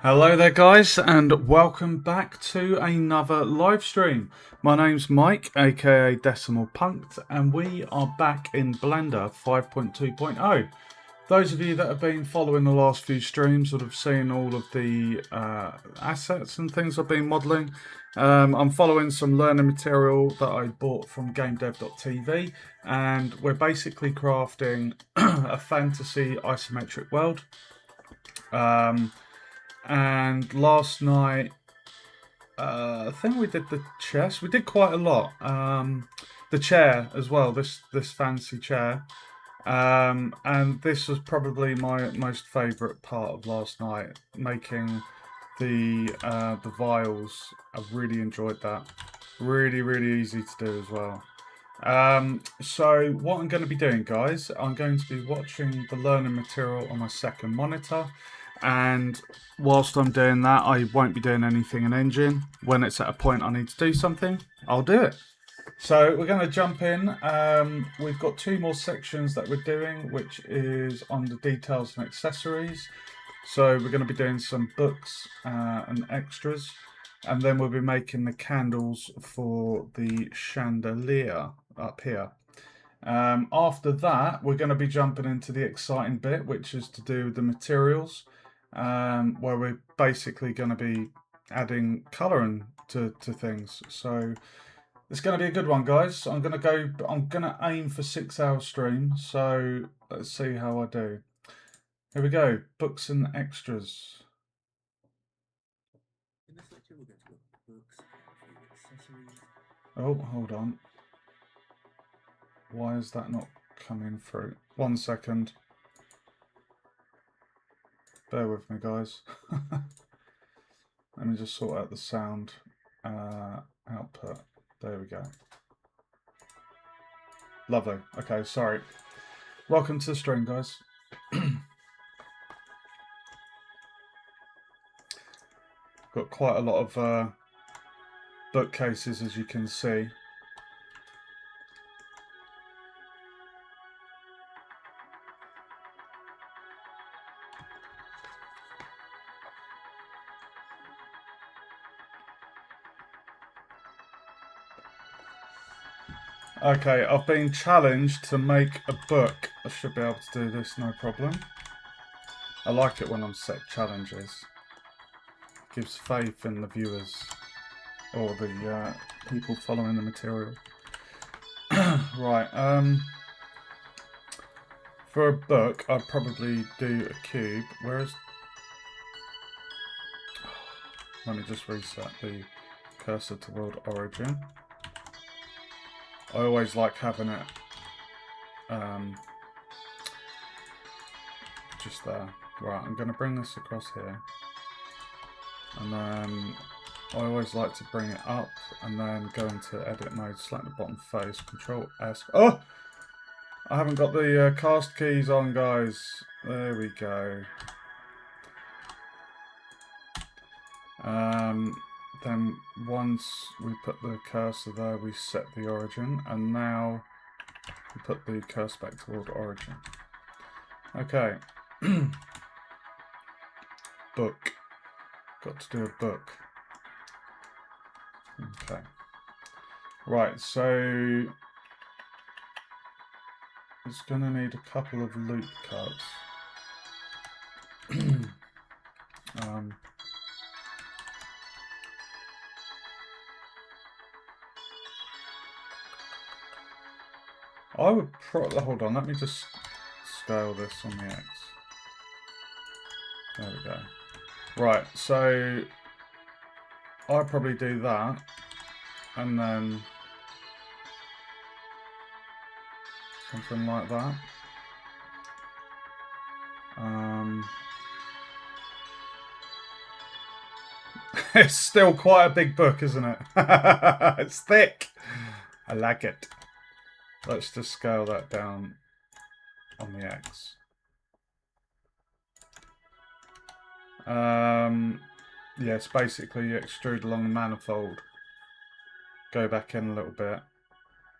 Hello there guys and welcome back to another live stream. My name's Mike aka Decimal Punked and we are back in Blender 5.2.0. Those of you that have been following the last few streams would have seen all of the assets and things I've been modelling. I'm following some learning material that I bought from GameDev.tv and we're basically crafting a fantasy isometric world. And last night, I think we did the chest. We did quite a lot. The chair as well. This fancy chair, and this was probably my most favourite part of last night. Making the vials. I really enjoyed that. Really easy to do as well. So what I'm going to be doing, guys, I'm going to be watching the learning material on my second monitor. And whilst I'm doing that, I won't be doing anything in Engine. When it's at a point I need to do something, I'll do it. So we're going to jump in. We've got two more sections that we're doing, which is on the details and accessories. So we're going to be doing some books and extras. And then we'll be making the candles for the chandelier up here. After that, we're going to be jumping into the exciting bit, which is to do with the materials. Where we're basically going to be adding colouring to things. So it's going to be a good one, guys. I'm going to aim for 6-hour stream. So let's see how I do. Here we go. Books and extras. In this lecture, we're going to look at books and accessories. Oh, hold on. Why is that not coming through? 1 second. Bear with me, guys. Let me just sort out the sound output. There we go. Lovely. Okay, sorry. Welcome to the stream, guys. Got quite a lot of bookcases, as you can see. Okay, I've been challenged to make a book. I should be able to do this, no problem. I like it when I'm set challenges. It gives faith in the viewers or the people following the material. Right, for a book, I'd probably do a cube. Whereas, let me just reset the cursor to world origin. I always like having it just there. Right, I'm going to bring this across here. And then I always like to bring it up and then go into edit mode, select the bottom face, Control S. Oh! I haven't got the cast keys on, guys. There we go. Then once we put the cursor there, we set the origin, and now we put the cursor back toward origin. Okay. Book. Got to do a book. Okay. Right, so it's going to need a couple of loop cuts. I would hold on, let me just scale this on the X. There we go. Right, so I'd probably do that and then something like that. It's still quite a big book, isn't it? It's thick. I like it. Let's just scale that down on the X. Yes, basically you extrude along the manifold, go back in a little bit,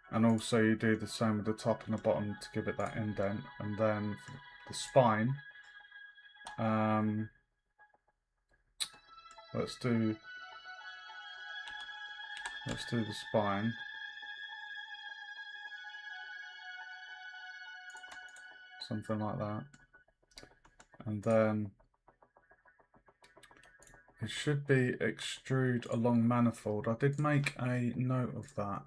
and also you do the same with the top and the bottom to give it that indent, and then for the spine, Let's do the spine. Something like that. And then it should be extrude along manifold. I did make a note of that.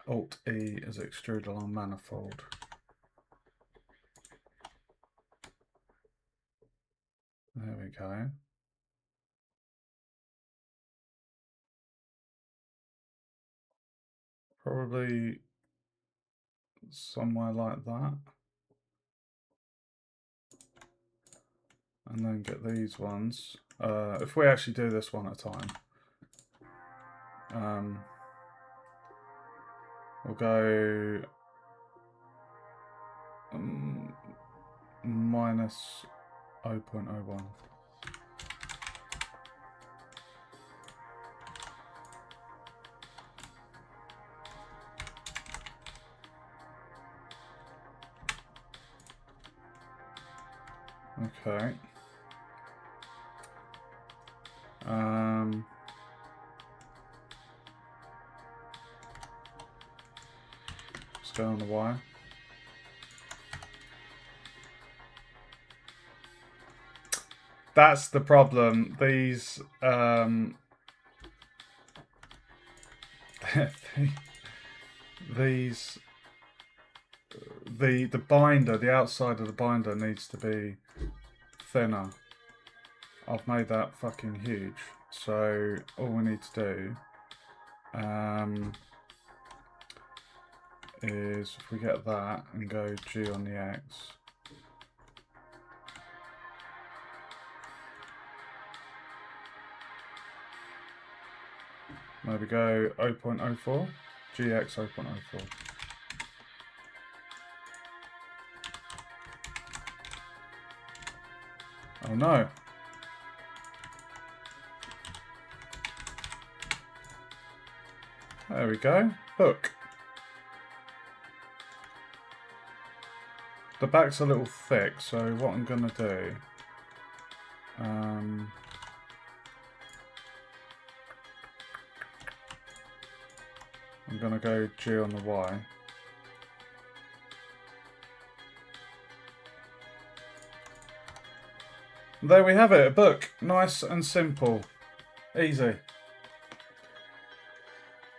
Alt E is extrude along manifold. There we go. Probably somewhere like that. And then get these ones. If we actually do this one at a time. We'll go minus 0.01. Okay. Let's go on the Y. That's the problem. These the binder, the outside of the binder needs to be thinner. I've made that fucking huge. So all we need to do is if we get that and go G on the X. Maybe go 0.04, GX 0.04. Oh no. There we go. Hook. The back's a little thick, so what I'm going to do... I'm going to go G on the Y. There we have it, a book. Nice and simple. Easy.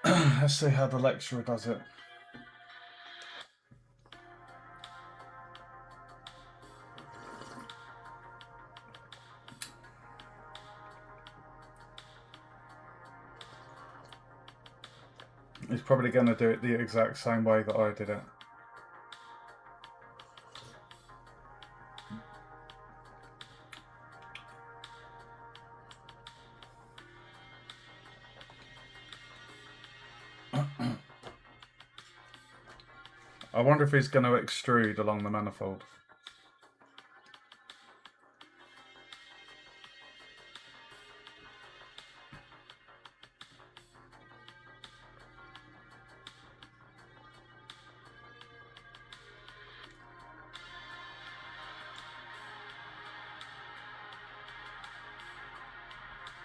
Let's see how the lecturer does it. He's probably going to do it the exact same way that I did it. I wonder if he's going to extrude along the manifold.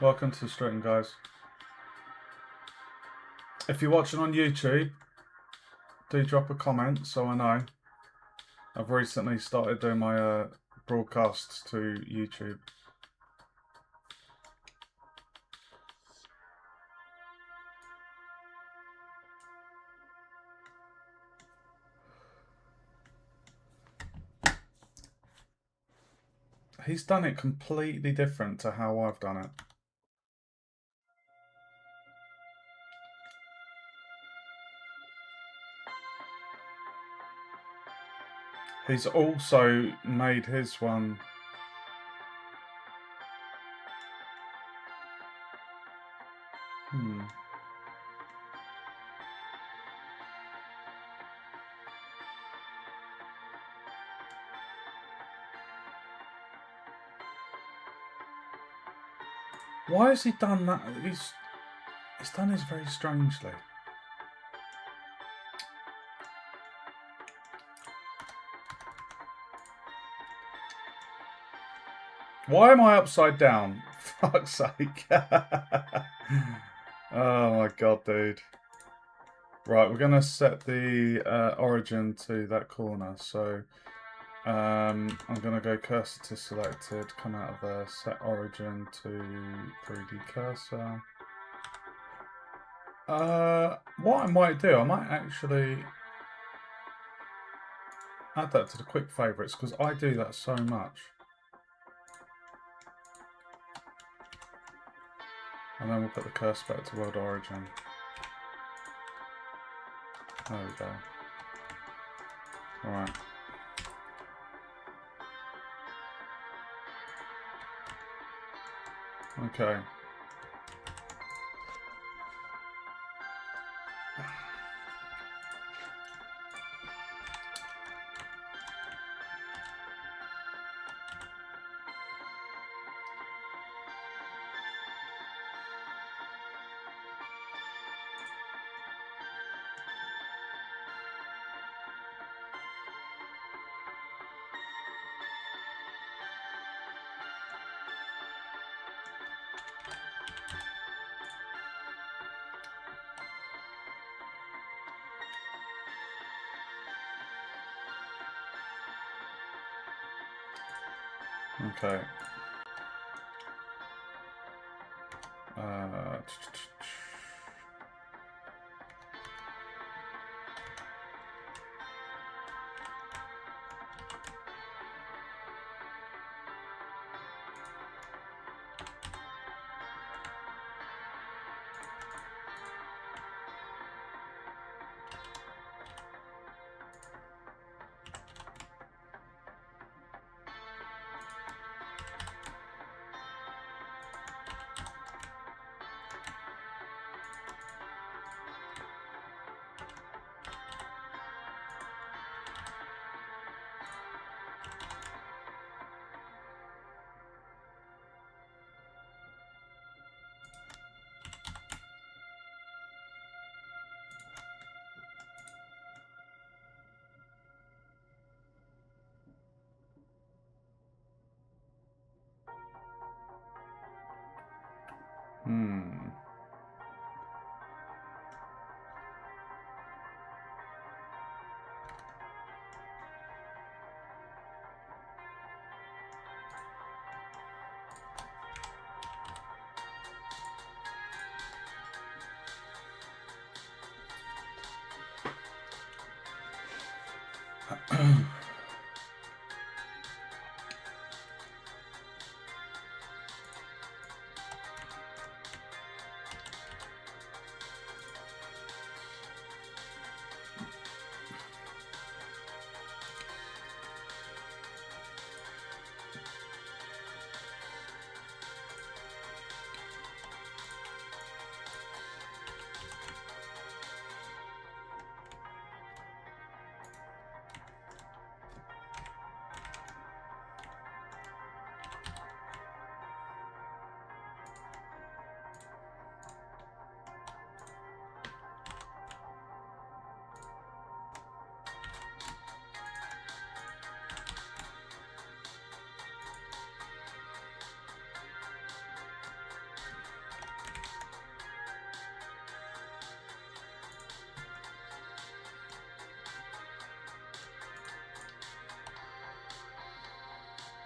Welcome to the stream, guys. If you're watching on YouTube, do drop a comment so I know. I've recently started doing my broadcasts to YouTube. He's done it completely different to how I've done it. He's also made his one Why has he done that? He's done this very strangely. Why am I upside down? fuck's sake. Oh my god, dude. Right, we're going to set the origin to that corner. So I'm going to go cursor to selected, come out of there, set origin to 3D cursor. What I might do, I might actually add that to the quick favorites because I do that so much. And then we'll put the cursor back to world origin. There we go. Alright. Okay. Okay. Hmm.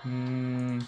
Hmm.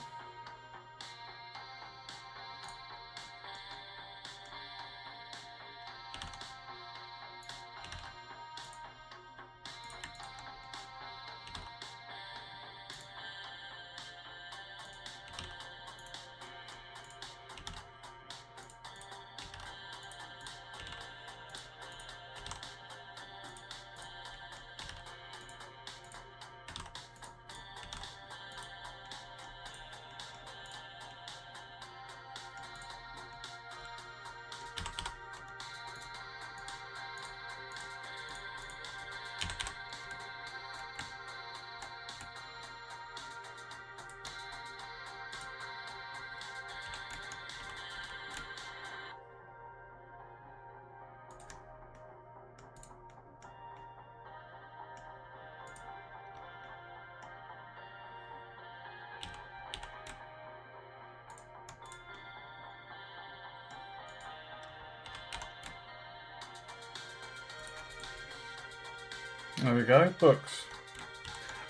There we go. Books.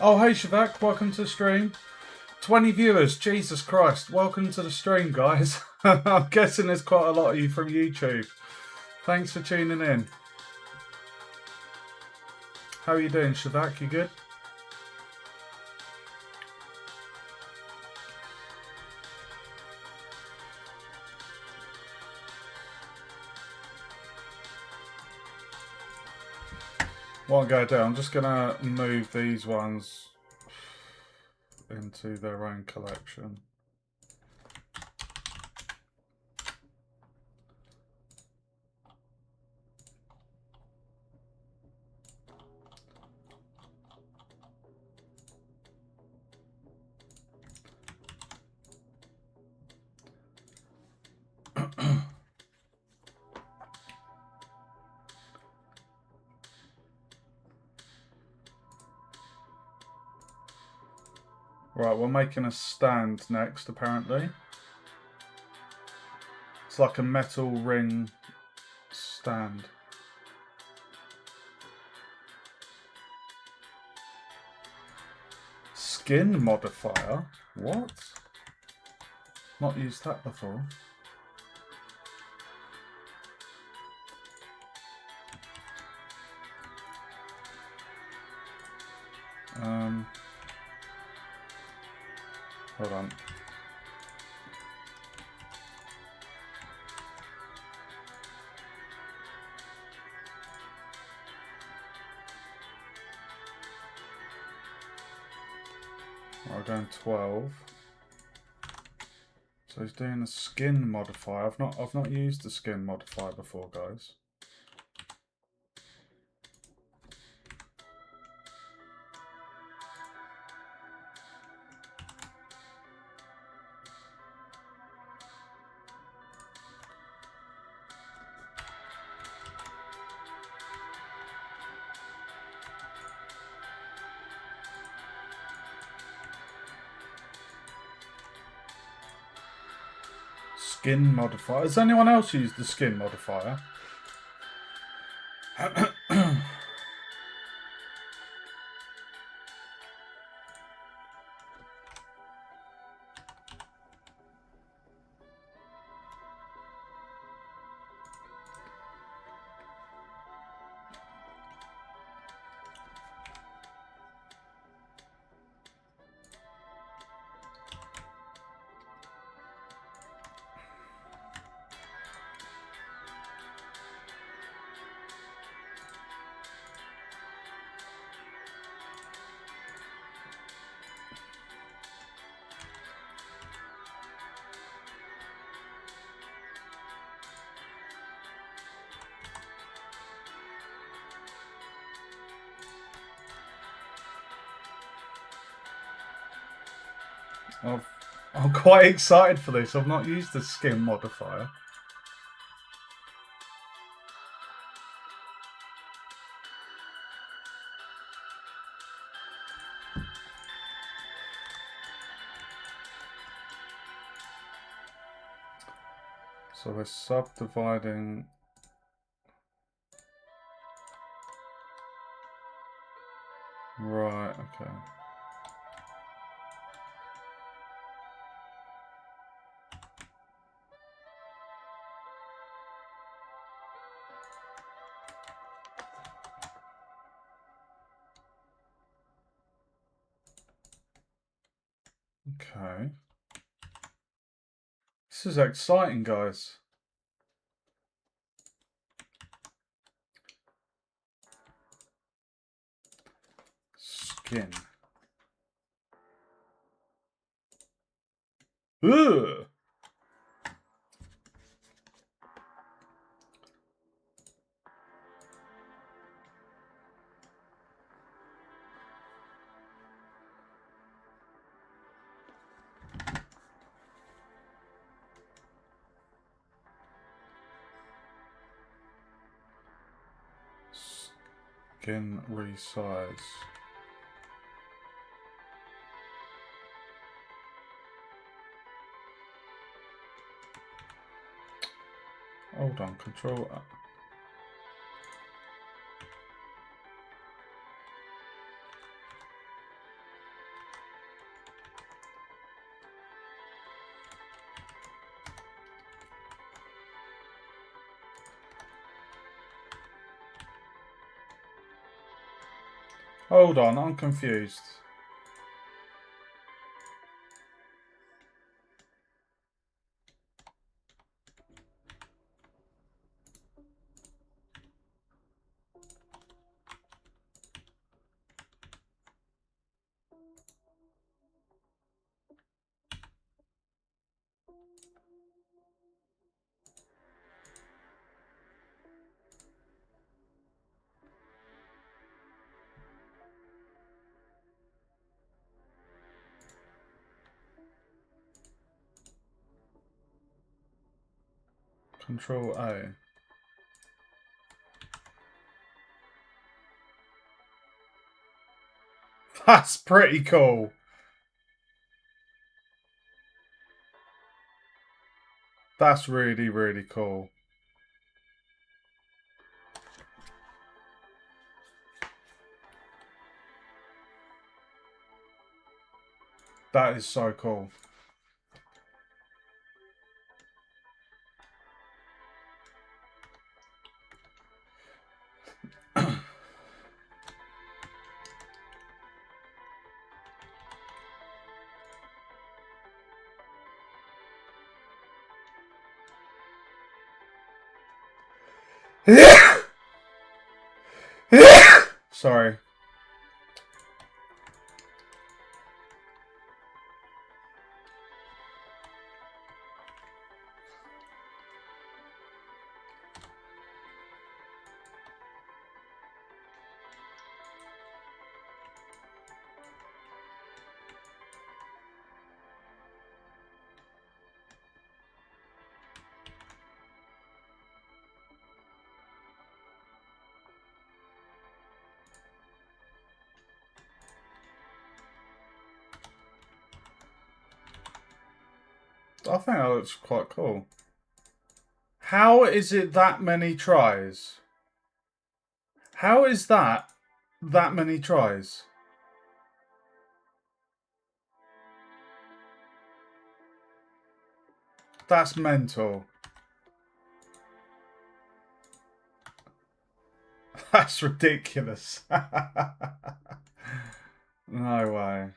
Oh, hey Shavak, welcome to the stream. 20 viewers, Jesus Christ. Welcome to the stream, guys. I'm guessing there's quite a lot of you from YouTube. Thanks for tuning in. How are you doing, Shavak? You good? What I'm going to do, I'm just going to move these ones into their own collection. Right, we're making a stand next, apparently. It's like a metal ring stand. Skin modifier? What? Not used that before. Hold on. We're going 12. So he's doing a skin modifier. I've not used the skin modifier before, guys. Skin modifier. Has anyone else used the skin modifier? I'm quite excited for this. I've not used the skin modifier. So we're subdividing. Right, okay. Okay. This is exciting, guys. Skin. Ugh. Skin resize. Hold on, control. Hold on, I'm confused. Control A. That's pretty cool. That's really, really cool. That is so cool. Sorry. I think that looks quite cool. How is it that many tries? How is that many tries? That's mental. That's ridiculous. No way.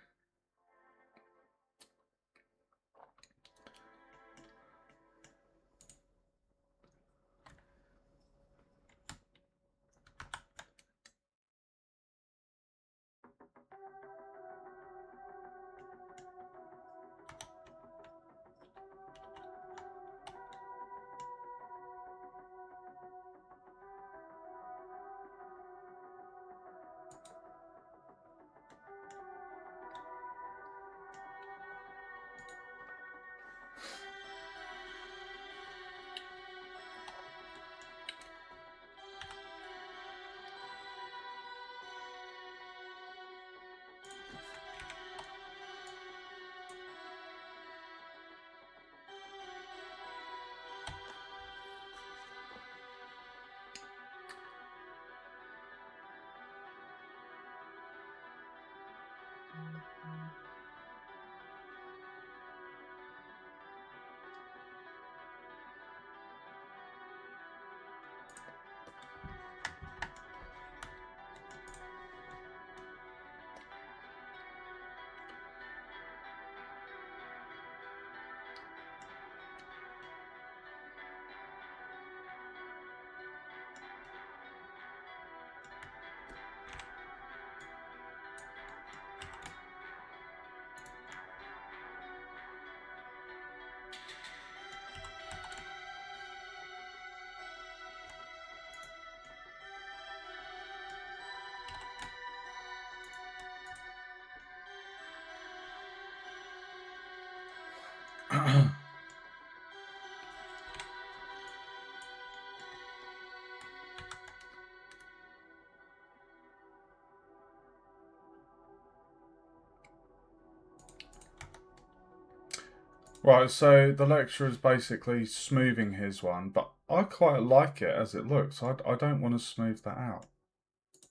Right, so the lecturer is basically smoothing his one, but I quite like it as it looks. I don't want to smooth that out.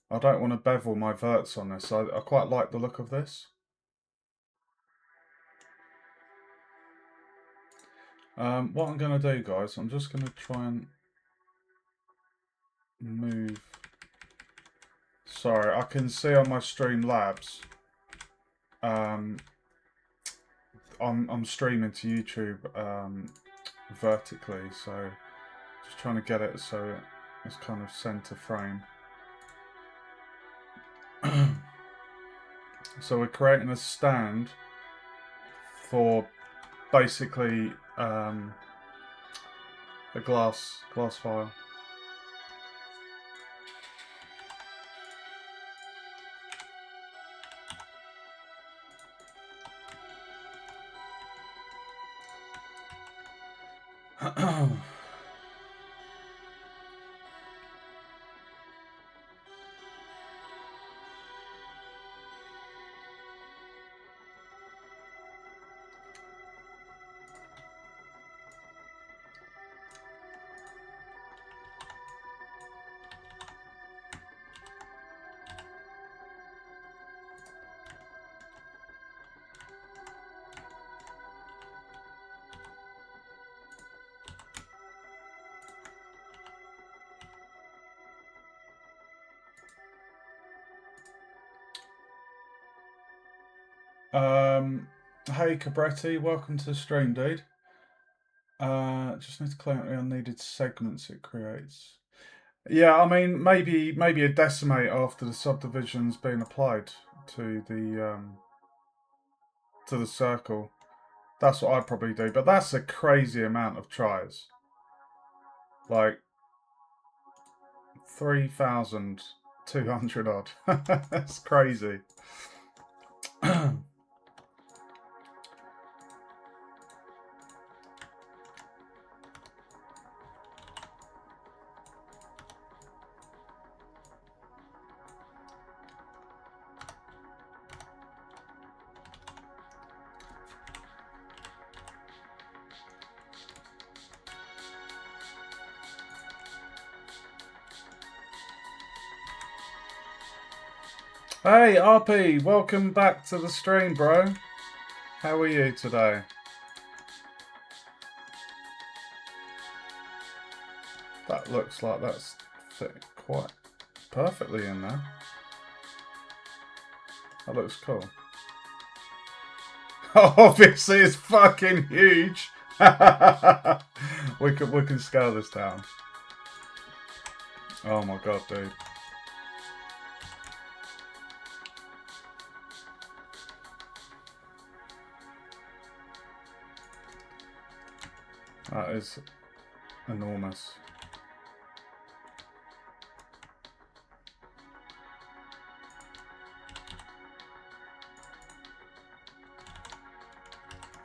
I don't want to bevel my verts on this. I quite like the look of this. What I'm going to do, guys, I'm just going to try and move Sorry, I can see on my Streamlabs. I'm streaming to YouTube vertically, so just trying to get it so it's kind of center frame. So we're creating a stand for basically a glass file. Hey Cabretti, welcome to the stream, dude. Just need to clear out the unneeded segments it creates. Yeah, I mean maybe a decimate after the subdivision's been applied to the circle. That's what I'd probably do, but that's a crazy amount of tries. Like 3,200 odd. That's crazy. Hey RP, welcome back to the stream, bro. How are you today? That looks like that's fit quite perfectly in there. That looks cool. Obviously, it's fucking huge. we can scale this down. Oh my god, dude. That is enormous.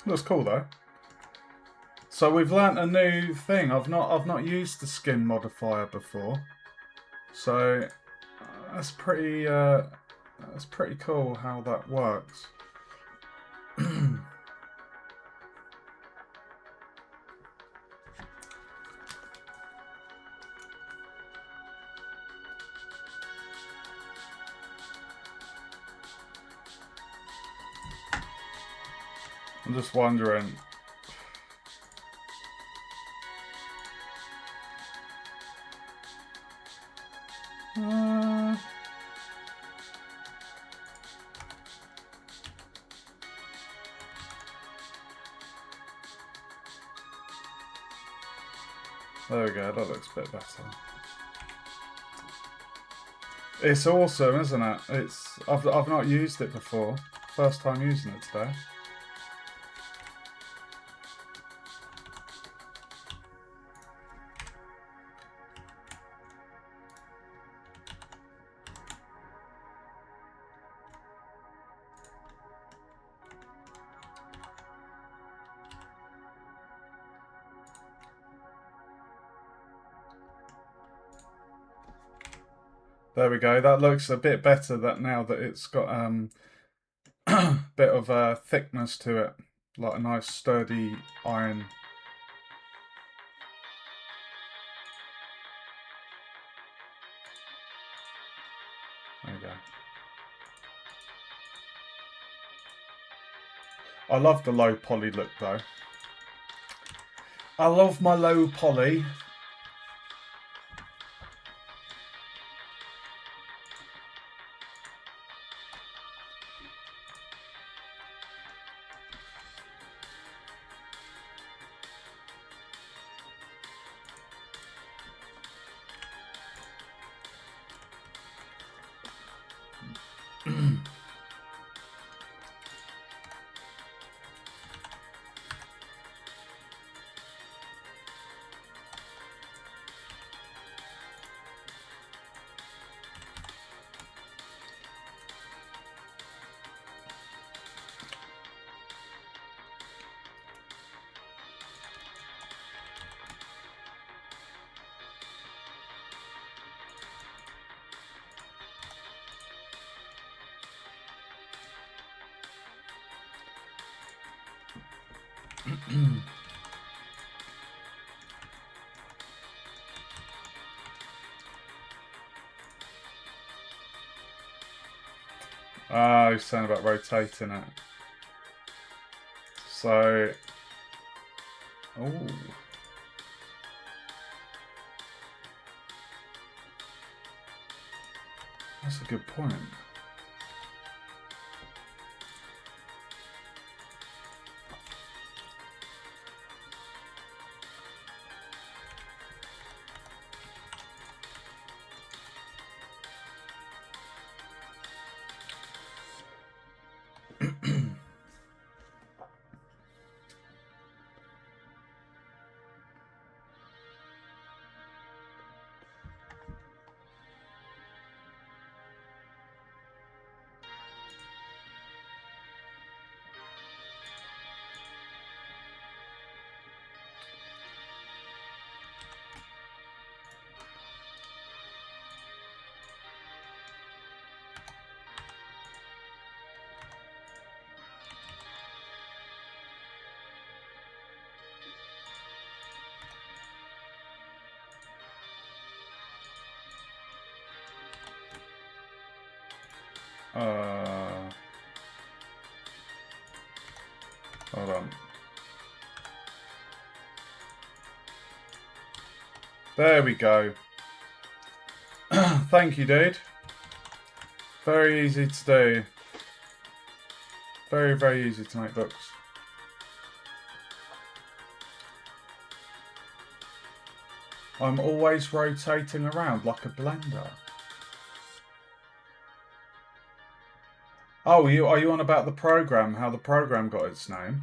Looks cool though. So we've learnt a new thing. I've not used the skin modifier before, so that's pretty cool how that works. I'm just wondering. There we go, that looks a bit better. It's awesome, isn't it? I've not used it before. First time using it today. There we go. That looks a bit better now that it's got a bit of thickness to it, like a nice sturdy iron. There we go. I love the low poly look though. I love my low poly. Ah, he's saying about rotating it. So, oh, that's a good point. Hold on. There we go. Thank you, dude. Very easy to do. Very, very easy to make books. I'm always rotating around like a blender. Oh, are you on about the program? How the program got its name?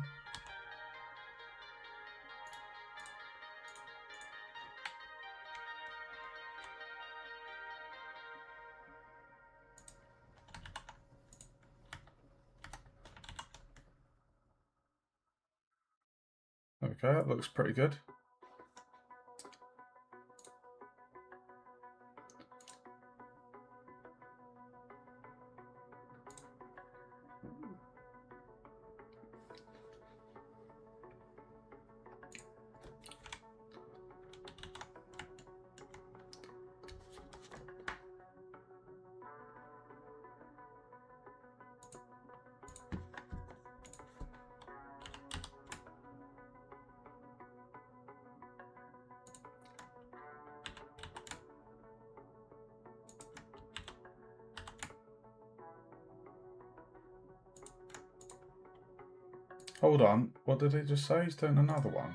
Okay, that looks pretty good. Hold on, what did he just say? He's doing another one.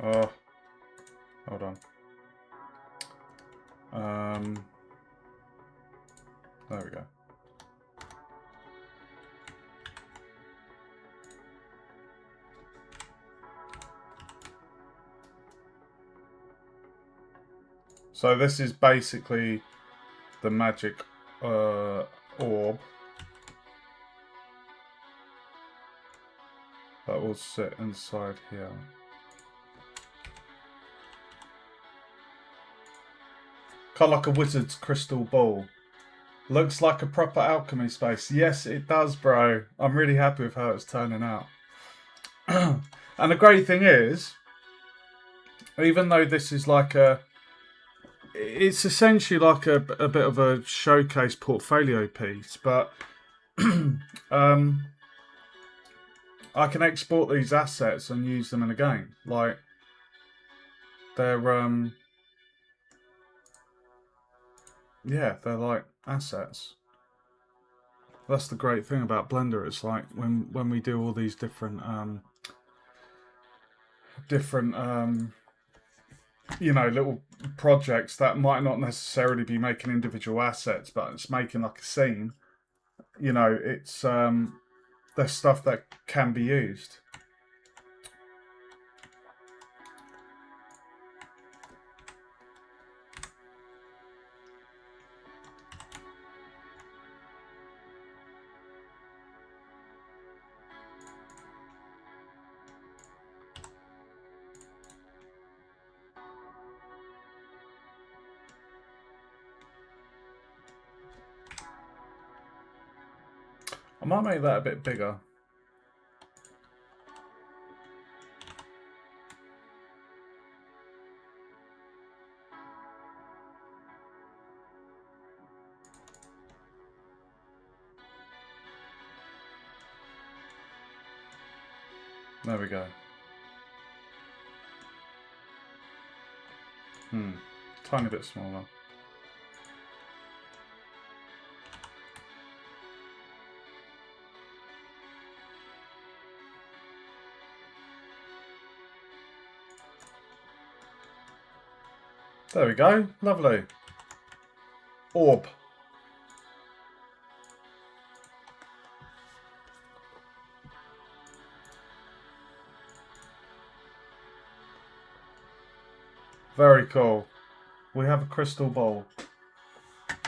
Oh, hold on. There we go. So this is basically the magic orb that will sit inside here. Kind of like a wizard's crystal ball. Looks like a proper alchemy space. Yes, it does, bro. I'm really happy with how it's turning out. And the great thing is, even though this is like it's essentially like a bit of a showcase portfolio piece, but I can export these assets and use them in a game. Like, They're yeah, they're like assets. That's the great thing about Blender. It's like when we do all these different you know, little projects that might not necessarily be making individual assets, but it's making like a scene. You know, it's there's stuff that can be used. I might make that a bit bigger. There we go. Tiny bit smaller. There we go. Lovely. Orb. Very cool. We have a crystal ball.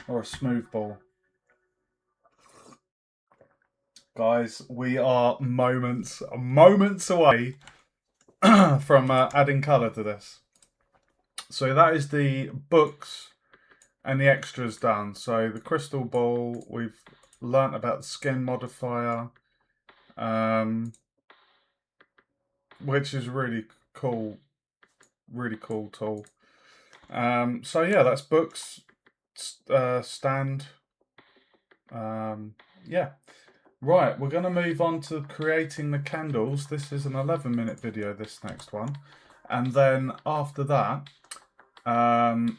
Or a smooth ball. Guys, we are moments away from adding colour to this. So that is the books and the extras done. So the crystal ball, we've learnt about the skin modifier, which is really cool tool. So yeah, that's books, stand. Yeah. Right, we're going to move on to creating the candles. This is an 11-minute video, this next one. And then after that,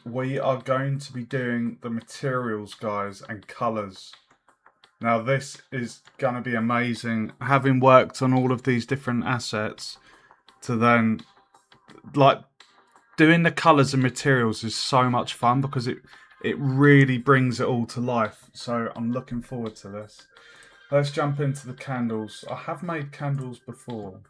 we are going to be doing the materials, guys, and colours. Now, this is going to be amazing. Having worked on all of these different assets, to then, like, doing the colours and materials is so much fun because it really brings it all to life. So I'm looking forward to this. Let's jump into the candles. I have made candles before.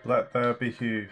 Let there be hue.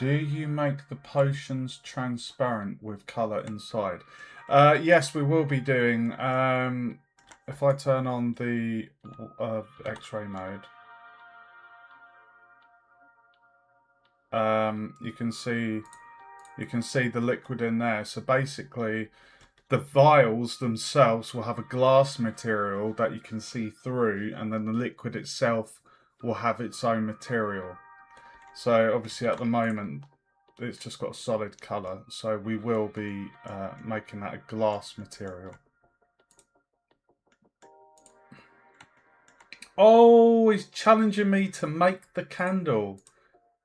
Do you make the potions transparent with colour inside? Yes, we will be doing. If I turn on the X-ray mode, you can see the liquid in there. So basically, the vials themselves will have a glass material that you can see through, and then the liquid itself will have its own material. So obviously at the moment it's just got a solid colour, so we will be making that a glass material. Oh, he's challenging me to make the candle.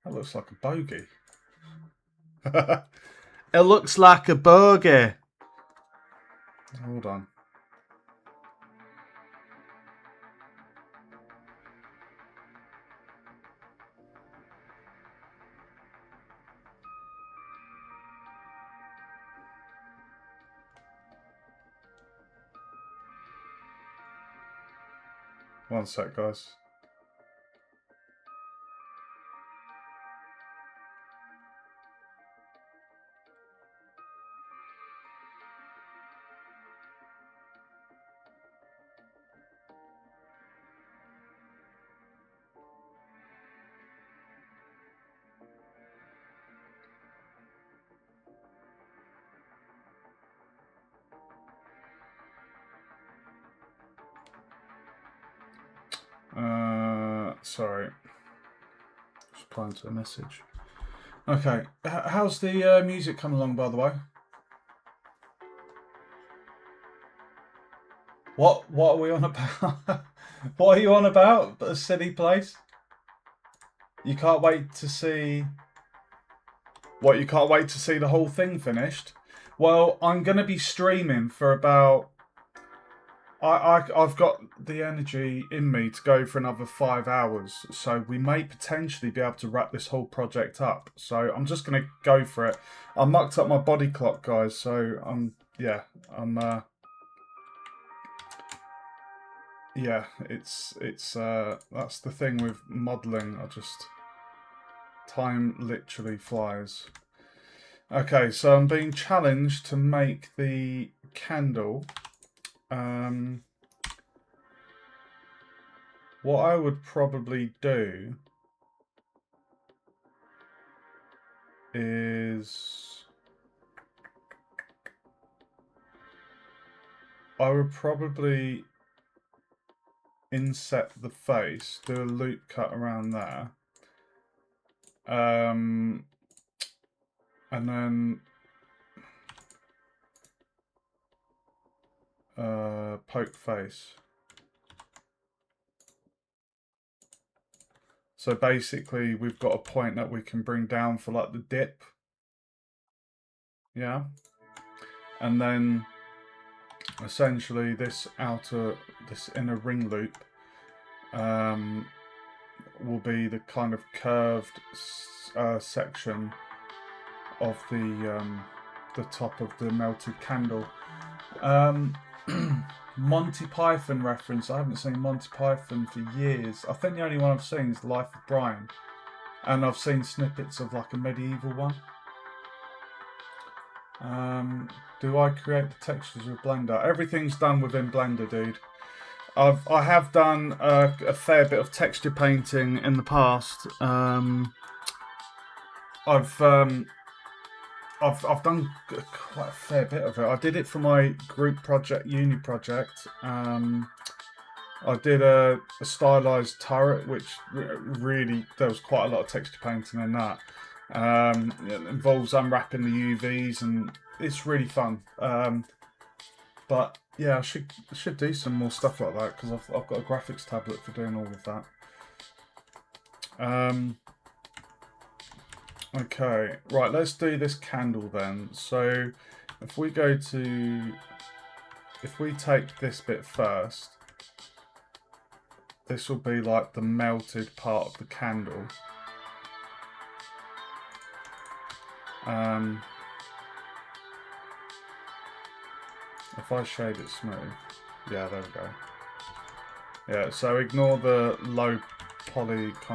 That looks like a bogey. It looks like a bogey. Hold on. One sec, guys. Sorry. Just replying to a message. Okay, how's the music coming along, by the way? What are we on about? What are you on about? A silly place? You can't wait to see... What, you can't wait to see the whole thing finished? Well, I'm going to be streaming for about... I've got the energy in me to go for another 5 hours, so we may potentially be able to wrap this whole project up. So I'm just going to go for it. I mucked up my body clock, guys, so yeah, it's that's the thing with modelling. Time literally flies. Okay, so I'm being challenged to make the candle. What I would probably do is I would probably inset the face, do a loop cut around there, and then poke face. So basically we've got a point that we can bring down for like the dip. Yeah. And then essentially this inner ring loop will be the kind of curved section of the top of the melted candle. Monty Python reference. I haven't seen Monty Python for years. I think the only one I've seen is Life of Brian, and I've seen snippets of like a medieval one. Do I create the textures with Blender? Everything's done within Blender, dude. I have done a fair bit of texture painting in the past. I've done quite a fair bit of it. I did it for my group project, uni project. I did a stylized turret, which really, there was quite a lot of texture painting in that. It involves unwrapping the UVs, and it's really fun. But yeah, I should do some more stuff like that, because I've got a graphics tablet for doing all of that. Okay, right, let's do this candle then. So if we take this bit first, this will be like the melted part of the candle. If I shade it smooth, yeah, there we go. Yeah, so ignore the low polyness.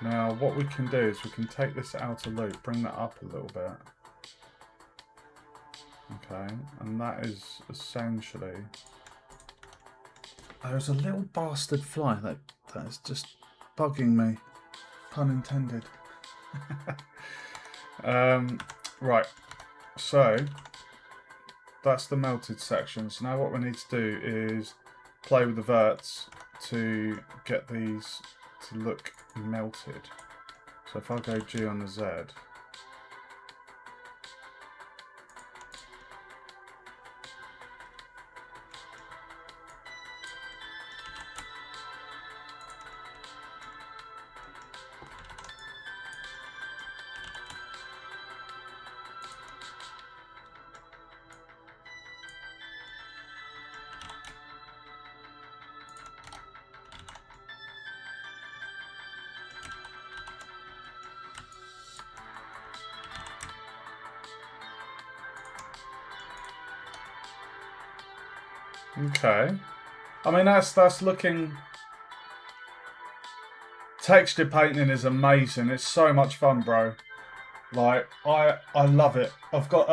Now what we can do is we can take this outer loop, bring that up a little bit. Okay, and that is essentially... There's a little bastard fly that is just bugging me. Pun intended. Right, so that's the melted section. So now what we need to do is play with the verts to get these to look melted. So if I go G on the Z, okay. I mean that's looking. Texture painting is amazing. It's so much fun, bro. Like I love it. I've got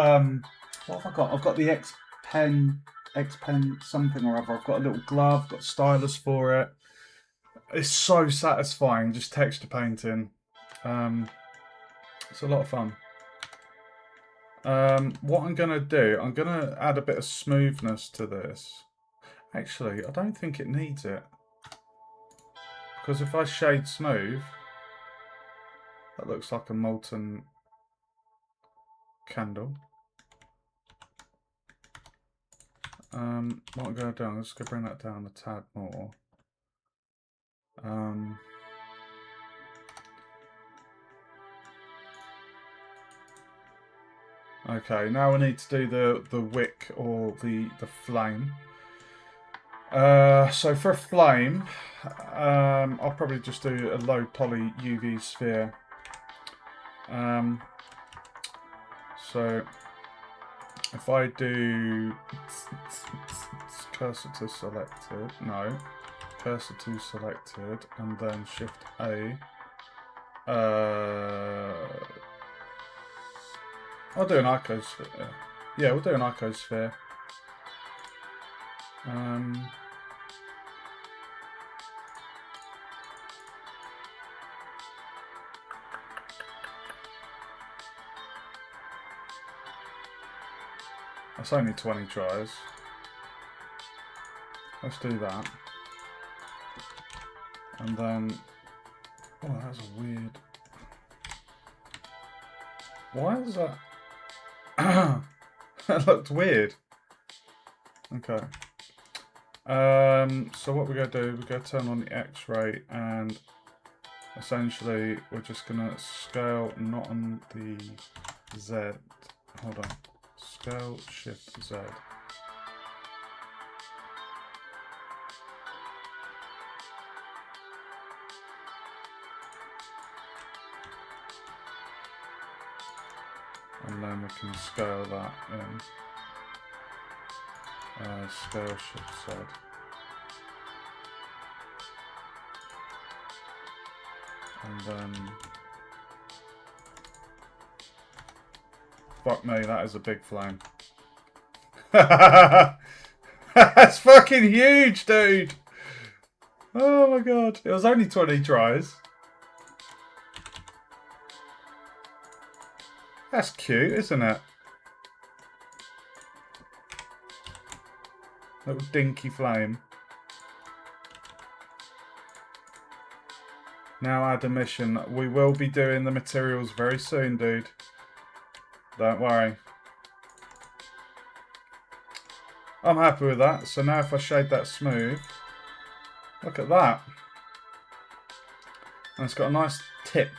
what have I got? I've got the X Pen something or other. I've got a little glove, got stylus for it. It's so satisfying just texture painting. It's a lot of fun. What I'm gonna do, I'm gonna add a bit of smoothness to this. Actually, I don't think it needs it. Because if I shade smooth, that looks like a molten candle. What I'm going to do, I'm just going to bring that down a tad more. Okay, now we need to do the wick or the flame. So for a flame, I'll probably just do a low poly UV sphere. So if I do cursor to selected, no, cursor to selected, and then Shift A. I'll do an icosphere. Yeah, we'll do an icosphere. That's only 20 tries. Let's do that. And then... Oh, that's weird. Why is that... That looked weird. Okay. So what we're going to do, we're going to turn on the X-ray, and essentially we're just going to scale not on the Z. Hold on. Scale Shift Z. And then we can scale that in. Scale Shift Z. And then... Fuck me, that is a big flame. That's fucking huge, dude! Oh my god. It was only 20 tries. That's cute, isn't it? Little dinky flame. Now add a mission. We will be doing the materials very soon, dude. Don't worry. I'm happy with that. So now if I shade that smooth, look at that. And it's got a nice tip.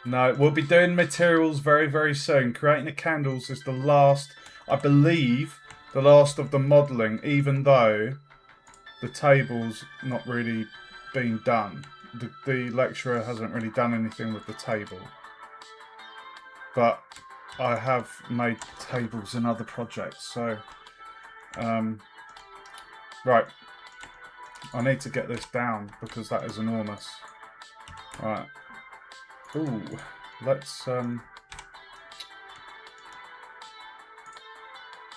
No, we'll be doing materials very, very soon. Creating the candles is the last, I believe, the last of the modelling, even though the table's not really been done. The lecturer hasn't really done anything with the table. But I have made tables in other projects, so... right. I need to get this down because that is enormous. Right. Ooh, let's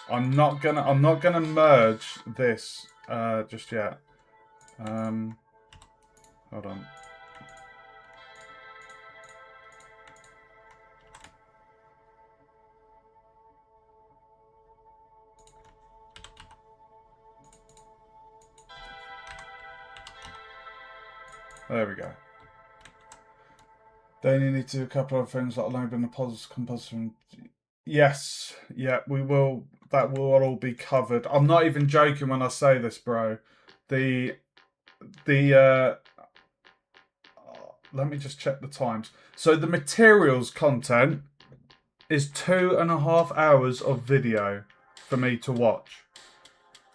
I'm not gonna merge this just yet. Hold on. There we go. Then you need to do a couple of things like loading the compositor. Yes, yeah, we will. That will all be covered. I'm not even joking when I say this, bro. The let me just check the times. So the materials content is 2.5 hours of video for me to watch.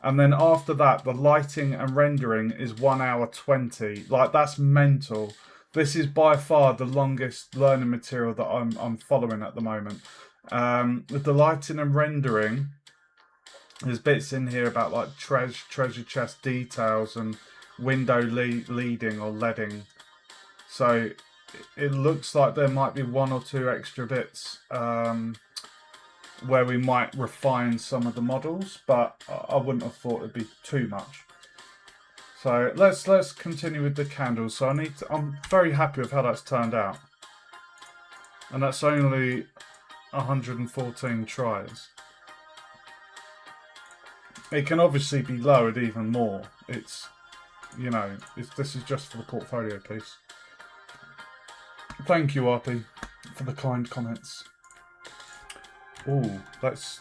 And then after that, the lighting and rendering is 1 hour 20. Like, that's mental. This is by far the longest learning material that I'm following at the moment. With the lighting and rendering, there's bits in here about like treasure chest details and window leading or leading. So it looks like there might be 1 or 2 extra bits where we might refine some of the models, but I wouldn't have thought it'd be too much. So let's continue with the candles. So I'm very happy with how that's turned out, and that's only 114 tries. It can obviously be lowered even more. It's, you know, this is just for the portfolio piece. Thank you, RP, for the kind comments. Ooh, let's...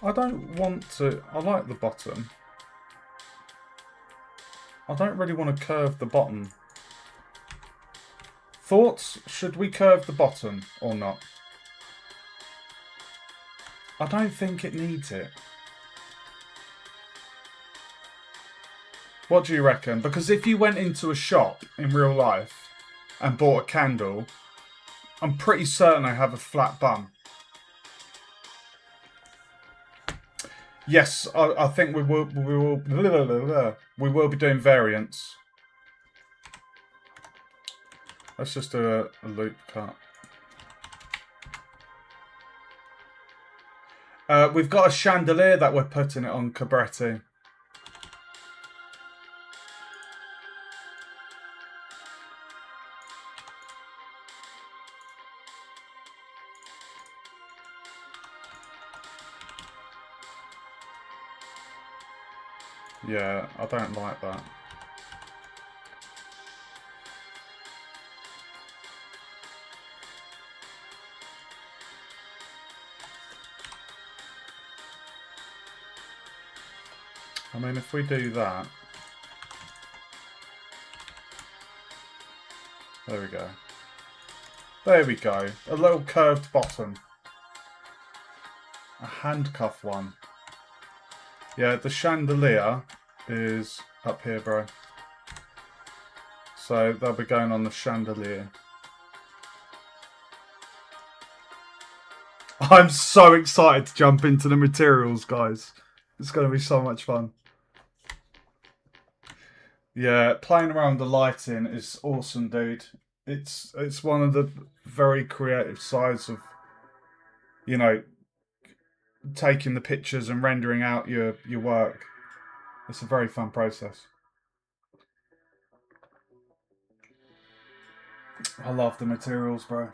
I don't want to... I like the bottom. I don't really want to curve the bottom. Thoughts? Should we curve the bottom or not? I don't think it needs it. What do you reckon? Because if you went into a shop in real life and bought a candle, I'm pretty certain I have a flat bum. Yes, I think we will be doing variants. Let's just do a loop cut. We've got a chandelier that we're putting it on Cabretti. Yeah, I don't like that. I mean, if we do that... There we go. There we go. A little curved bottom. A handcuff one. Yeah, the chandelier is up here, bro. So they'll be going on the chandelier. I'm so excited to jump into the materials, guys. It's going to be so much fun. Yeah, playing around with the lighting is awesome, dude. It's one of the very creative sides of, you know, taking the pictures and rendering out your work. It's a very fun process. I love the materials, bro.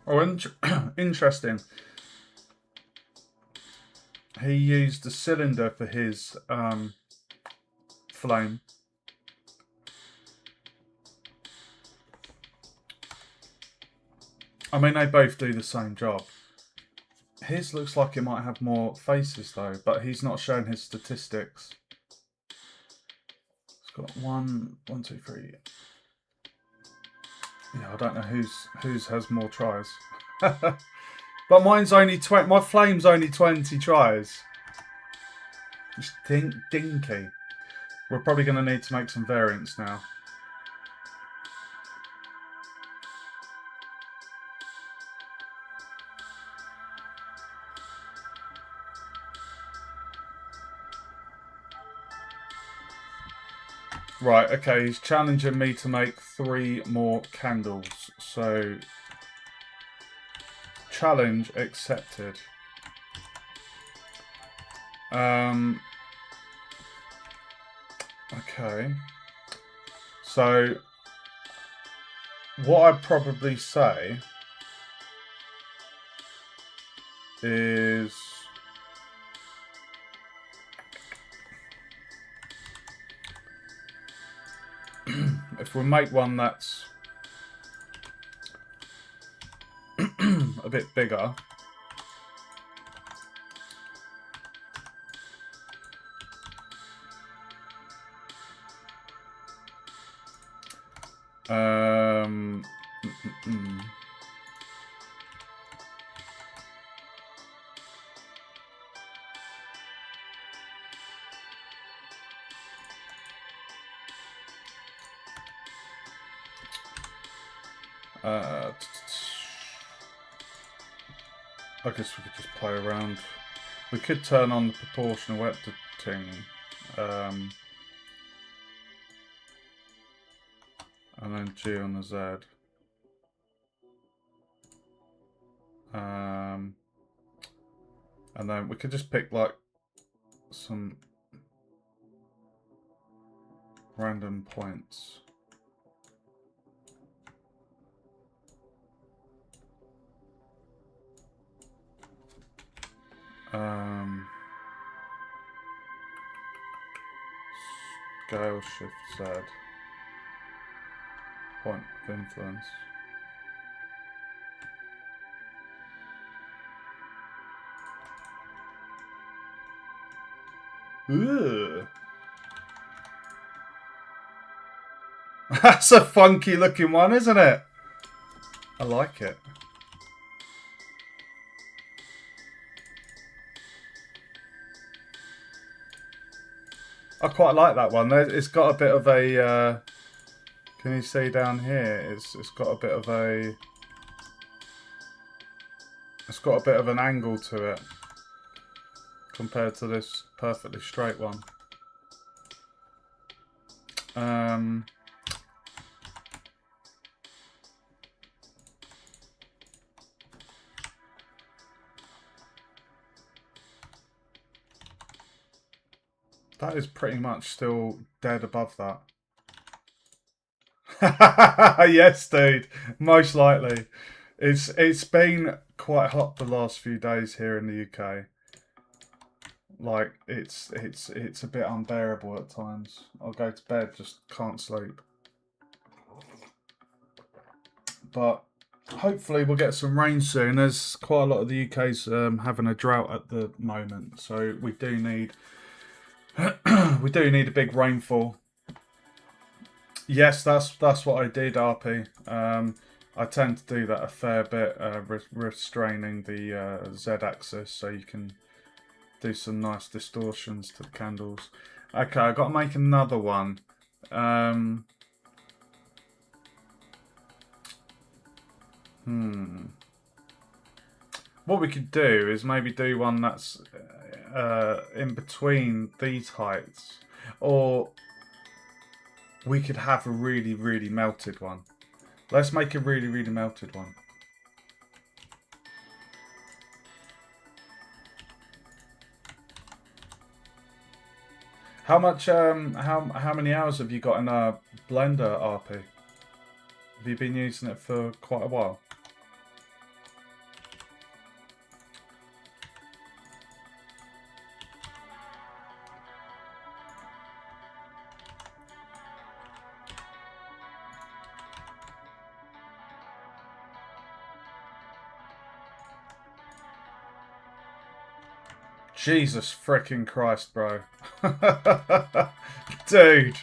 Oh, interesting. He used a cylinder for his flame. I mean, they both do the same job. His looks like it might have more faces though, but he's not showing his statistics. It's got 1, 2, 3. Yeah, I don't know whose has more tries. But mine's only 20. My flame's only 20 tries. It's dinky. We're probably going to need to make some variants now. Right, okay, he's challenging me to make 3 more candles. So, challenge accepted. Okay. So, what I'd probably say is... if we make one that's a bit bigger, I guess we could just play around. We could turn on the proportional editing. And then G on the Z. And then we could just pick like some random points. Scale shift Z. Point of influence. Ooh. That's a funky looking one, isn't it? I like it. I quite like that one. It's got a bit of a... can you see down here? It's got a bit of a... It's got a bit of an angle to it compared to this perfectly straight one. That is pretty much still dead above that. Yes, dude. Most likely. It's been quite hot the last few days here in the UK. Like it's a bit unbearable at times. I'll go to bed, just can't sleep. But hopefully we'll get some rain soon. There's quite a lot of the UK's having a drought at the moment, so we do need we do need a big rainfall. Yes, that's what I did, RP. I tend to do that a fair bit, restraining the Z-axis so you can do some nice distortions to the candles. Okay, I've got to make another one. What we could do is maybe do one that's in between these heights, or we could have a really, really melted one. Let's make a really, really melted one. How much? How many hours have you got in a Blender, RP? Have you been using it for quite a while? Jesus freaking Christ, bro. Dude.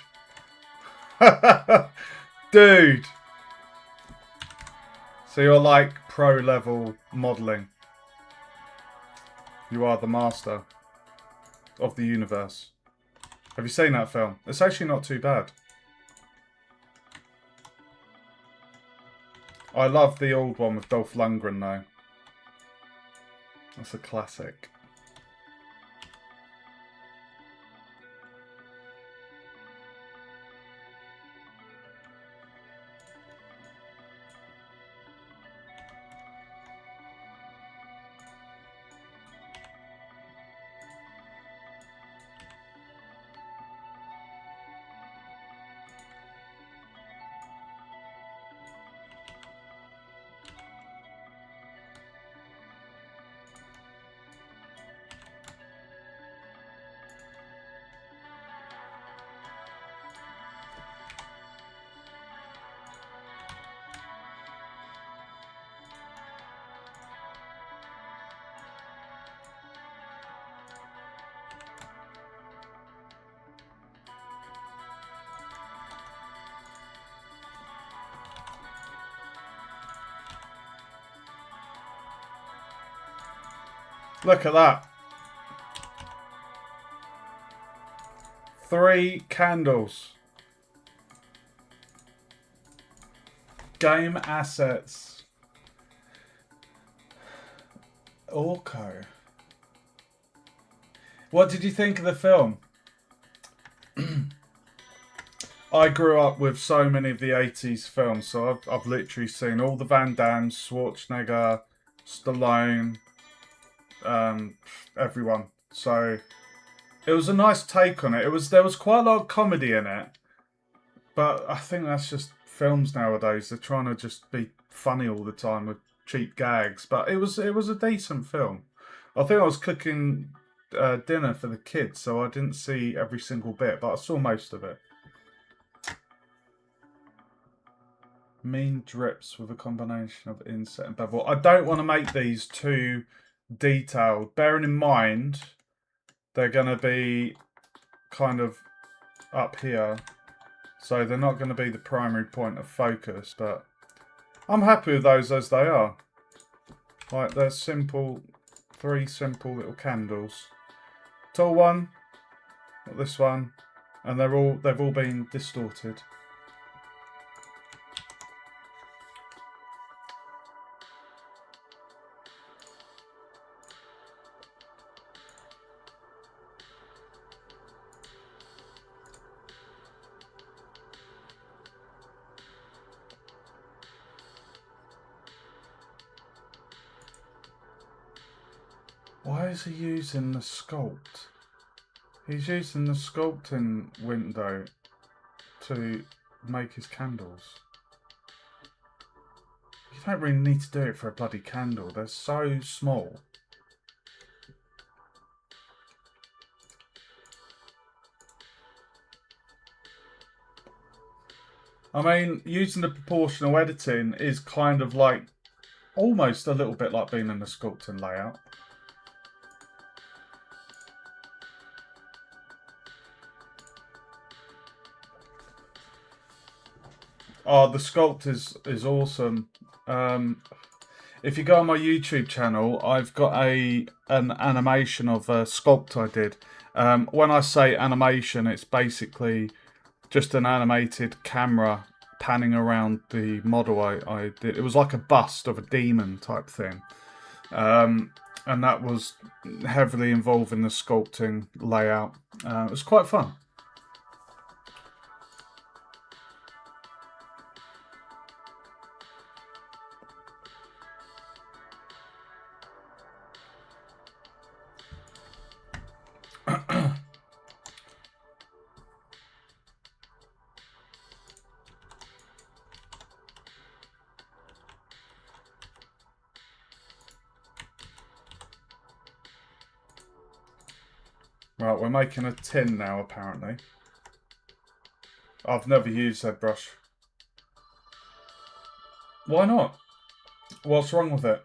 Dude. So you're like pro level modelling. You are the master of the universe. Have you seen that film? It's actually not too bad. I love the old one with Dolph Lundgren though. That's a classic. Look at that. 3 candles. Game assets. Orco. What did you think of the film? I grew up with so many of the 80s films, so I've literally seen all the Van Damme, Schwarzenegger, Stallone, everyone. So it was a nice take on it. There was quite a lot of comedy in it, but I think that's just films nowadays. They're trying to just be funny all the time with cheap gags. But it was a decent film. I think I was cooking dinner for the kids, so I didn't see every single bit, but I saw most of it. Mean drips with a combination of inset and bevel. I don't want to make these too detailed. Bearing in mind, they're going to be kind of up here. So they're not going to be the primary point of focus, but I'm happy with those as they are. Like, they're simple, 3 simple little candles. Tall one, this one, and they've all been distorted. Why is he using the sculpt? He's using the sculpting window to make his candles. You don't really need to do it for a bloody candle. They're so small. I mean, using the proportional editing is kind of like almost a little bit like being in the sculpting layout. Oh, the sculpt is awesome. If you go on my YouTube channel, I've got an animation of a sculpt I did. When I say animation, it's basically just an animated camera panning around the model I did. It was like a bust of a demon type thing. And that was heavily involved in the sculpting layout. It was quite fun. Right, we're making a tin now, apparently. I've never used that brush. Why not? What's wrong with it?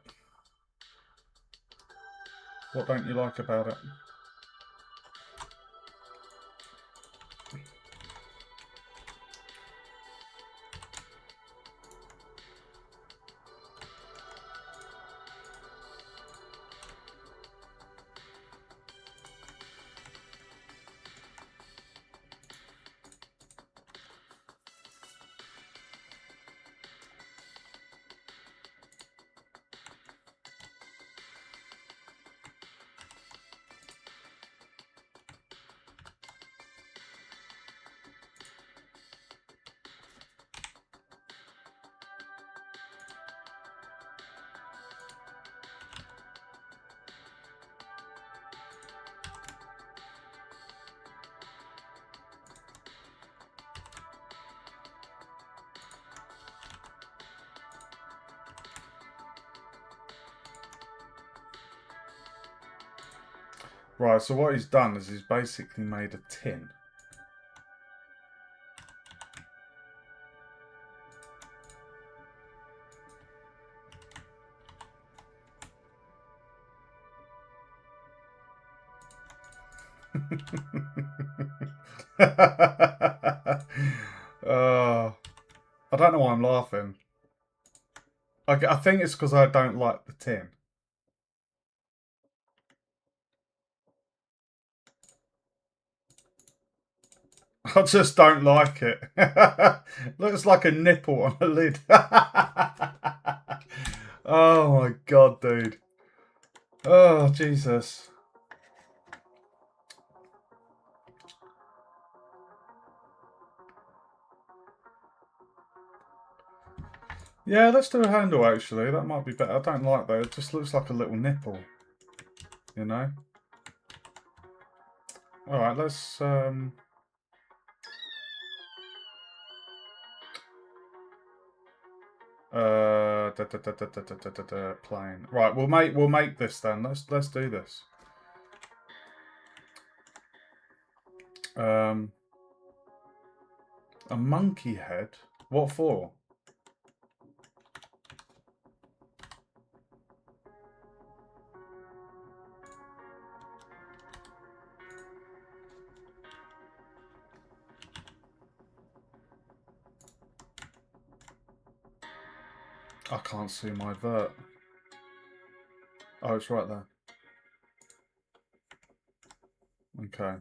What don't you like about it? Right, so what he's done is he's basically made a tin. I don't know why I'm laughing. I think it's because I don't like the tin. I just don't like it. Looks like a nipple on a lid. Oh my god, dude. Oh, Jesus. Yeah, let's do a handle actually. That might be better. I don't like that. It just looks like a little nipple. You know? Alright, let's plane. Right, we'll make this then. Let's do this. A monkey head? What for? I can't see my vert. Oh, it's right there. Okay.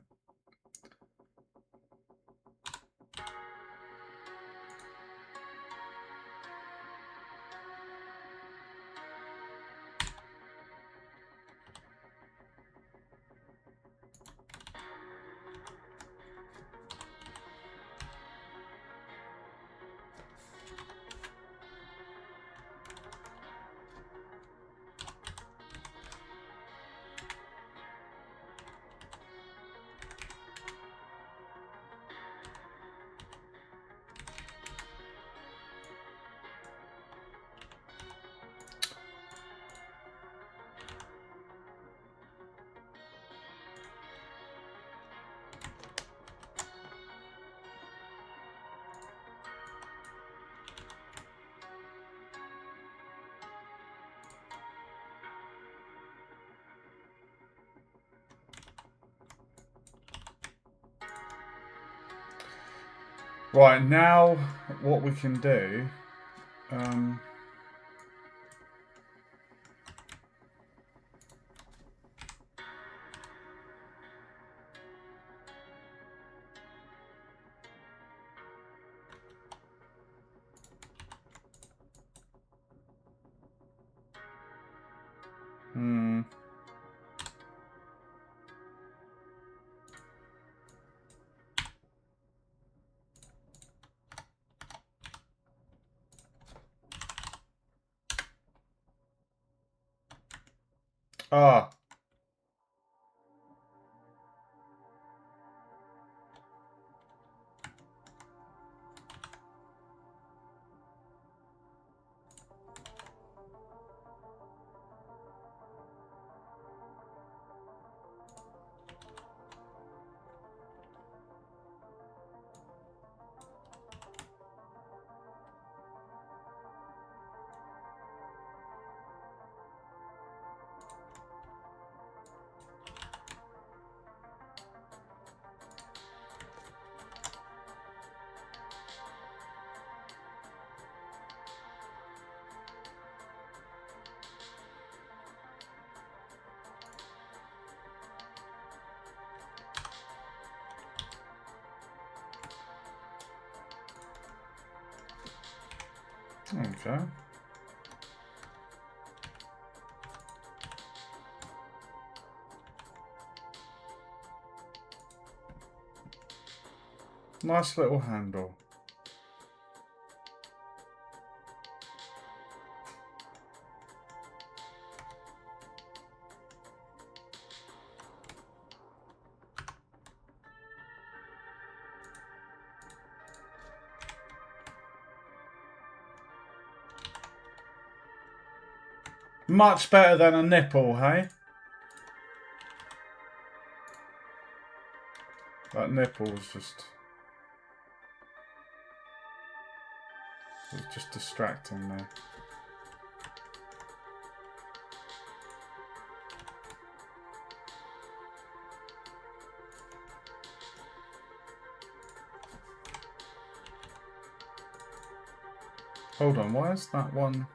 Right, now what we can do, hmm. Ah, okay. Nice little handle. Much better than a nipple, hey? That nipple was just distracting me. Hold on, why is that one?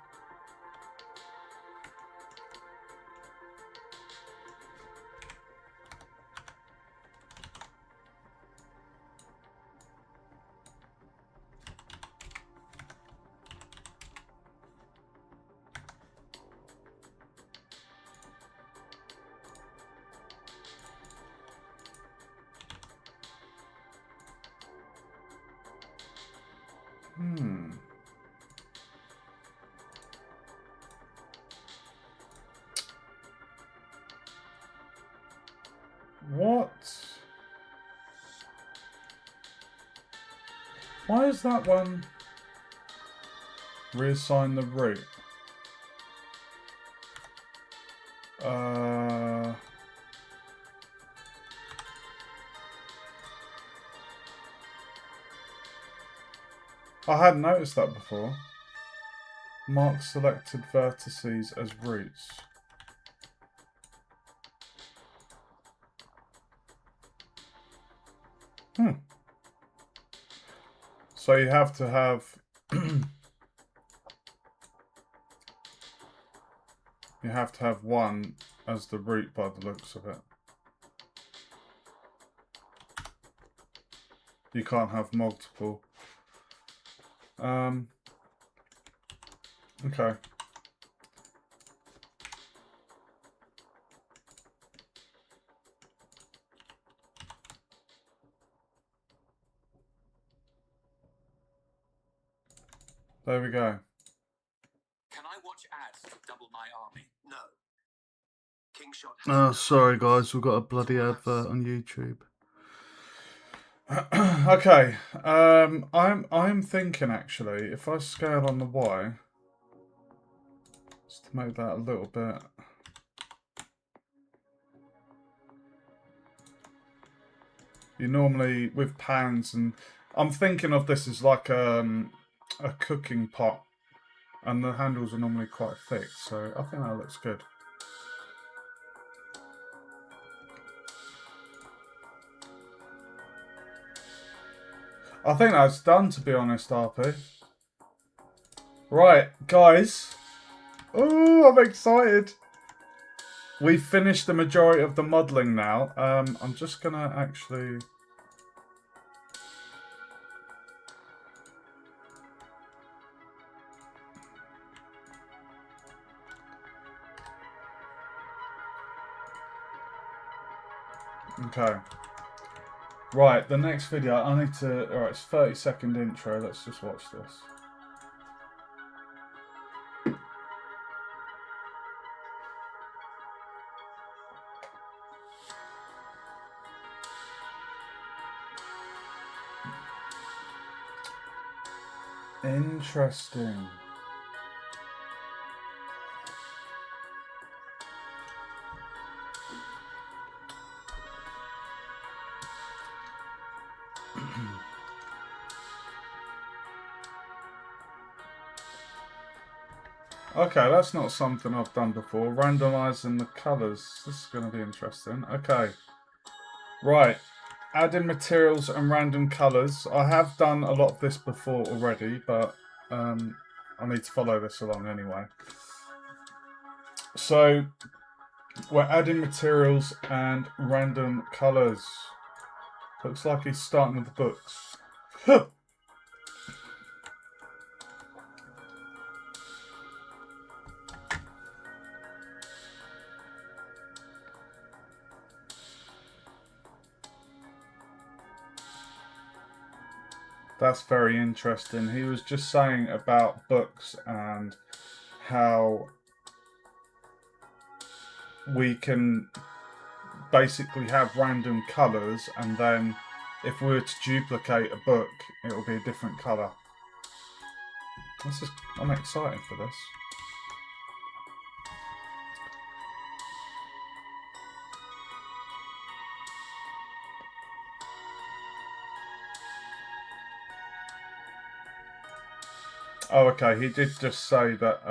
What? Why is that one? Reassign the route. I hadn't noticed that before. Mark selected vertices as routes. So you have to have you have to have one as the route by the looks of it. You can't have multiple. Okay. There we go. Can I watch ads to double my army? No. Kingshot. Oh, sorry guys, we've got a bloody advert on YouTube. Okay, I'm thinking actually, if I scale on the Y, just to make that a little bit. You normally with pans, and I'm thinking of this as like a cooking pot, and the handles are normally quite thick, so I think that looks good. I think that's done, to be honest, RP. Right, guys. Oh, I'm excited. We've finished the majority of the modelling now. I'm just going to actually... Okay. Right, the next video, I need to... Alright, it's 30-second intro. Let's just watch this. Interesting. Okay, that's not something I've done before. Randomising the colours. This is going to be interesting. Okay. Right. Adding materials and random colours. I have done a lot of this before already, but I need to follow this along anyway. So, we're adding materials and random colours. Looks like he's starting with the books. That's very interesting. He was just saying about books and how we can basically have random colours, and then if we were to duplicate a book, it will be a different colour. I'm excited for this. Oh, okay. He did just say that.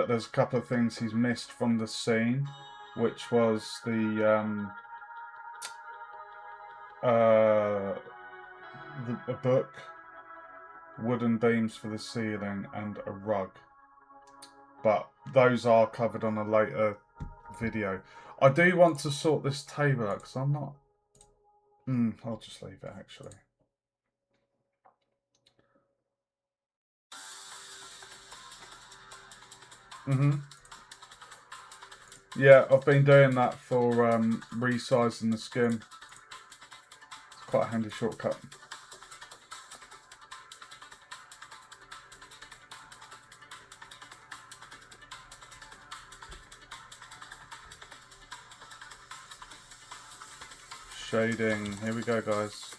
There's a couple of things he's missed from the scene, which was a book, wooden beams for the ceiling, and a rug. But those are covered on a later video. I do want to sort this table out because I'm not. I'll just leave it actually. Yeah, I've been doing that for resizing the skin. It's quite a handy shortcut. Shading. Here we go, guys.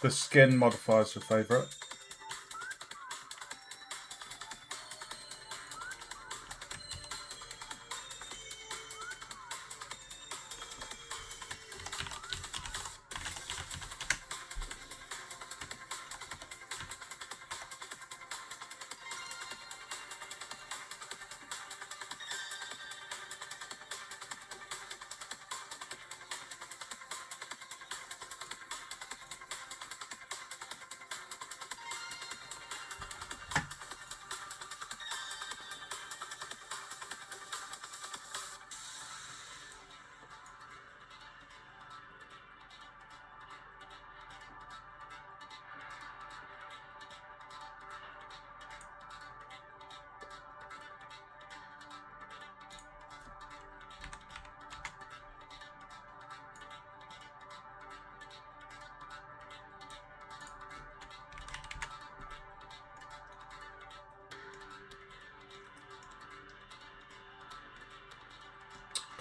The skin modifier is your favourite.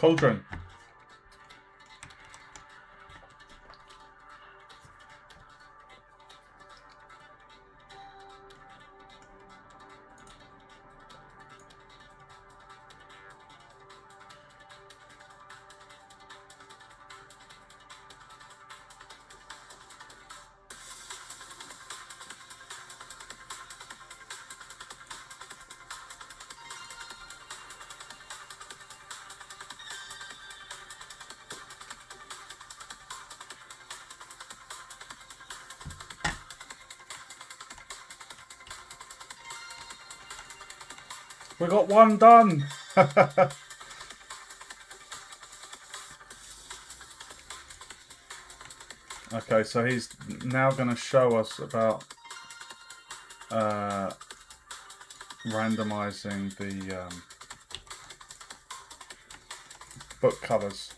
Cauldron. We got one done. Okay, so he's now going to show us about randomizing the book covers.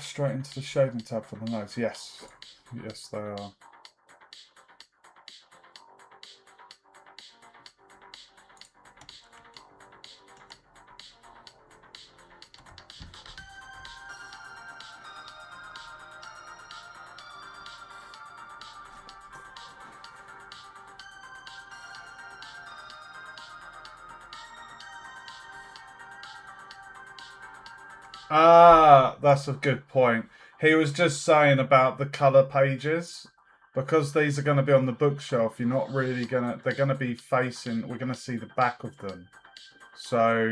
Straight into the shading tab for the nose. Yes, yes, they are. Ah, that's a good point. He was just saying about the colour pages. Because these are going to be on the bookshelf, you're not really going to... They're going to be facing... We're going to see the back of them. So...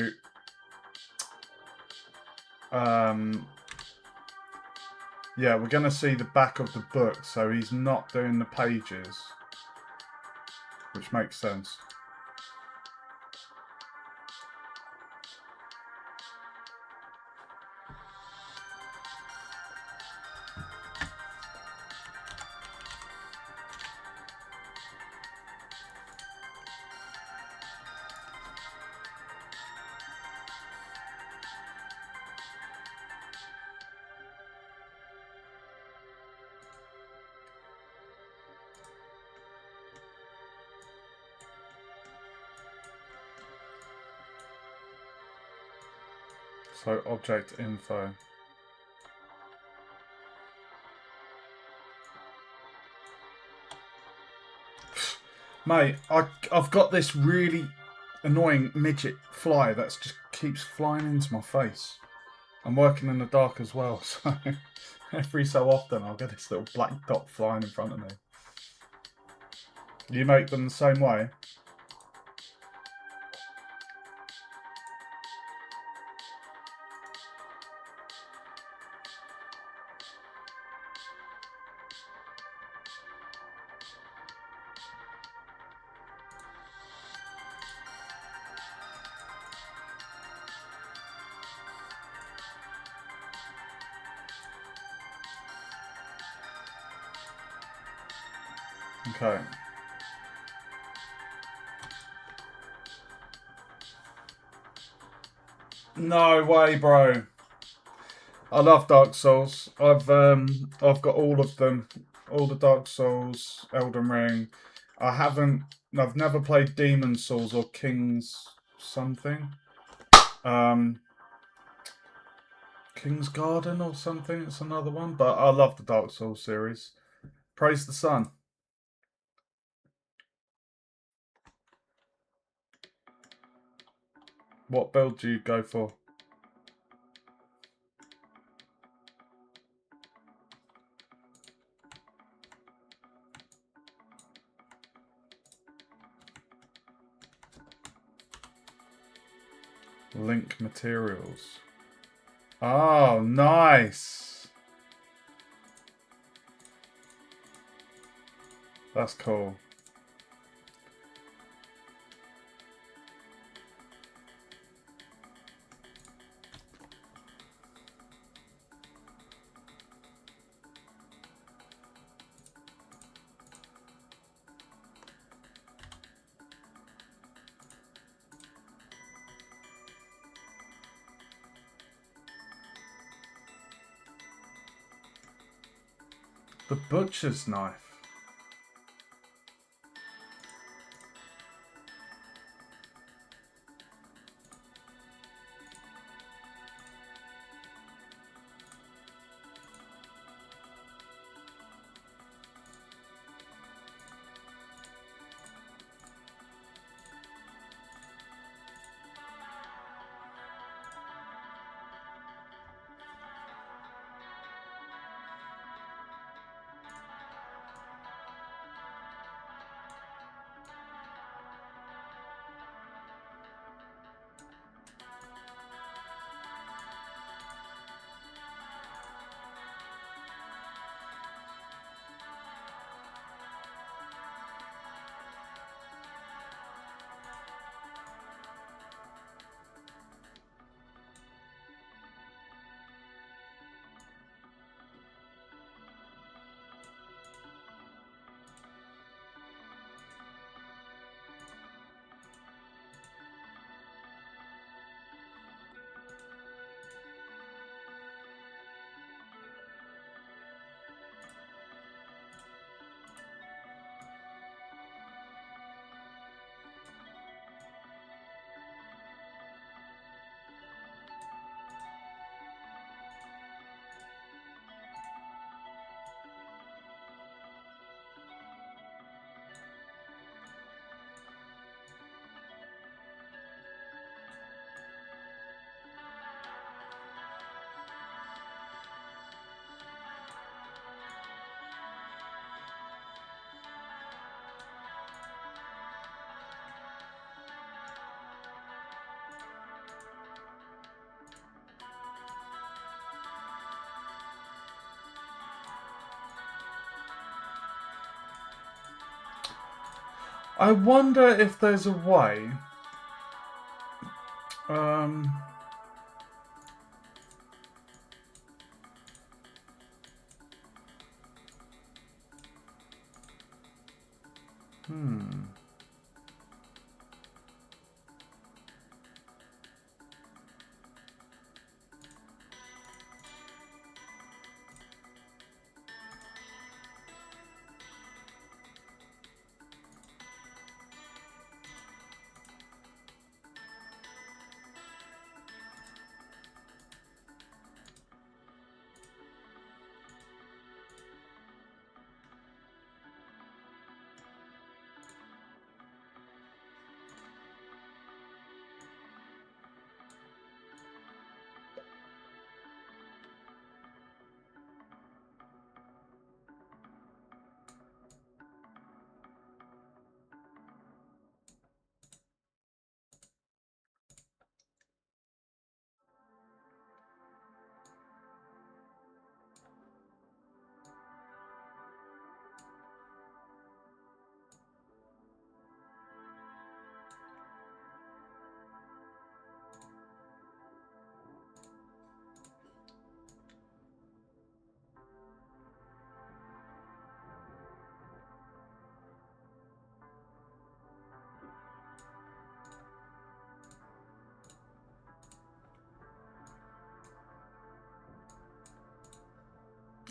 yeah, we're going to see the back of the book. So he's not doing the pages. Which makes sense. So object info. Mate, I've got this really annoying midget fly that just keeps flying into my face. I'm working in the dark as well, so every so often I'll get this little black dot flying in front of me. You make them the same way? Okay. No way, bro. I love Dark Souls. I've got all of them, all the Dark Souls, Elden Ring. I've never played Demon Souls or King's something. King's Garden or something. It's another one, but I love the Dark Souls series. Praise the sun. What build do you go for? Link materials. Oh, nice. That's cool. The butcher's knife. I wonder if there's a way. Um, hmm.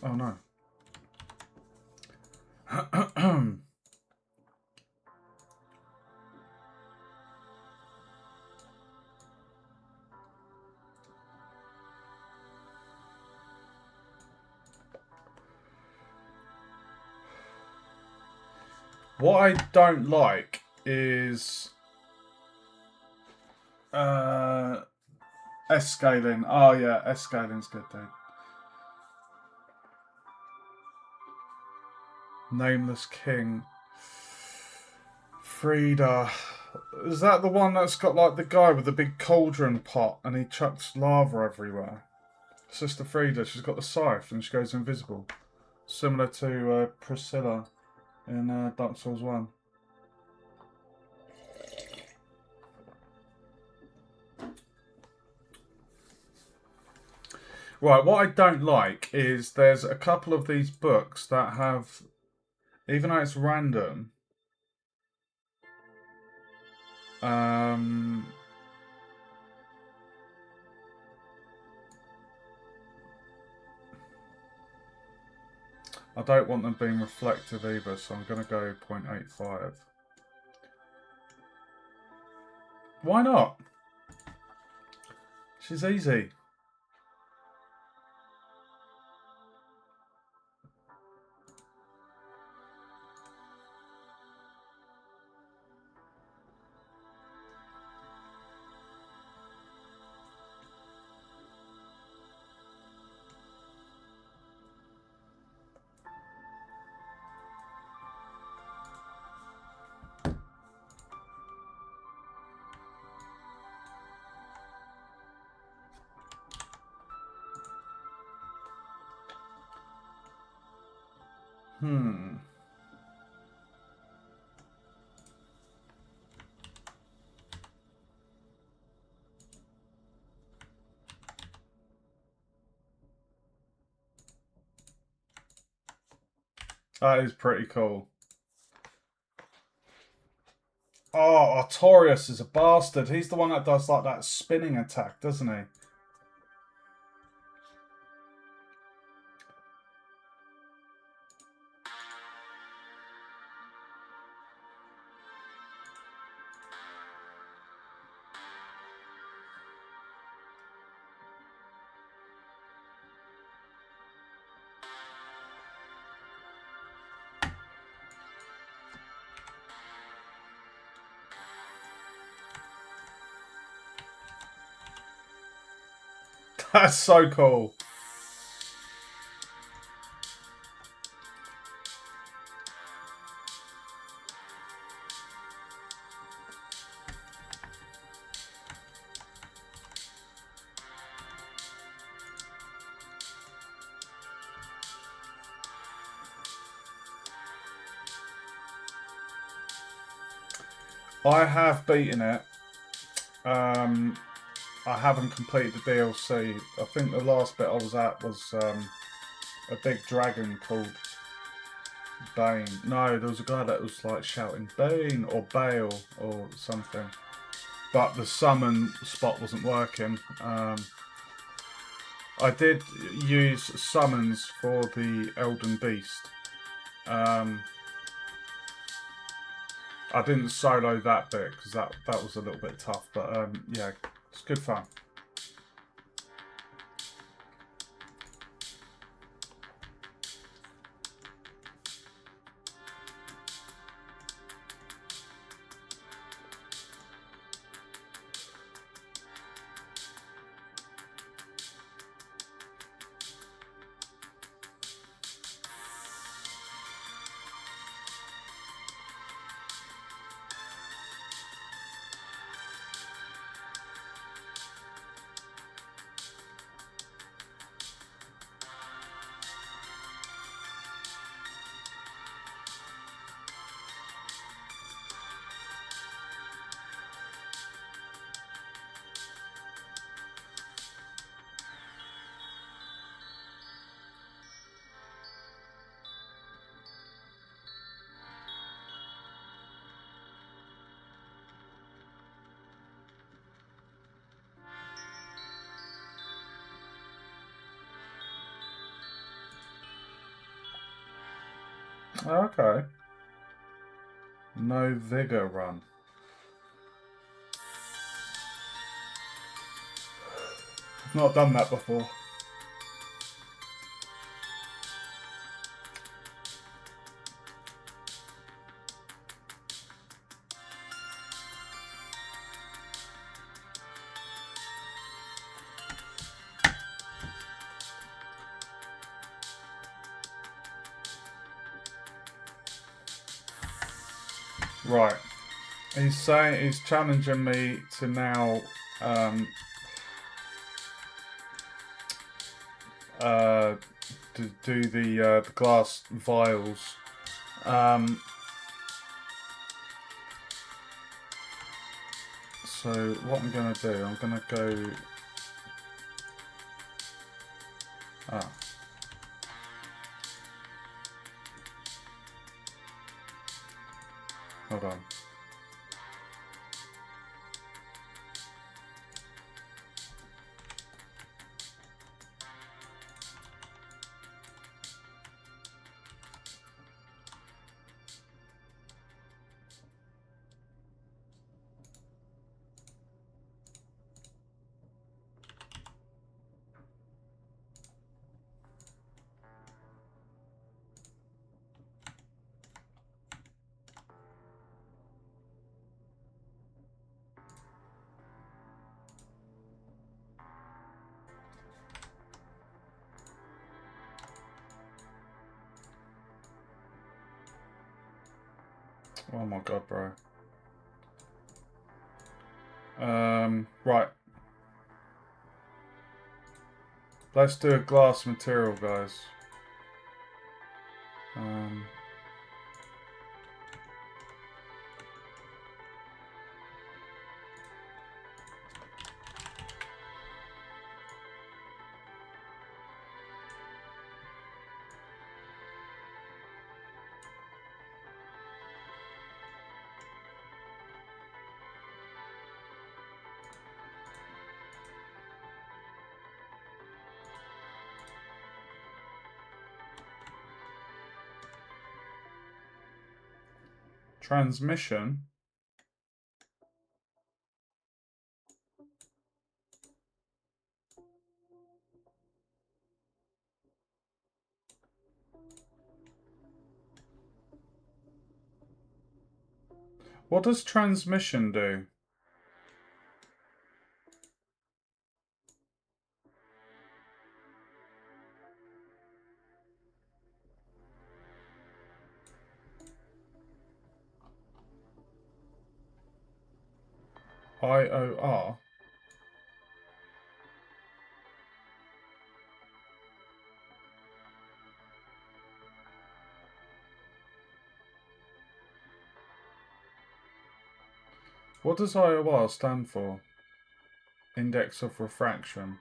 Oh no. What I don't like is S-scaling. Oh yeah, S-scaling's good, dude. Nameless King. Frida. Is that the one that's got like the guy with the big cauldron pot and he chucks lava everywhere? Sister Frida, she's got the scythe and she goes invisible. Similar to Priscilla in Dark Souls 1. Right, what I don't like is there's a couple of these books that have, even though it's random, I don't want them being reflective either, so I'm going to go 0.85. Why not? She's easy. That is pretty cool. Oh, Artorias is a bastard. He's the one that does like that spinning attack, doesn't he? That's so cool. I have beaten it. I haven't completed the DLC. I think the last bit I was at was a big dragon called Bane. No, there was a guy that was like shouting Bane or Bale or something. But the summon spot wasn't working. I did use summons for the Elden Beast. I didn't solo that bit because that was a little bit tough. But yeah, it's good fun. Okay. No vigor run. I've not done that before. Right. He's challenging me to now to do the glass vials. So what I'm gonna do, I'm gonna go. Ah. Hold on. Oh my god, bro. Right. Let's do a glass material, guys. Transmission. What does transmission do? IOR. What does IOR stand for? Index of refraction.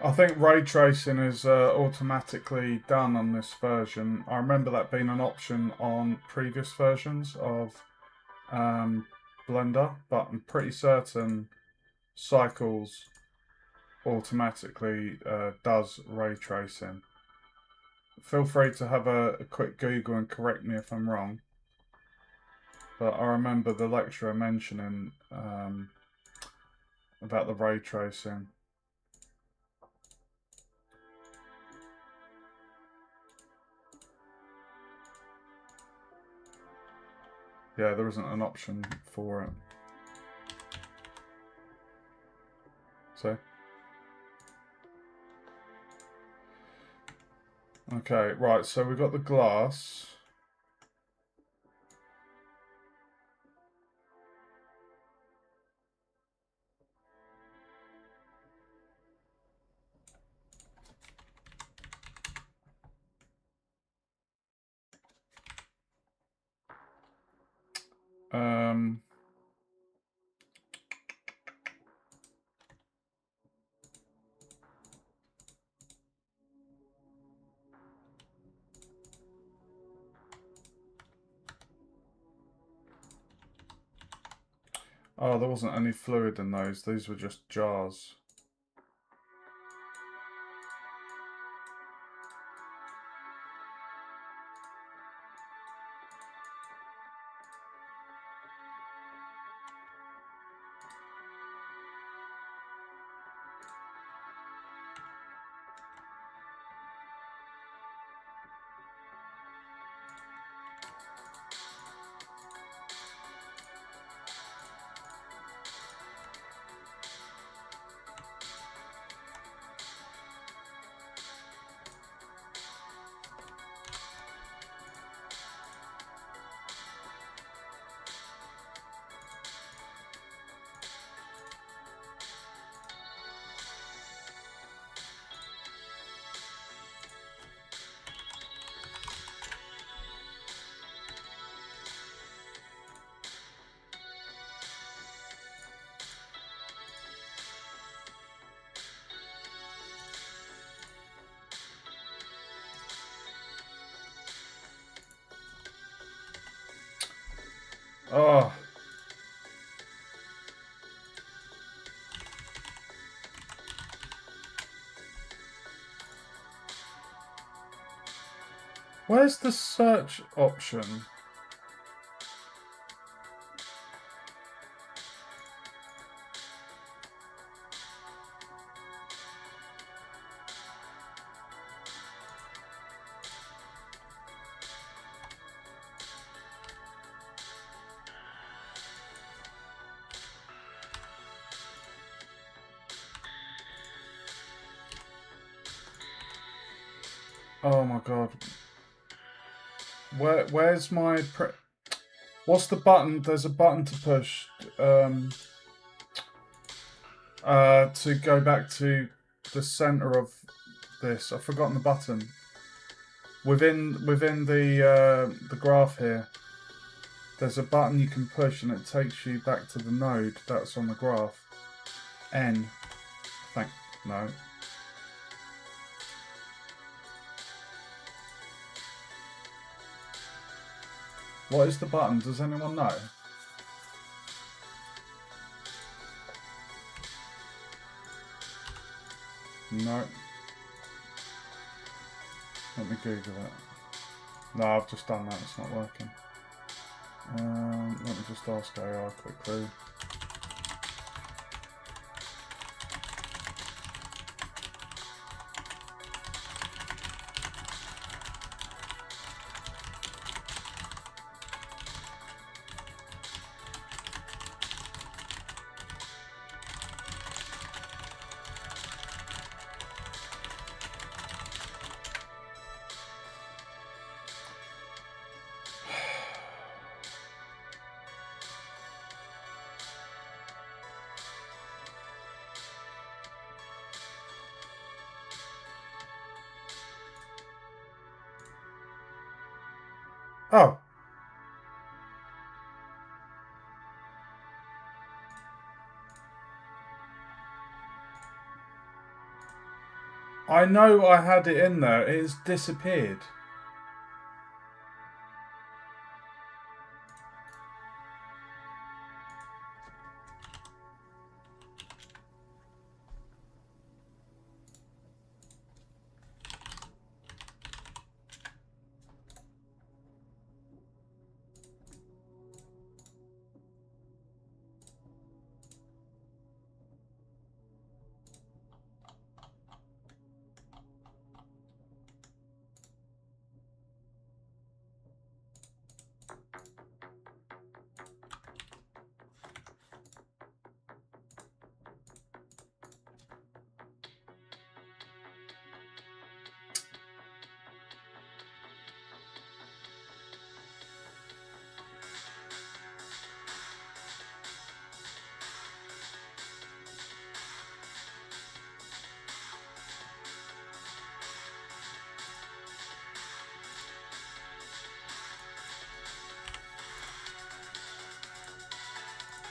I think ray tracing is automatically done on this version. I remember that being an option on previous versions of Blender, but I'm pretty certain Cycles automatically does ray tracing. Feel free to have a quick Google and correct me if I'm wrong. But I remember the lecturer mentioning about the ray tracing. Yeah, there isn't an option for it. So. Okay, right, so we've got the glass. Oh, there wasn't any fluid in those. These were just jars. Oh. Where's the search option? Oh my god. Where's my what's the button? There's a button to push to go back to the center of this. I've forgotten the button. Within the graph here, there's a button you can push and it takes you back to the node that's on the graph. N. No. What is the button? Does anyone know? No. Let me Google it. No, I've just done that. It's not working. Let me just ask AI quickly. Oh. I know I had it in there. It's disappeared.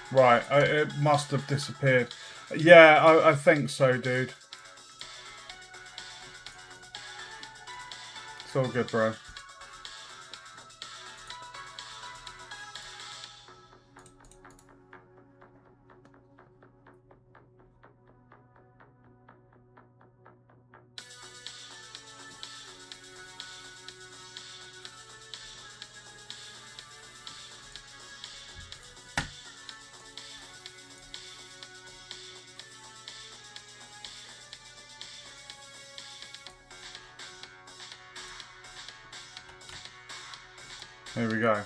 Right, it must have disappeared. Yeah, I think so, dude. It's all good, bro. Here we go.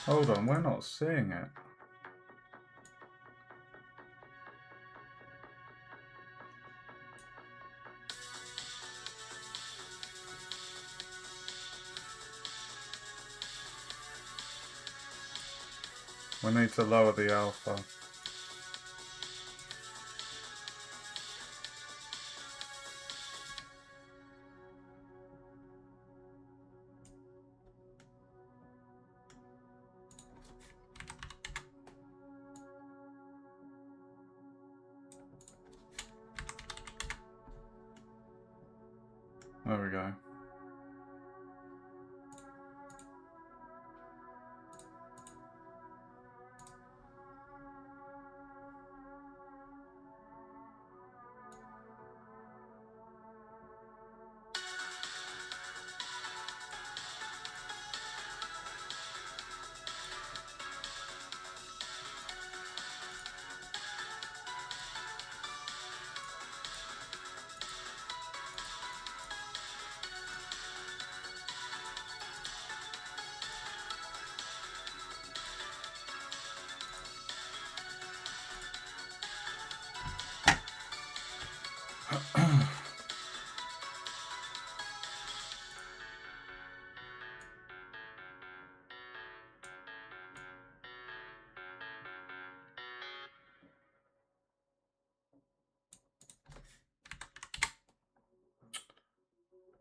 Hold on, we're not seeing it. We need to lower the alpha. There we go.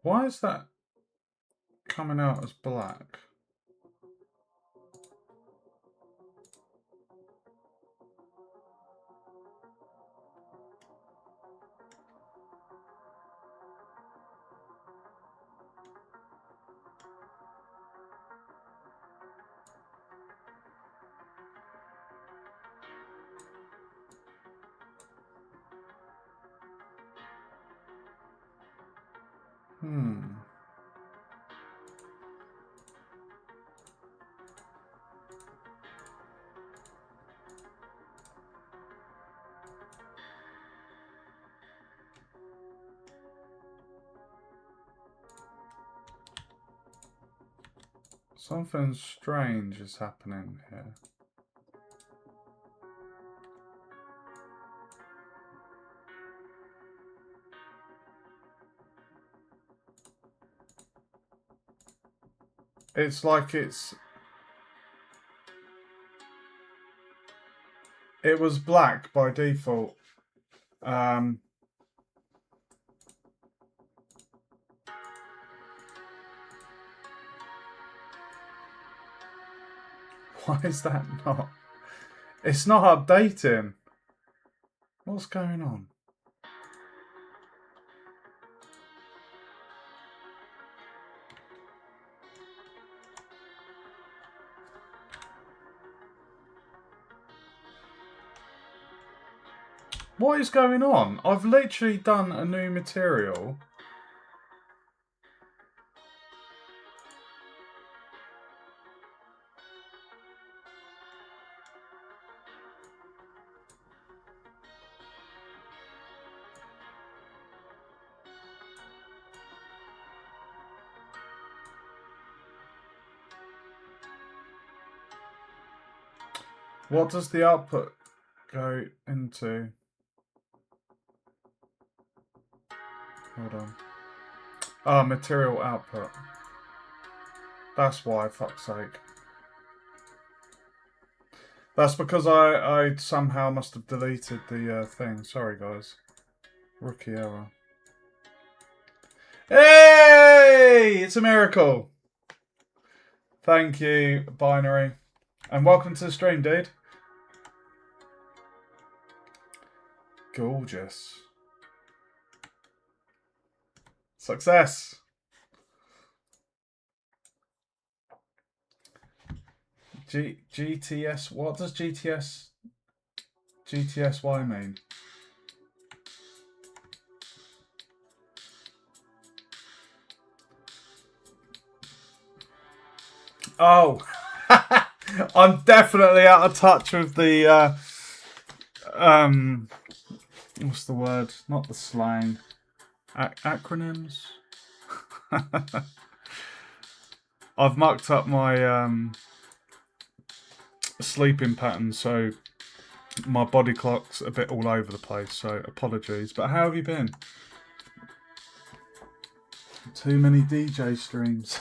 Why is that coming out as black? Something strange is happening here. It's like it was black by default. Why is that not? It's not updating. What's going on? What is going on? I've literally done a new material. What does the output go into? Hold on. Ah, material output. That's why, fuck's sake. That's because I somehow must have deleted the thing. Sorry, guys. Rookie error. Hey! It's a miracle. Thank you, Binary. And welcome to the stream, dude. Gorgeous. Success. GTS. What does GTSY mean? Oh, I'm definitely out of touch with the what's the word? Not the slang. Acronyms. I've mucked up my sleeping pattern, so my body clock's a bit all over the place. So apologies. But how have you been? Too many DJ streams.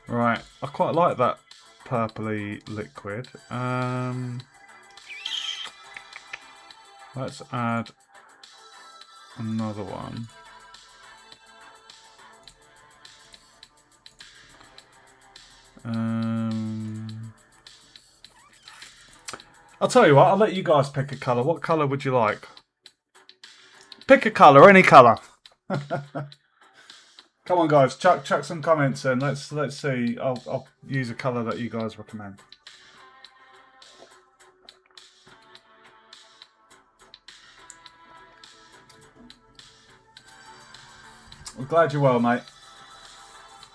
Right, I quite like that purpley liquid. Let's add another one. I'll tell you what, I'll let you guys pick a colour. What colour would you like? Pick a colour, any colour. Come on, guys, chuck some comments in. Let's see. I'll use a colour that you guys recommend. I'm glad you're well, mate.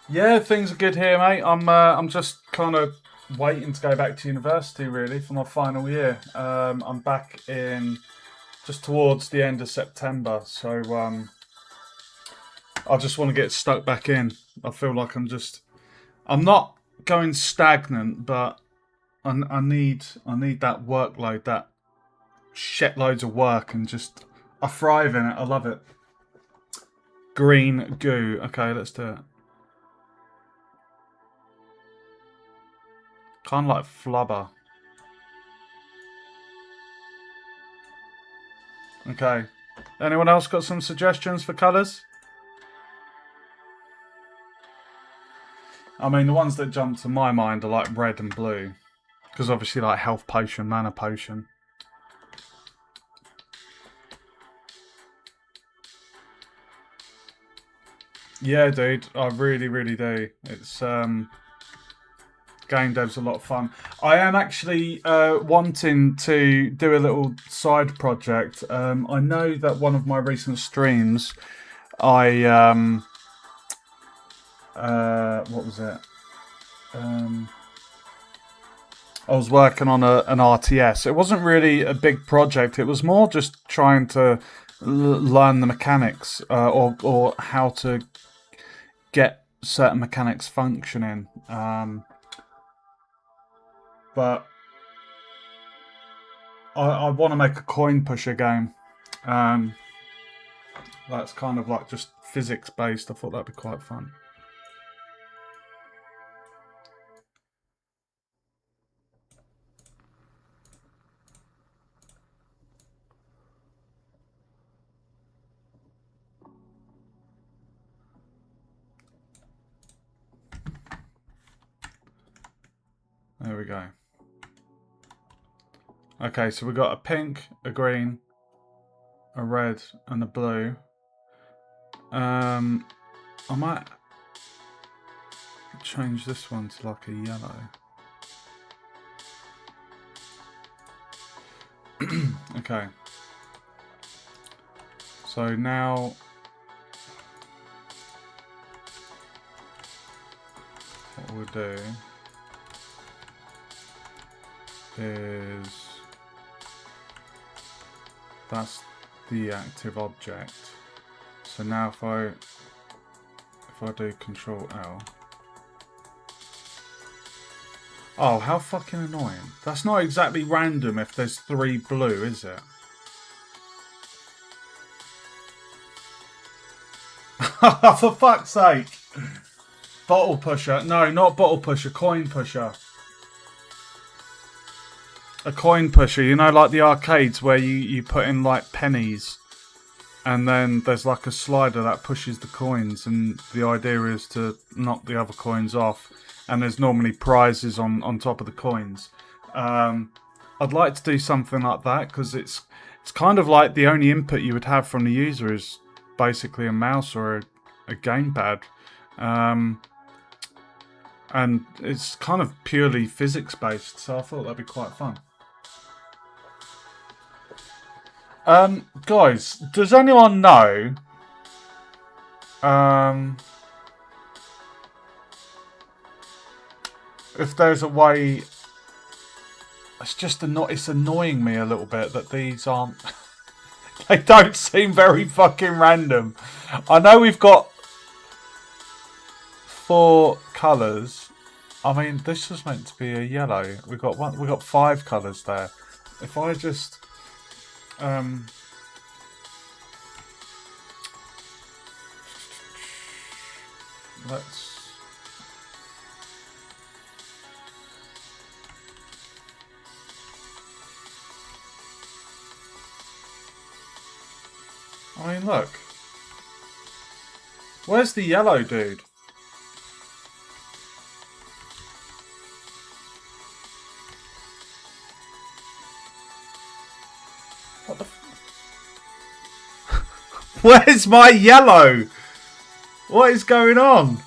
Yeah, things are good here, mate. I'm just kind of waiting to go back to university, really, for my final year. I'm back in just towards the end of September, so I just want to get stuck back in. I feel like I'm not going stagnant, but I need that workload, that shit loads of work, and just I thrive in it. I love it. Green goo. Okay, let's do it. Kind of like flubber. Okay. Anyone else got some suggestions for colours? I mean, the ones that jump to my mind are like red and blue. Because obviously like health potion, mana potion. Yeah, dude. I really, really do. It's game dev's a lot of fun. I am actually wanting to do a little side project. I know that one of my recent streams, I what was it? I was working on an RTS. It wasn't really a big project. It was more just trying to learn the mechanics or how to get certain mechanics functioning. But I want to make a coin pusher game. That's kind of like just physics based. I thought that'd be quite fun. There we go. Okay, so we've got a pink, a green, a red, and a blue. I might change this one to like a yellow. Okay. So now what we'll do is that's the active object. So now if I do Control L. Oh, how fucking annoying. That's not exactly random if there's 3 blue, is it? For fuck's sake. Bottle pusher. No, not bottle pusher. Coin pusher. A coin pusher. You know, like the arcades where you put in like pennies. And then there's like a slider that pushes the coins. And the idea is to knock the other coins off. And there's normally prizes on top of the coins. I'd like to do something like that. Because it's kind of like the only input you would have from the user is basically a mouse or a gamepad. And it's kind of purely physics based, so I thought that'd be quite fun. Guys, does anyone know if there's a way? It's annoying me a little bit that these aren't. They don't seem very fucking random. I know we've got 4 colours. I mean, this was meant to be a yellow. We got 5 colours there. If I just let's. I mean, look. Where's the yellow dude? What the Where's my yellow? What is going on?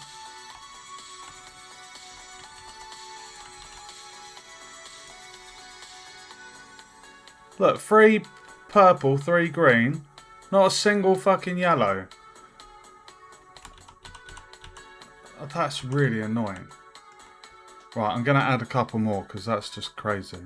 Look, 3 purple, 3 green. Not a single fucking yellow. That's really annoying. Right, I'm going to add a couple more because that's just crazy.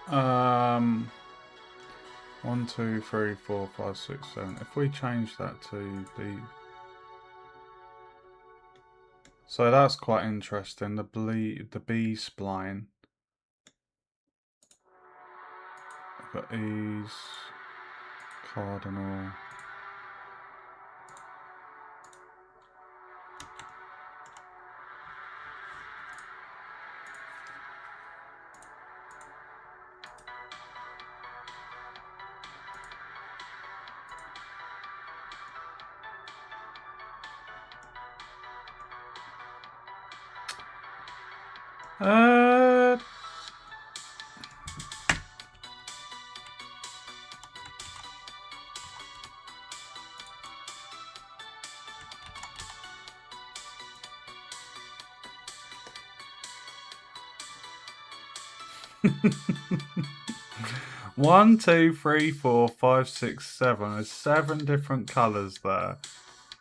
Um, 1, 2, 3, 4, 5, 6, 7. If we change that to the... So that's quite interesting. The B spline. We've got E's, cardinal. 1, 2, 3, 4, 5, 6, 7. There's 7 different colours there.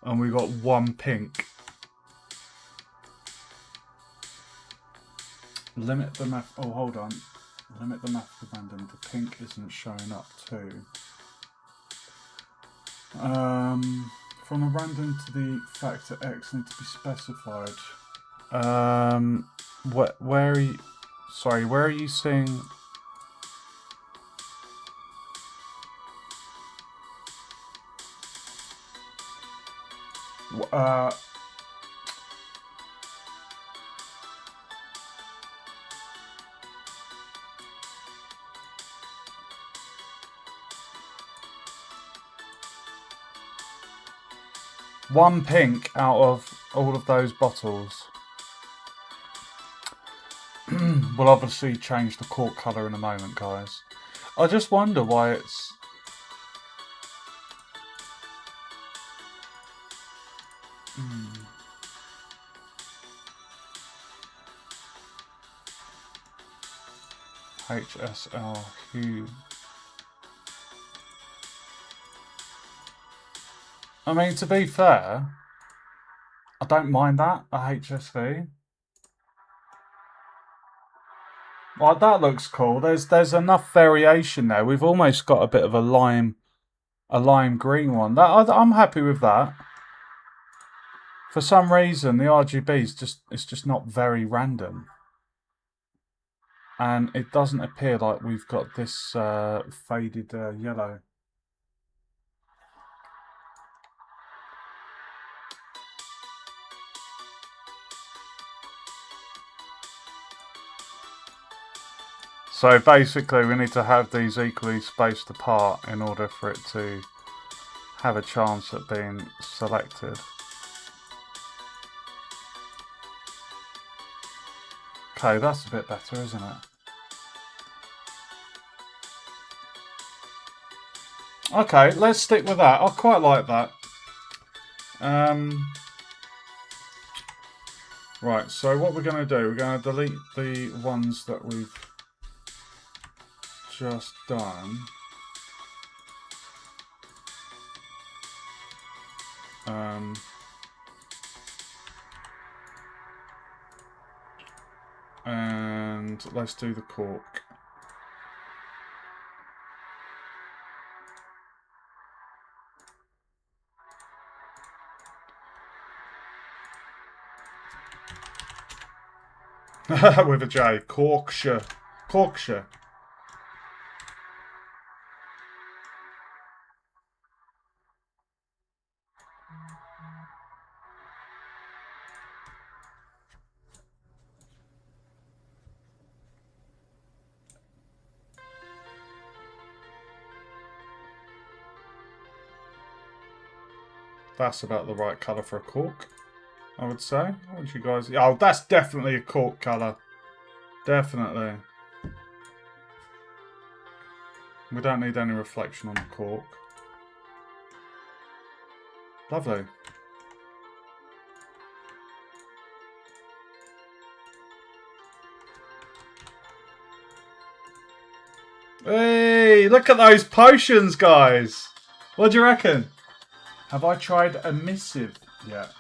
And we got 1 pink. Limit the math. Oh, hold on. Limit the math to random. The pink isn't showing up too. From a random to the factor X need to be specified. Where are you? Sorry, where are you seeing? One pink out of all of those bottles. We'll obviously change the cork colour in a moment, guys. I just wonder why it's... HSL hue. I mean, to be fair, I don't mind that, a HSV. Well, that looks cool. There's enough variation there. We've almost got a bit of a lime green one. I'm happy with that. For some reason, the RGB is just not very random, and it doesn't appear like we've got this faded yellow. So basically we need to have these equally spaced apart in order for it to have a chance at being selected. Okay, that's a bit better, isn't it? Okay, let's stick with that. I quite like that. Right, so what we're going to do, we're going to delete the ones that we've just done. And let's do the cork. With a J, Corkshire. Corkshire. That's about the right colour for a cork, I would say. What would you guys... Oh, that's definitely a cork colour. Definitely. We don't need any reflection on the cork. Lovely. Hey, look at those potions, guys. What do you reckon? Have I tried emissive yet?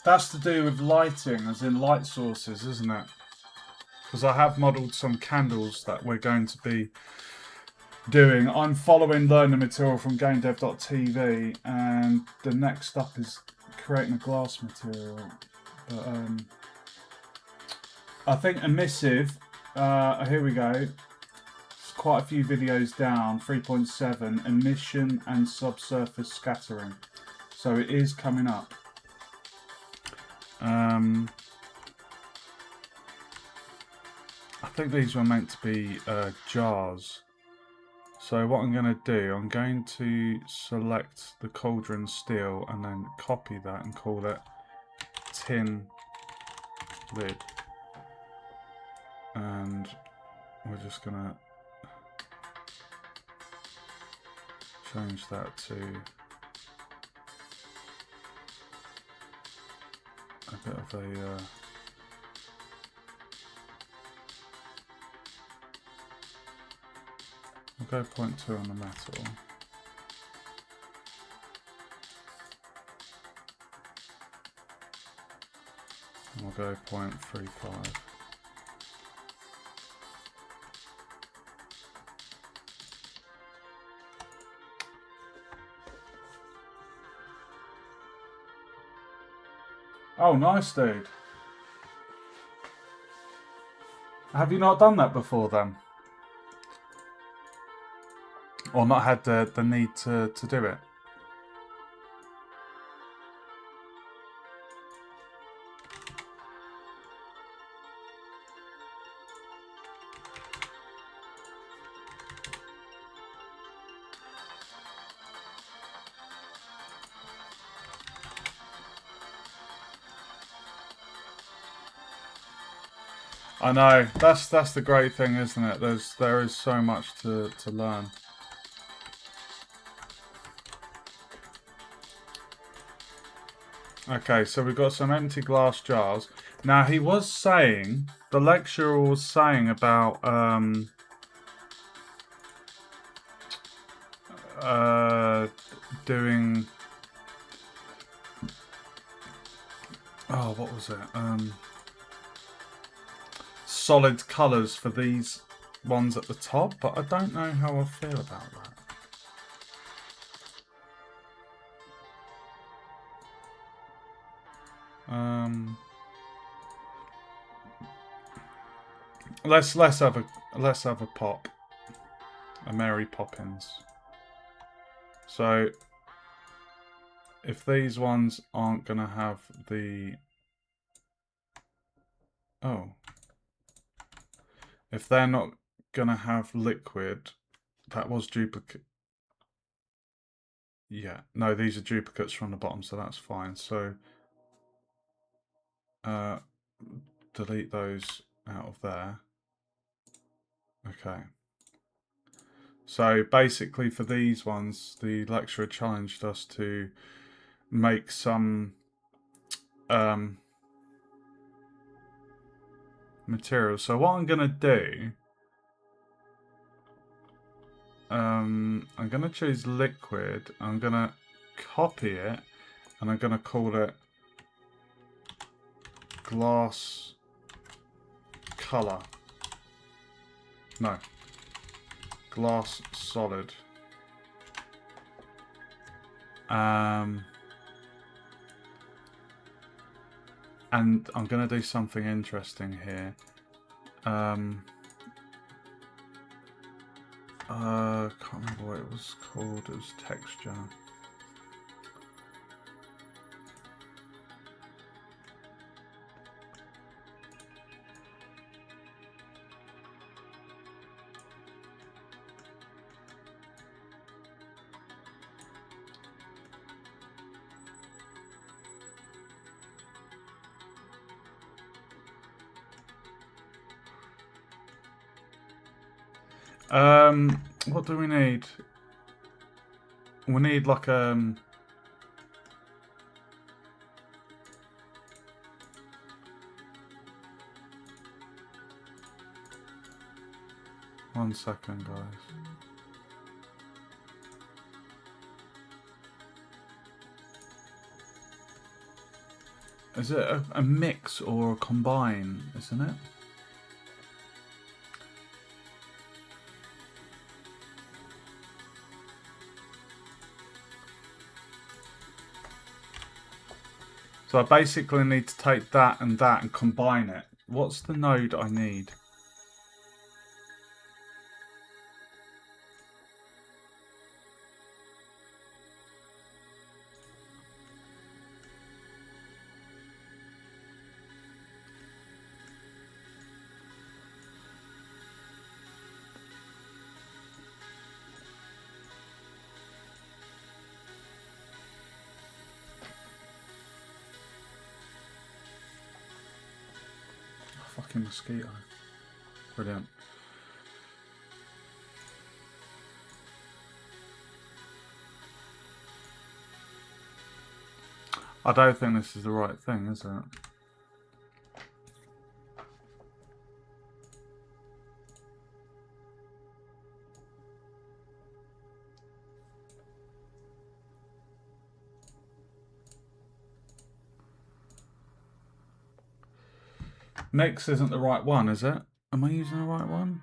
That's to do with lighting, as in light sources, isn't it? Because I have modelled some candles that we're going to be doing. I'm following learning material from GameDev.tv, and the next up is creating a glass material. But I think emissive. Here we go. It's quite a few videos down. 3.7 emission and subsurface scattering. So it is coming up. I think these were meant to be jars. So what I'm going to do, I'm going to select the cauldron steel and then copy that and call it tin lid. And we're just going to change that to a bit of a go 0.2 on the metal. And we'll go 0.35. Oh, nice, dude. Have you not done that before then? Or not had the need to do it? I know, that's the great thing, isn't it? There is so much to learn. Okay, so we've got some empty glass jars. Now he was saying, the lecturer was saying about doing, oh, what was it? Solid colours for these ones at the top, but I don't know how I feel about that. Let's have a pop, a Mary Poppins. So if these ones aren't gonna have the if they're not gonna have liquid, that was duplicate. Yeah, no, these are duplicates from the bottom, so that's fine. So delete those out of there. Okay. So basically for these ones, the lecturer challenged us to make some material. So what I'm gonna do, I'm gonna choose liquid. I'm gonna copy it, and I'm gonna call it glass color. No, glass solid. And I'm gonna do something interesting here. I can't remember what it was called. It was texture. What do we need? We need like 1 second, guys. Is it a mix or a combine, isn't it? So I basically need to take that and combine it. What's the node I need? Fucking mosquito. Brilliant. I don't think this is the right thing, is it? Mix isn't the right one, is it? Am I using the right one?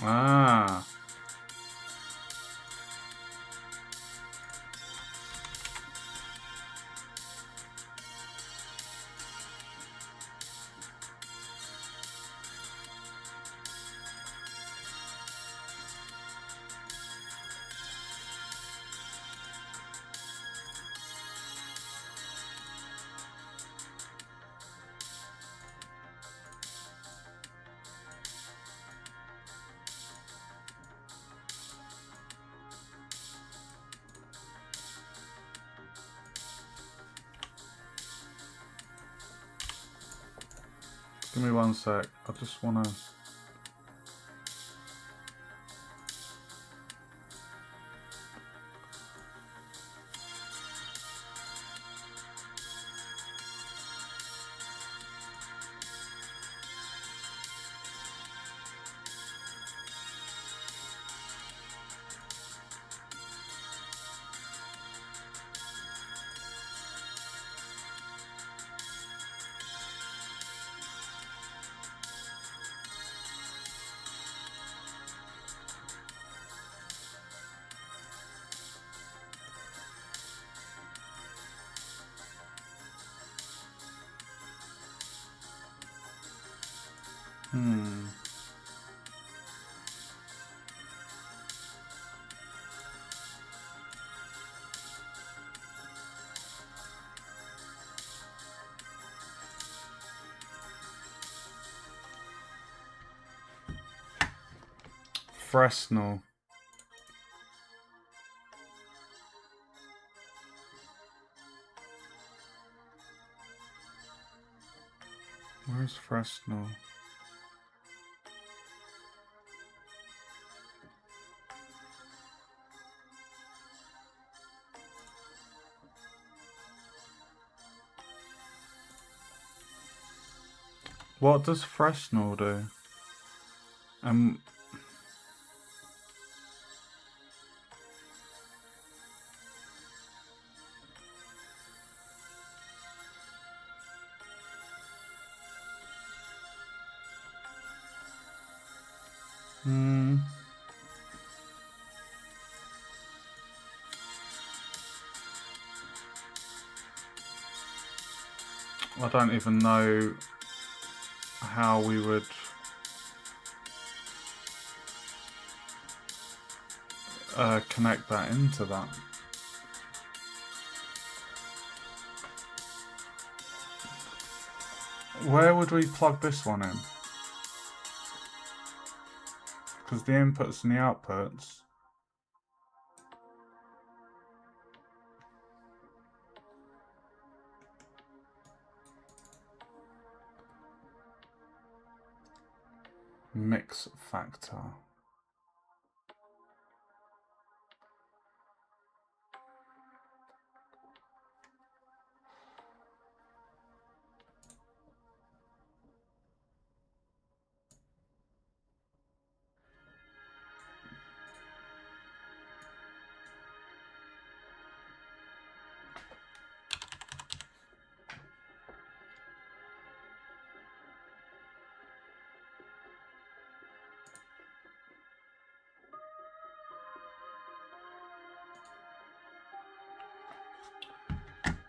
Ah. Give me 1 sec. I just want to... Fresnel. Where's Fresnel? What does Fresnel do? I don't even know how we would connect that into that. Where would we plug this one in? Because the inputs and the outputs. Mix factor.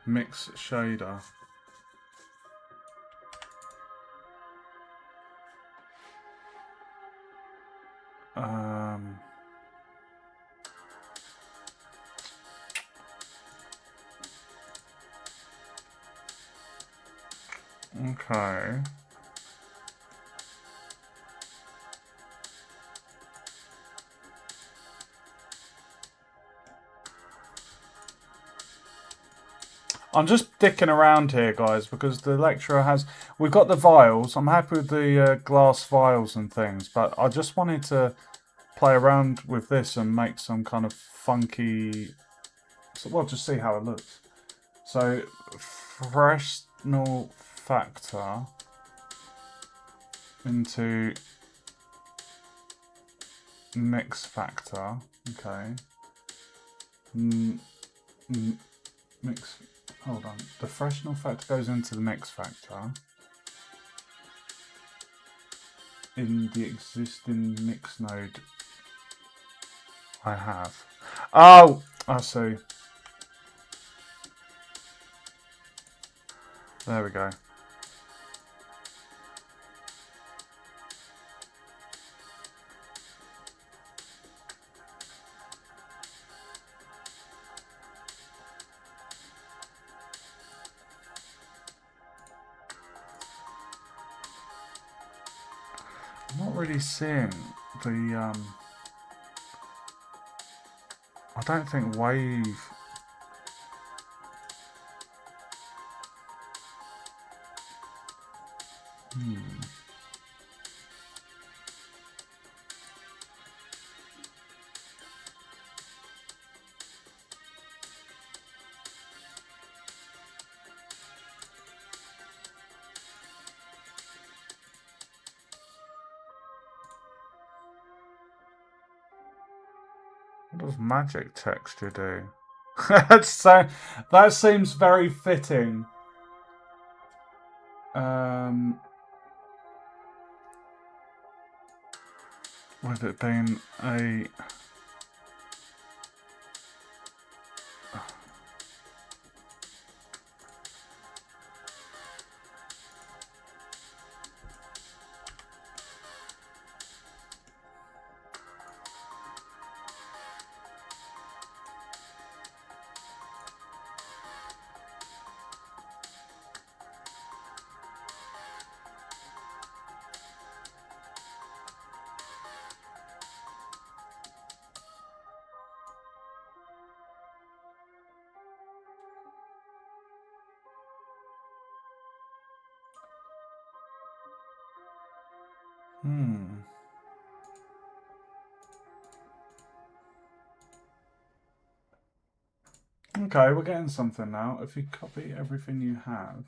Mix shader. Okay. I'm just dicking around here, guys, because the lecturer has... We've got the vials. I'm happy with the glass vials and things, but I just wanted to play around with this and make some kind of funky... So we'll just see how it looks. So, fresnel factor into mix factor. Okay. Mix. Hold on. The fresnel factor goes into the mix factor in the existing mix node I have. Oh, I see. There we go. I'm not really seeing the I don't think wave. What does magic texture do? So that seems very fitting. With it being a Okay, we're getting something now. If you copy everything you have,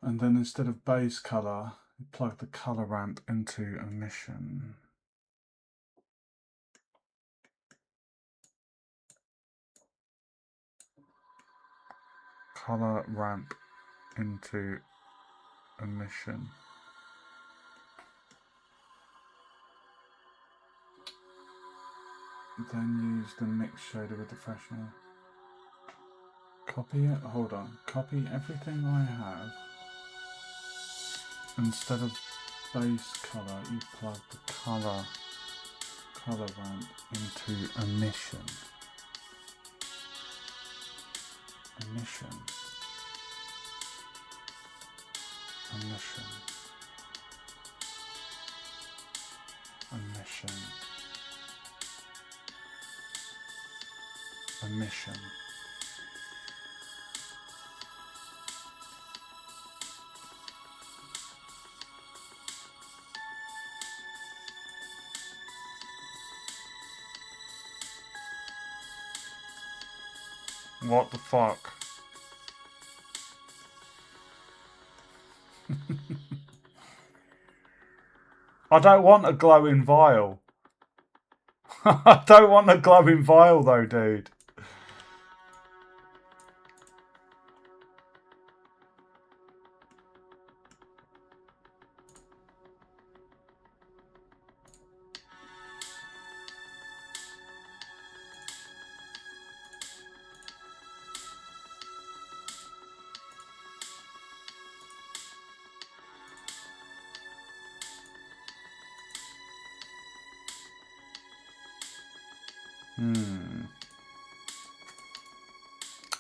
and then instead of base color, you plug the color ramp into emission. Color ramp into emission. Then use the mix shader with the freshener. Copy it. Hold on. Copy everything I have. Instead of base color, you plug the color ramp into emission. Emission. Emission. Emission. Emission. What the fuck? I don't want a glowing vial. I don't want a glowing vial though, dude.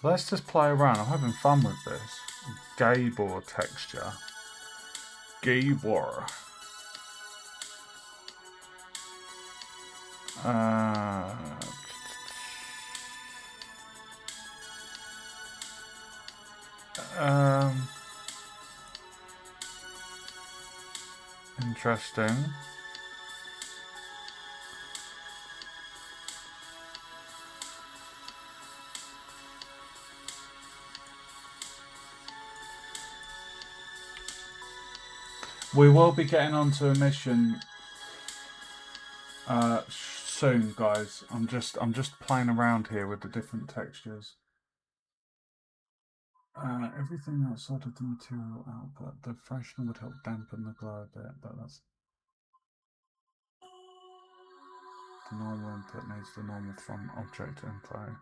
Let's just play around. I'm having fun with this. Gabor texture. Gabor. Interesting. We will be getting onto a mission soon, guys. I'm just playing around here with the different textures. Everything outside of the material output. The freshener would help dampen the glow a bit, but that's the normal input needs the normal front object info.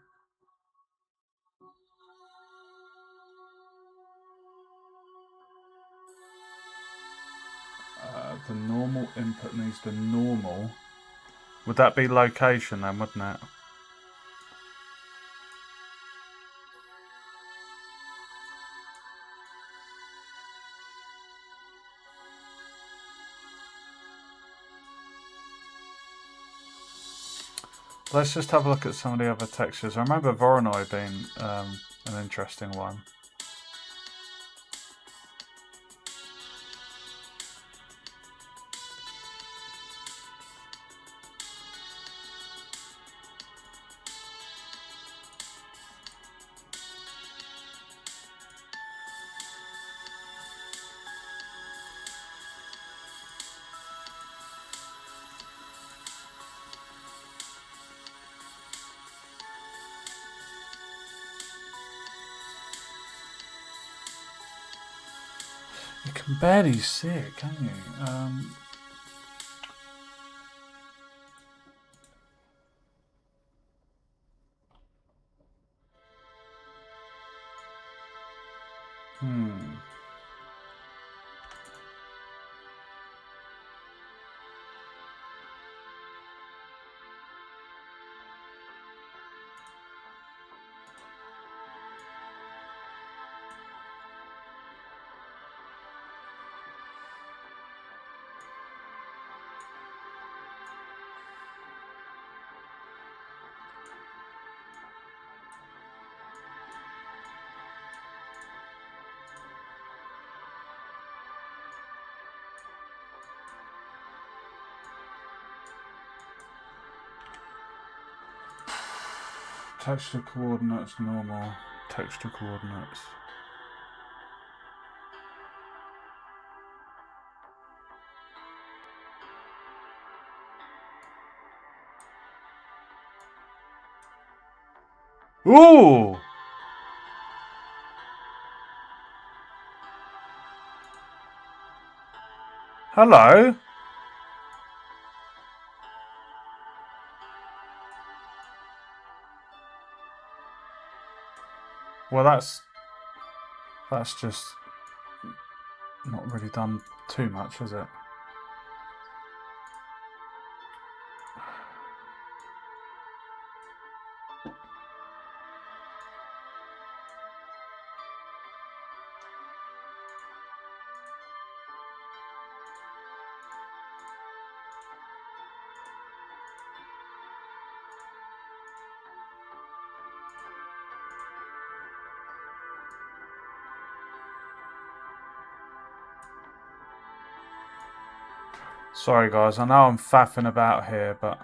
The normal input needs the normal. Would that be location then, wouldn't it? Let's just have a look at some of the other textures. I remember Voronoi being an interesting one. You can barely see it, can you? Texture coordinates, normal. Texture coordinates. Ooh! Hello? Well, that's just not really done too much, is it? Sorry guys, I know I'm faffing about here, but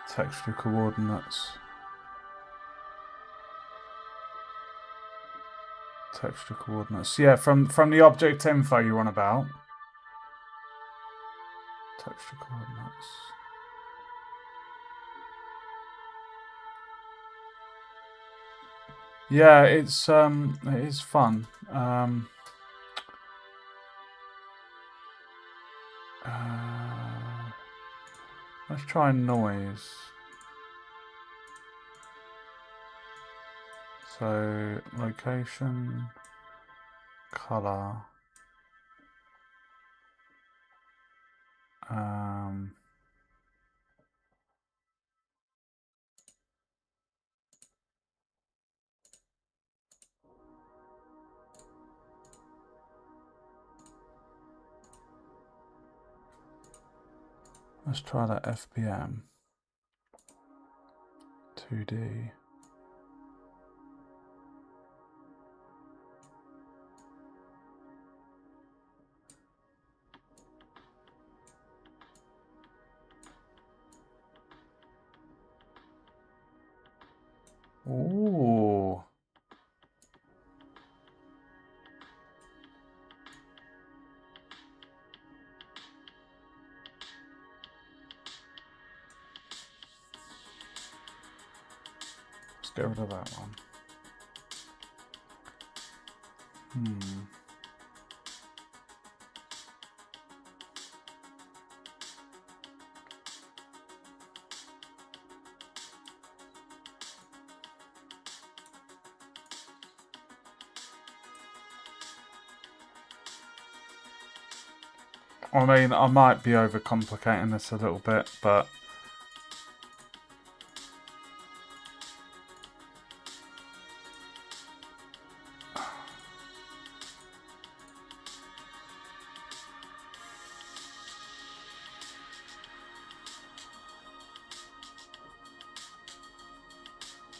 texture coordinates. Texture coordinates. Yeah, from the object info you're on about. Texture coordinates. Yeah, it is fun. Let's try noise. So location, color. Let's try that FBM. 2D. Ooh. Let's get rid of that one. I mean, I might be overcomplicating this a little bit, but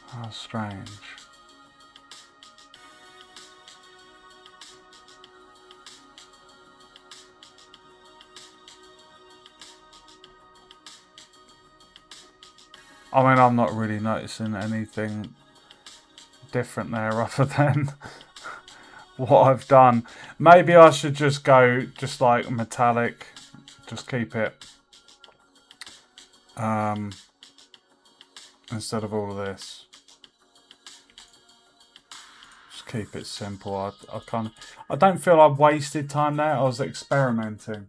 how strange. I mean, I'm not really noticing anything different there other than what I've done. Maybe I should just go just like metallic, just keep it instead of all of this. Just keep it simple. I don't feel I've wasted time there. I was experimenting.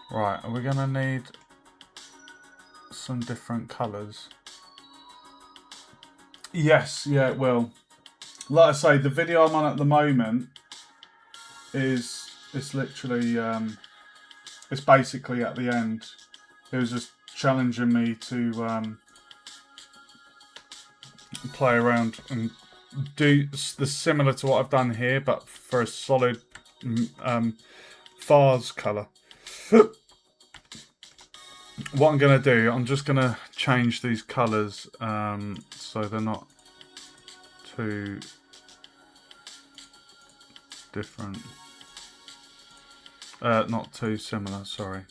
Right, are we going to need some different colours? Yes, yeah, it will. Like I say, the video I'm on at the moment is it's literally it's basically at the end. It was just challenging me to play around and do the similar to what I've done here, but for a solid Fars colour. What I'm going to do, I'm just going to change these colours so they're not too different. Not too similar, sorry.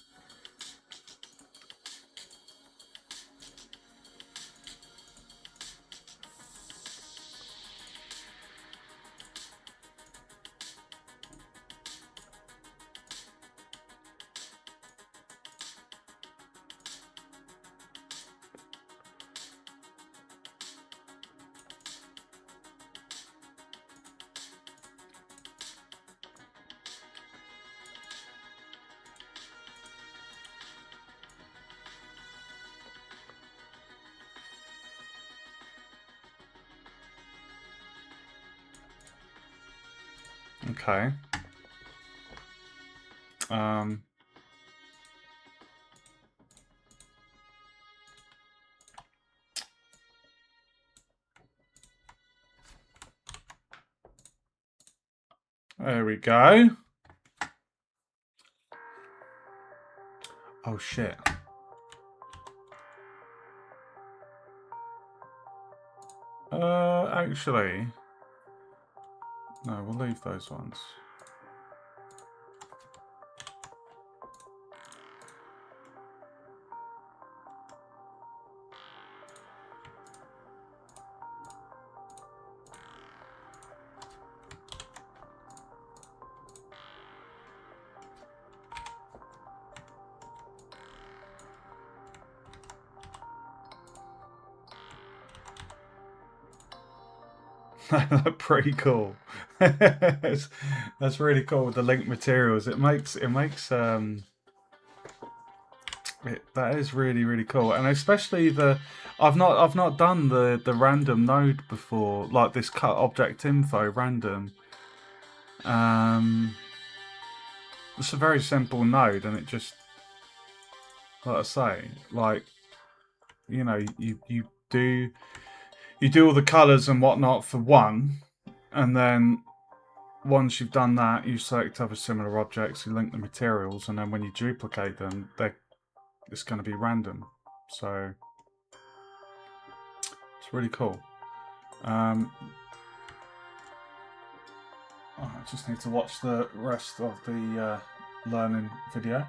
Okay. There we go. Oh shit. Actually, no, we'll leave those ones. Pretty cool. That's really cool with the link materials. That is really cool, and especially I've not done the random node before, like this cut object info random. It's a very simple node, and it just, like I say, like, you know, you do all the colors and whatnot for one, and then once you've done that, you select other similar objects, you link the materials, and then when you duplicate them, it's going to be random. So it's really cool. I just need to watch the rest of the learning video.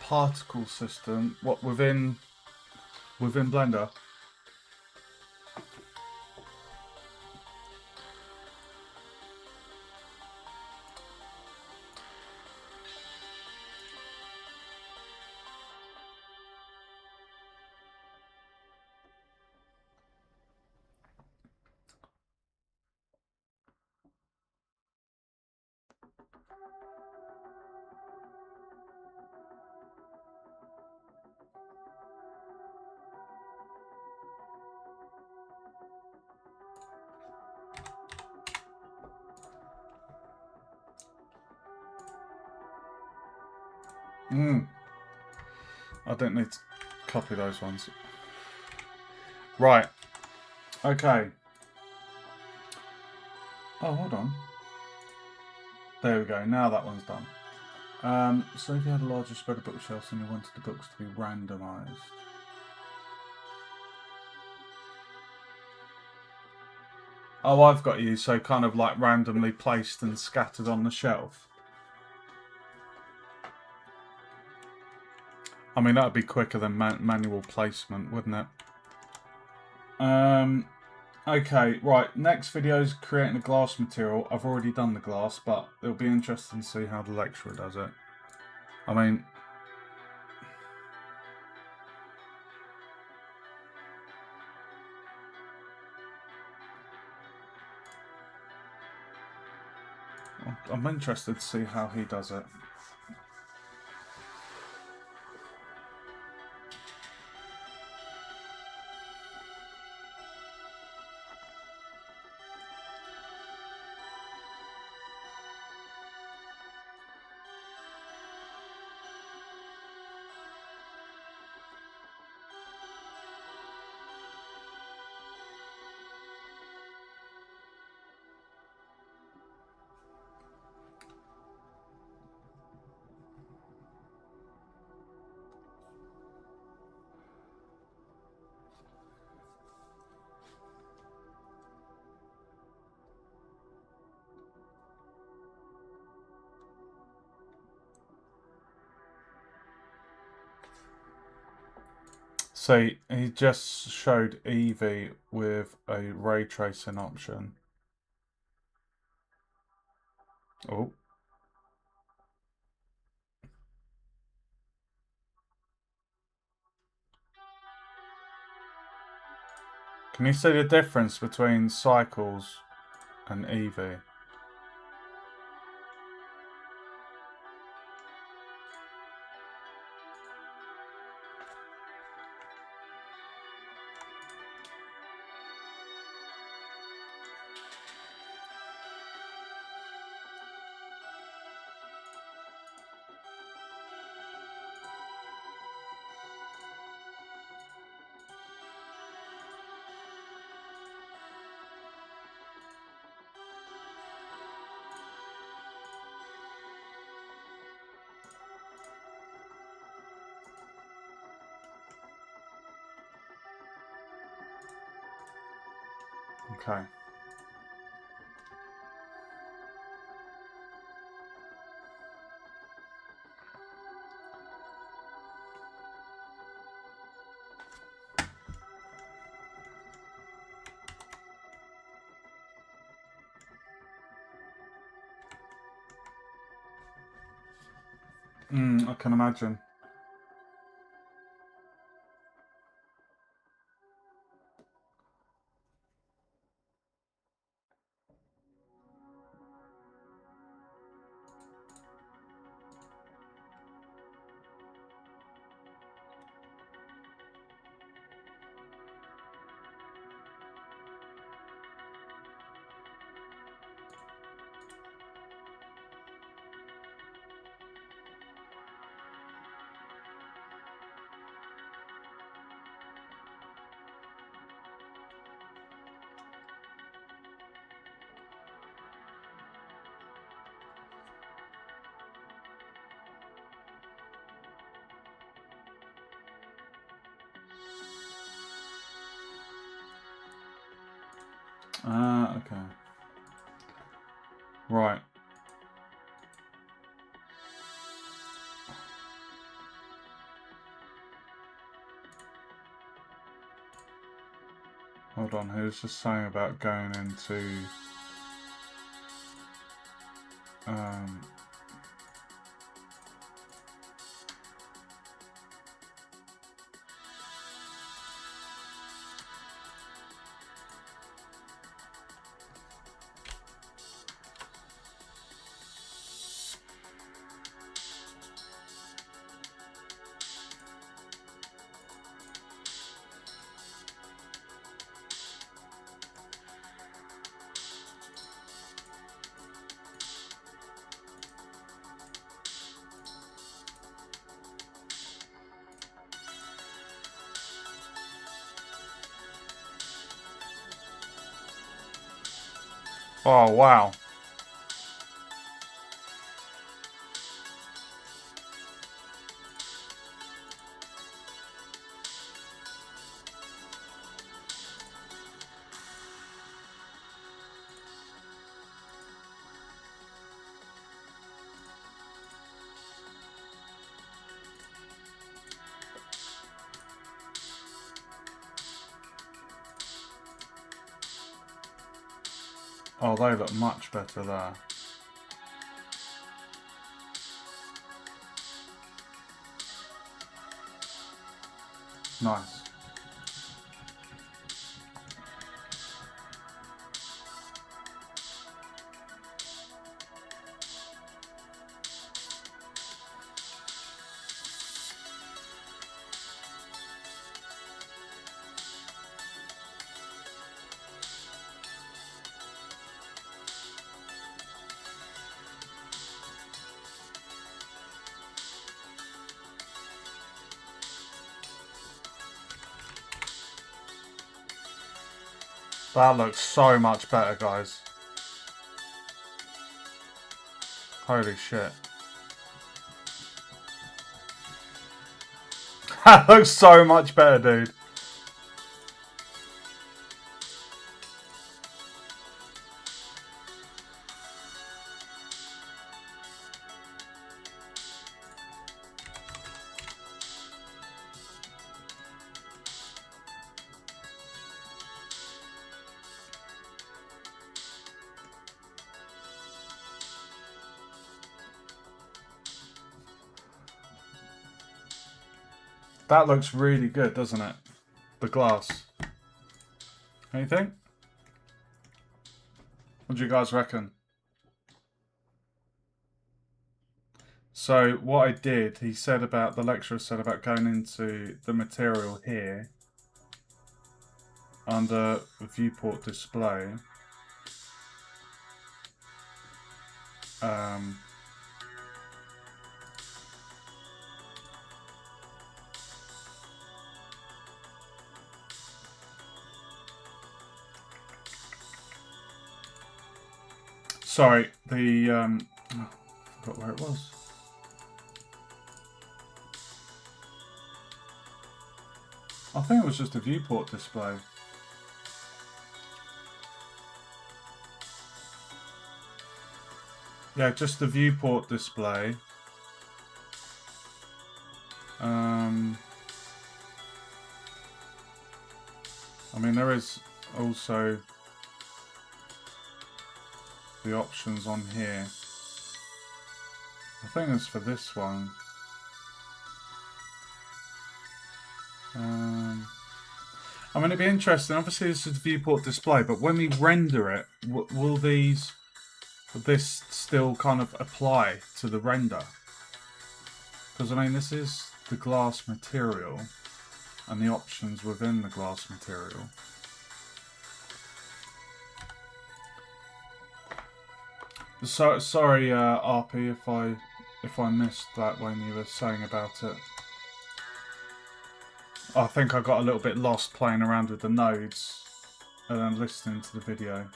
Particle system, what, within Blender? I don't need to copy those ones. Right. Okay. Oh, hold on. There we go. Now that one's done. So if you had a larger spread of bookshelves and you wanted the books to be randomised. Oh, I've got you. So kind of like randomly placed and scattered on the shelf. I mean, that would be quicker than manual placement, wouldn't it? Okay, right. Next video is creating a glass material. I've already done the glass, but it'll be interesting to see how the lecturer does it. I mean, I'm interested to see how he does it. So he just showed Eevee with a ray tracing option. Oh. Can you see the difference between Cycles and Eevee? Okay. I can imagine. Okay. Right. Hold on, he was just saying about going into... Oh, wow. Oh, they look much better there. Nice. That looks so much better, guys. Holy shit. That looks so much better, dude. That looks really good, doesn't it? The glass. Anything? What do you guys reckon? So what I did, the lecturer said about going into the material here under viewport display. Sorry, I forgot where it was. I think it was just a viewport display. Yeah, just the viewport display. I mean, there is also the options on here. I think it's for this one. I mean, it'd be interesting. Obviously, this is the viewport display, but when we render it, will this still kind of apply to the render? Because, I mean, this is the glass material and the options within the glass material. So, sorry, RP, if I missed that when you were saying about it. I think I got a little bit lost playing around with the nodes and then listening to the video.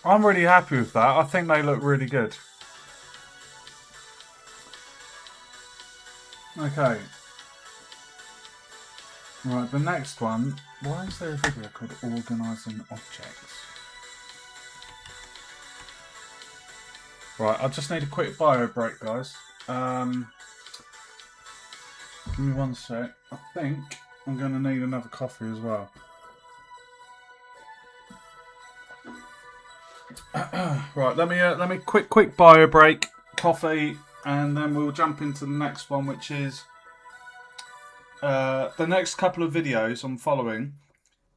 I'm really happy with that. I think they look really good. Okay. Right, the next one. Why is there a video called Organising Objects? Right, I just need a quick bio break, guys. Give me one sec. I think I'm going to need another coffee as well. Right, let me quick bio break, coffee, and then we'll jump into the next one, which is the next couple of videos I'm following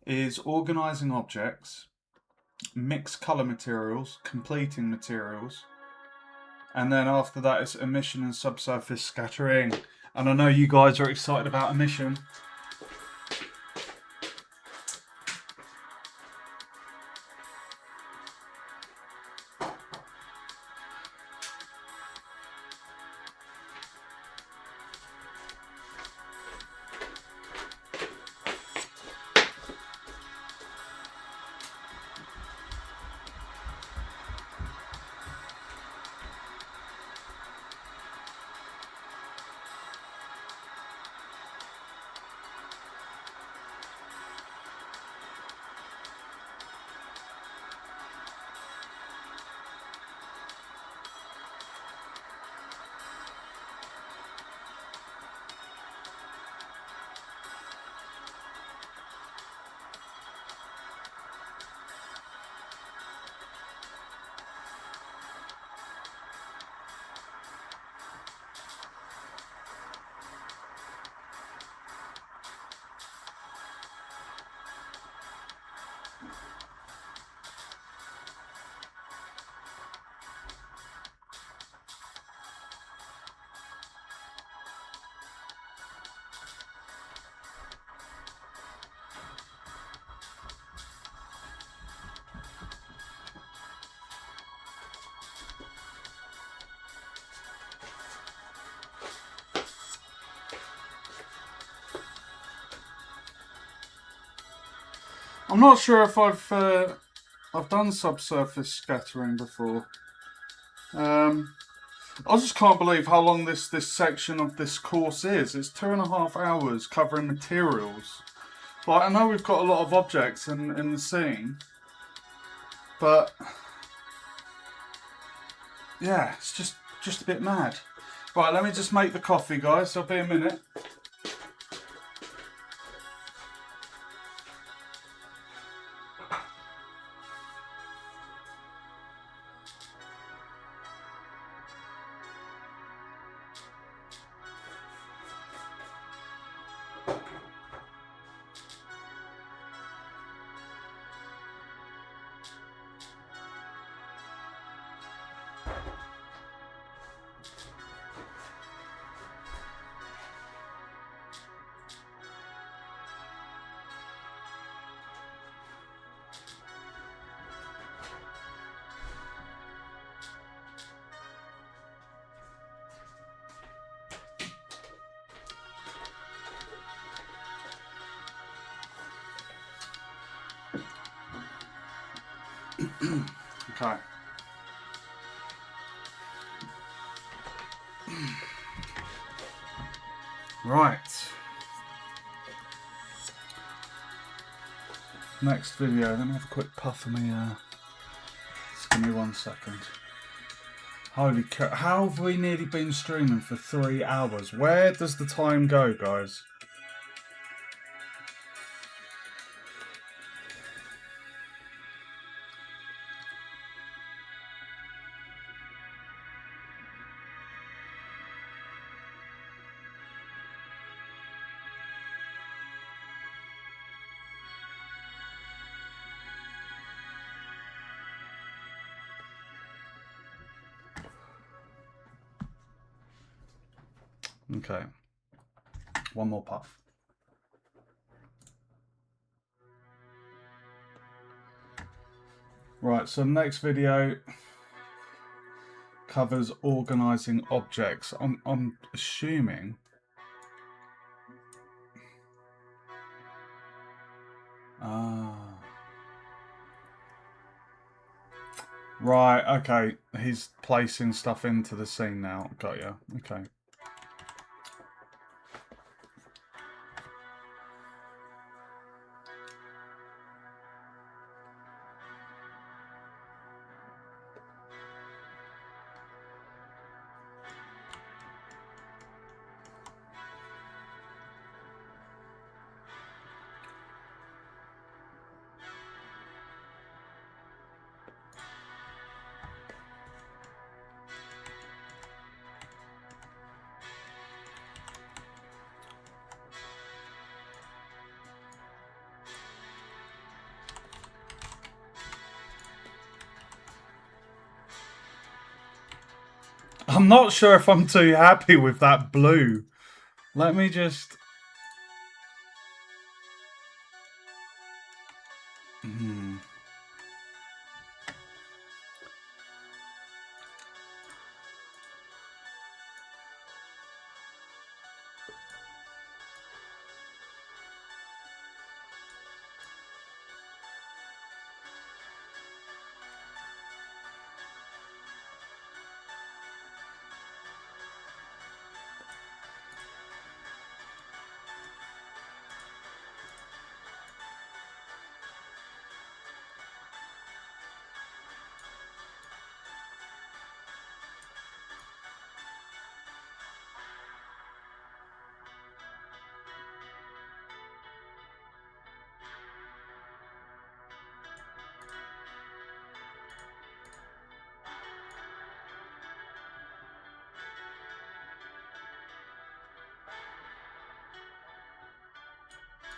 is organising objects, mixed colour materials, completing materials, and then after that it's emission and subsurface scattering. And I know you guys are excited about emission. I'm not sure if I've done subsurface scattering before. I just can't believe how long this section of this course is. It's 2.5 hours covering materials. Like, I know we've got a lot of objects in the scene, but yeah, it's just a bit mad. Right, let me just make the coffee, guys. I'll be a minute. Okay. Right. Next video. Let me have a quick puff of me. Just give me 1 second. Holy cow. How have we nearly been streaming for 3 hours? Where does the time go, guys? Okay. One more puff. Right, so next video covers organizing objects. I'm assuming. Right, okay. He's placing stuff into the scene now. Got you. Okay. I'm not sure if I'm too happy with that blue. Let me just...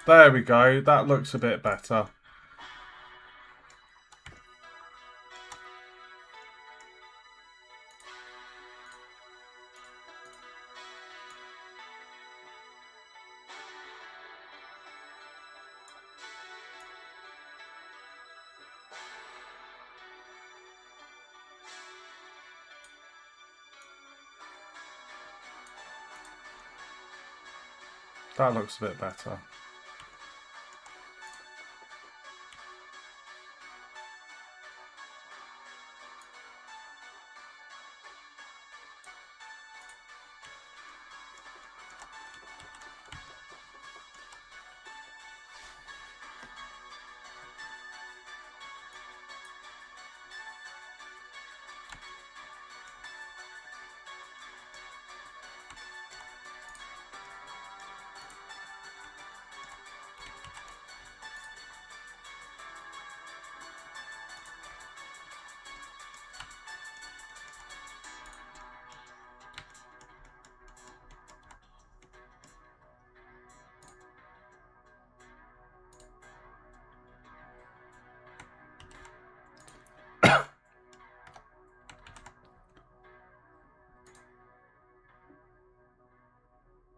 There we go. That looks a bit better. That looks a bit better.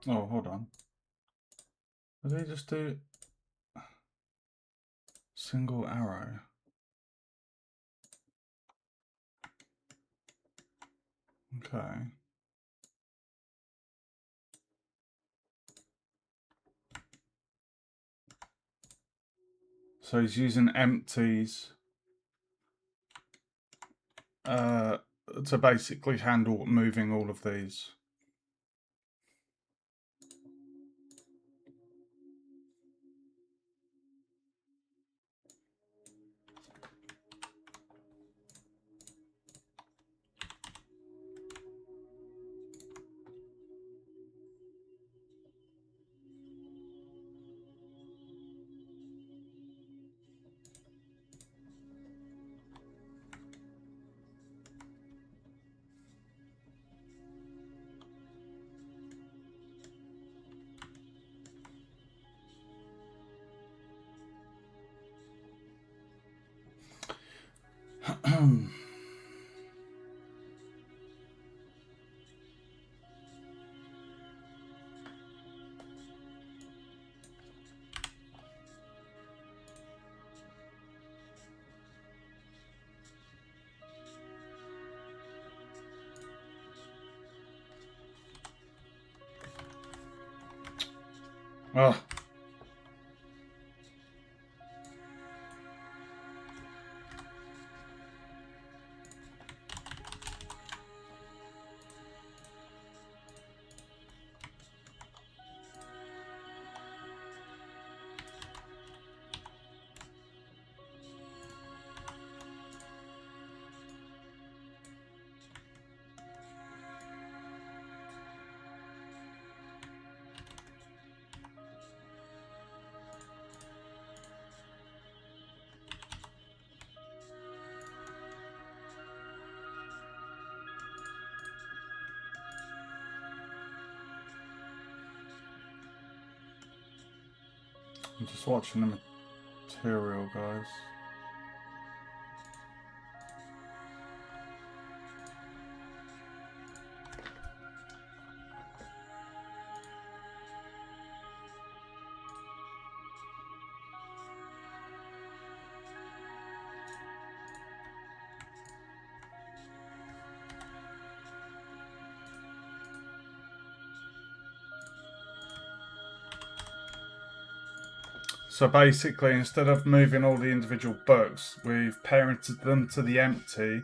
Oh, hold on. Did they just do single arrow? Okay. So he's using empties to basically handle moving all of these. Oh. I'm just watching the material, guys. So basically, instead of moving all the individual books, we've parented them to the empty,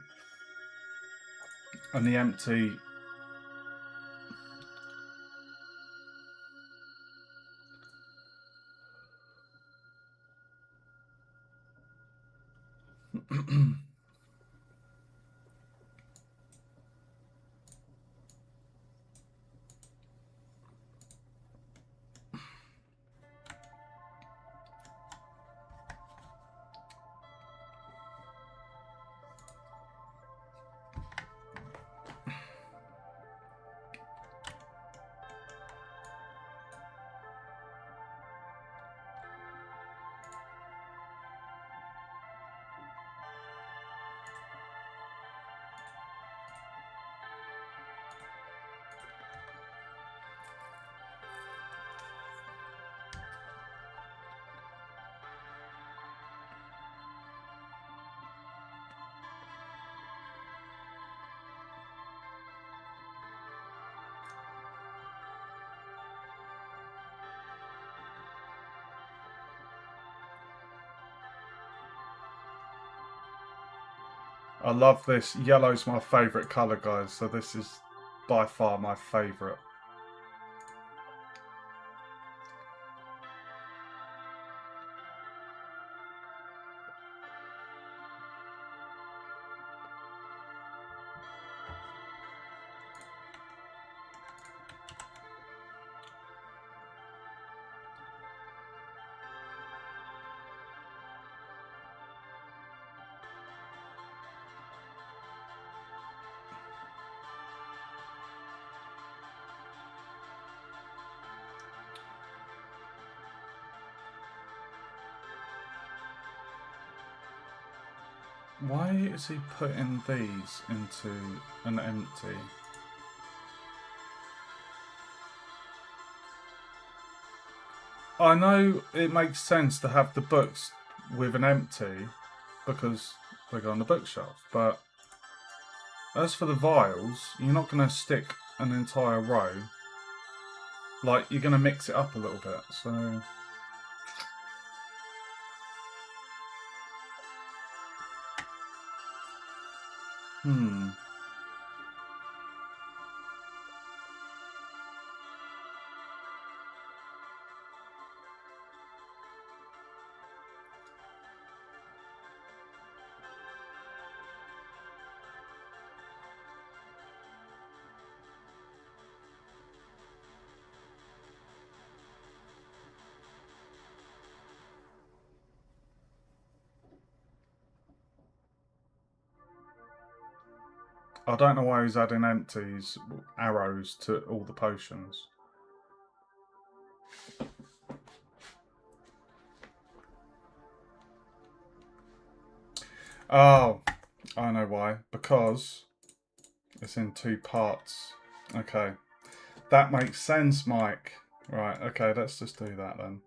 and the empty I love this. Yellow's my favourite colour, guys, so this is by far my favourite. Why is he putting these into an empty? I know it makes sense to have the books with an empty because they go on the bookshelf, but as for the vials, you're not going to stick an entire row. Like, you're going to mix it up a little bit, so... Hmm. I don't know why he's adding empties, arrows to all the potions. Oh, I know why. Because it's in 2 parts. Okay. That makes sense, Mike. Right, okay, let's just do that then.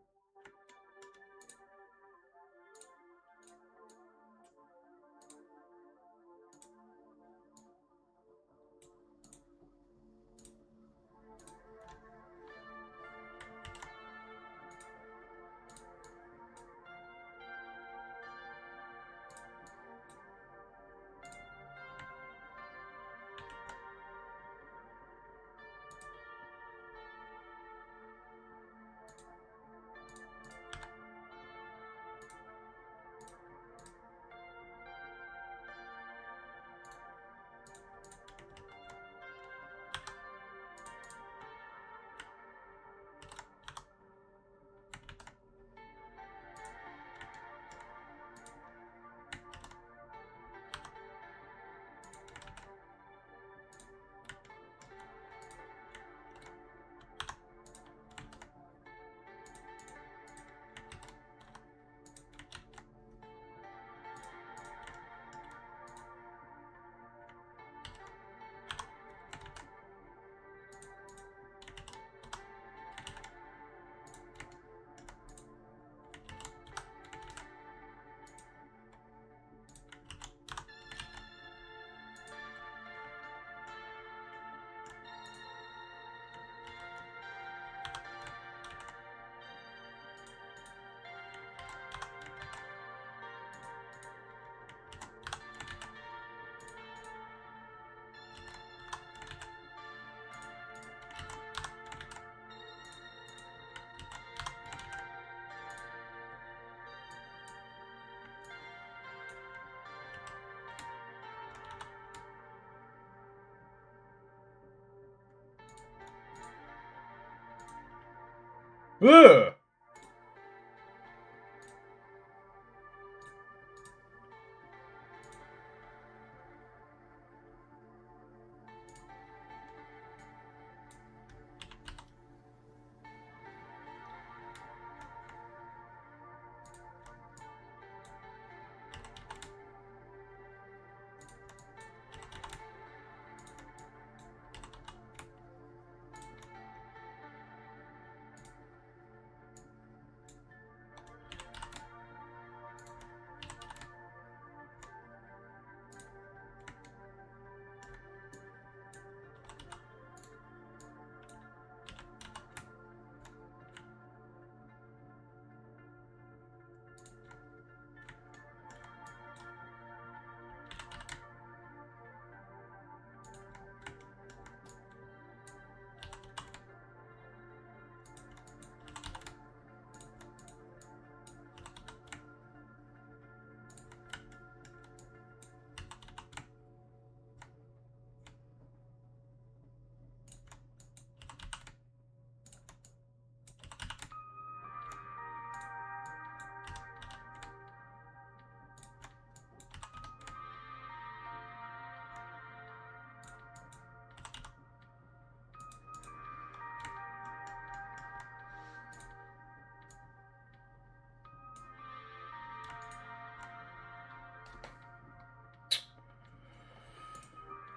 Ugh!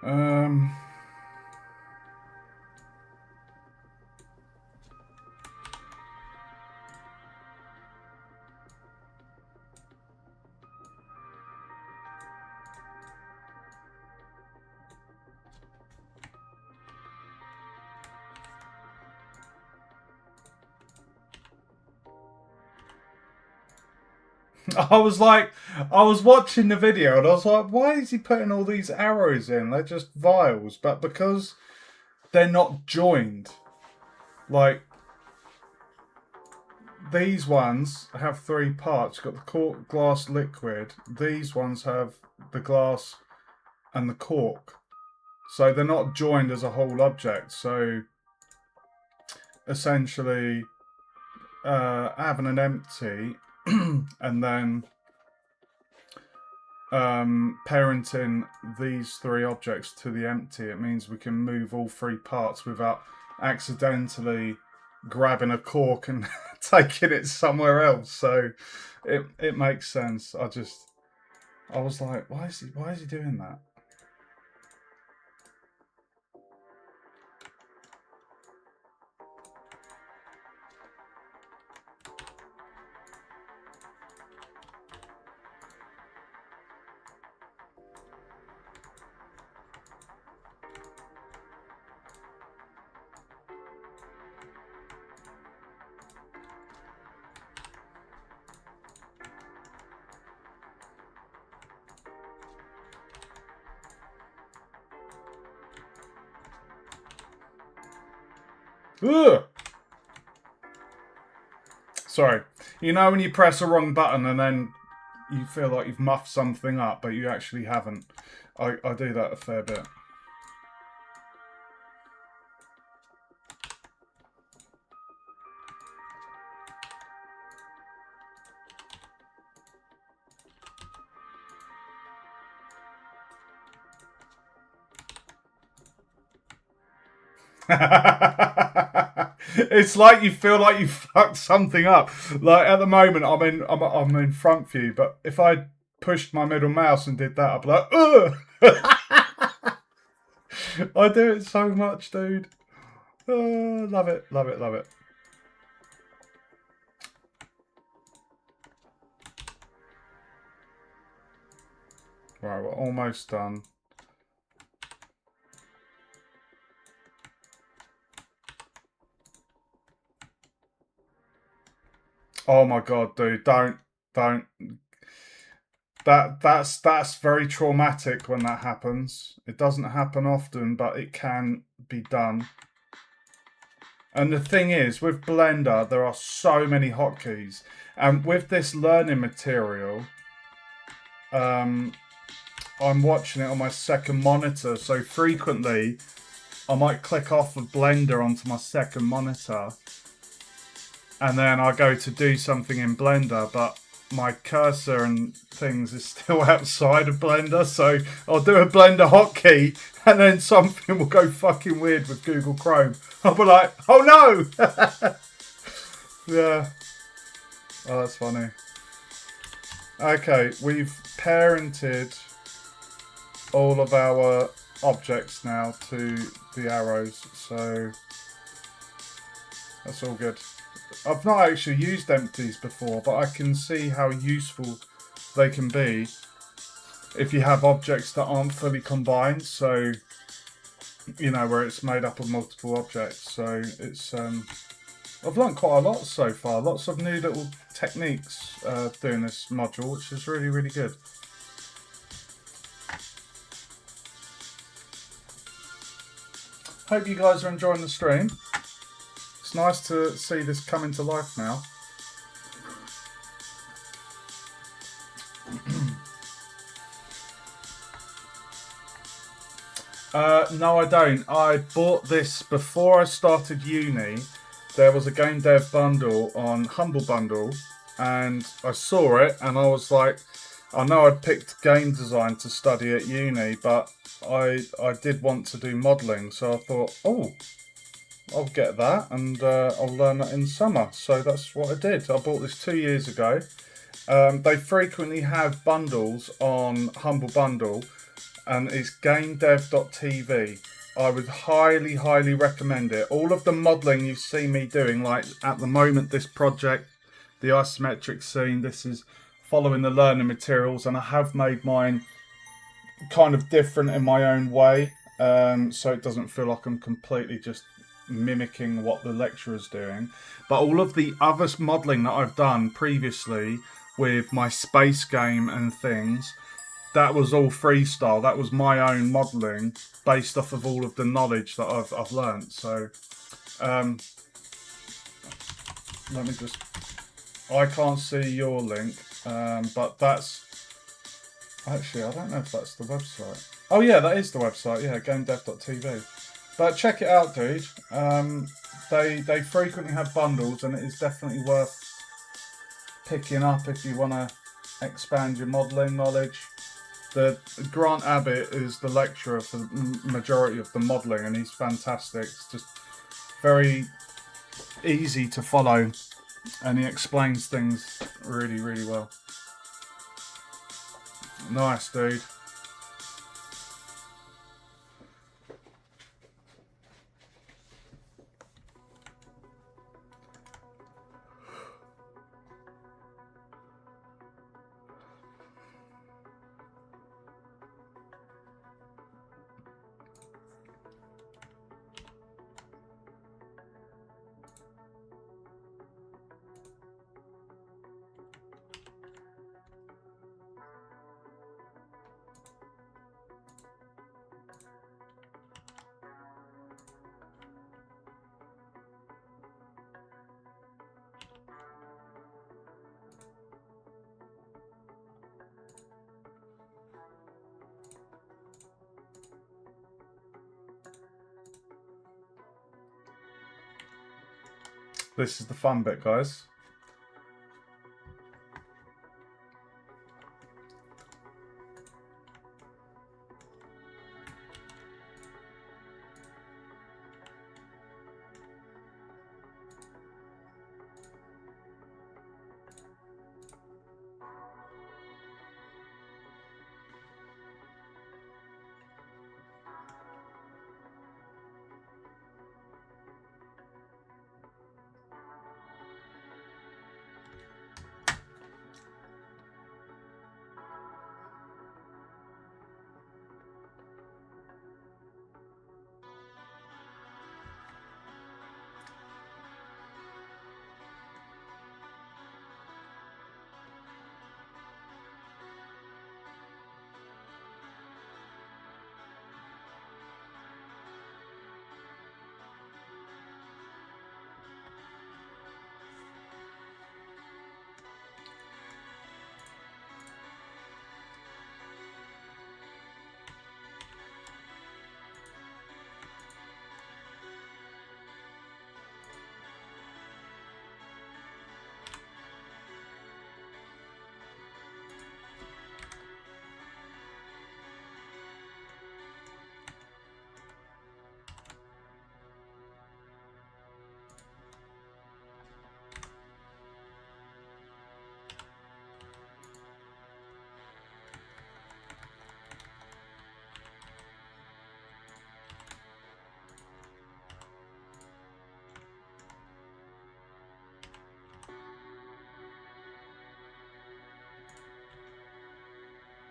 Um... I was like, I was watching the video and I was like, why is he putting all these arrows in? They're just vials. But because they're not joined, like these ones have 3 parts. You've got the cork, glass, liquid. These ones have the glass and the cork. So they're not joined as a whole object. So essentially, having an empty and then parenting these 3 objects to the empty, it means we can move all 3 parts without accidentally grabbing a cork and taking it somewhere else. So it makes sense. I was like, why is he doing that? Ugh! Sorry. You know when you press a wrong button and then you feel like you've muffed something up, but you actually haven't. I do that a fair bit. It's like you feel like you fucked something up. Like at the moment, I'm in front view, but if I pushed my middle mouse and did that, I'd be like, ugh. I do it so much, dude. Oh, love it, love it, love it. Right, we're almost done. Oh my god, dude, don't. That's very traumatic when that happens. It doesn't happen often, but it can be done. And the thing is, with Blender, there are so many hotkeys. And with this learning material, I'm watching it on my second monitor, so frequently I might click off of Blender onto my second monitor and then I go to do something in Blender, but my cursor and things is still outside of Blender, so I'll do a Blender hotkey and then something will go fucking weird with Google Chrome. I'll be like, oh no! Yeah. Oh, that's funny. Okay, we've parented all of our objects now to the arrows, so that's all good. I've not actually used empties before, but I can see how useful they can be if you have objects that aren't fully combined, so you know, where it's made up of multiple objects. So it's I've learnt quite a lot so far, lots of new little techniques doing this module, which is really, really good. Hope you guys are enjoying the stream. It's nice to see this come into life now. No, I don't. I bought this before I started uni. There was a game dev bundle on Humble Bundle, and I saw it, and I was like, I know I'd picked game design to study at uni, but I did want to do modelling, so I thought, oh, I'll get that, and I'll learn that in summer. So that's what I did. I bought this 2 years ago. They frequently have bundles on Humble Bundle, and it's gamedev.tv. I would highly, highly recommend it. All of the modelling you've seen me doing, like at the moment, this project, the isometric scene, this is following the learning materials, and I have made mine kind of different in my own way, so it doesn't feel like I'm completely just mimicking what the lecturer's doing. But all of the other modelling that I've done previously, with my space game and things, that was all freestyle. That was my own modelling based off of all of the knowledge that I've learnt. So um, let me just. I can't see your link, but that's actually, I don't know if that's the website. Oh yeah, that is the website. Yeah, gamedev.tv. But check it out, dude. They frequently have bundles, and it is definitely worth picking up if you want to expand your modelling knowledge. The Grant Abbott is the lecturer for the majority of the modelling, and he's fantastic. It's just very easy to follow, and he explains things really, really well. Nice, dude. This is the fun bit, guys.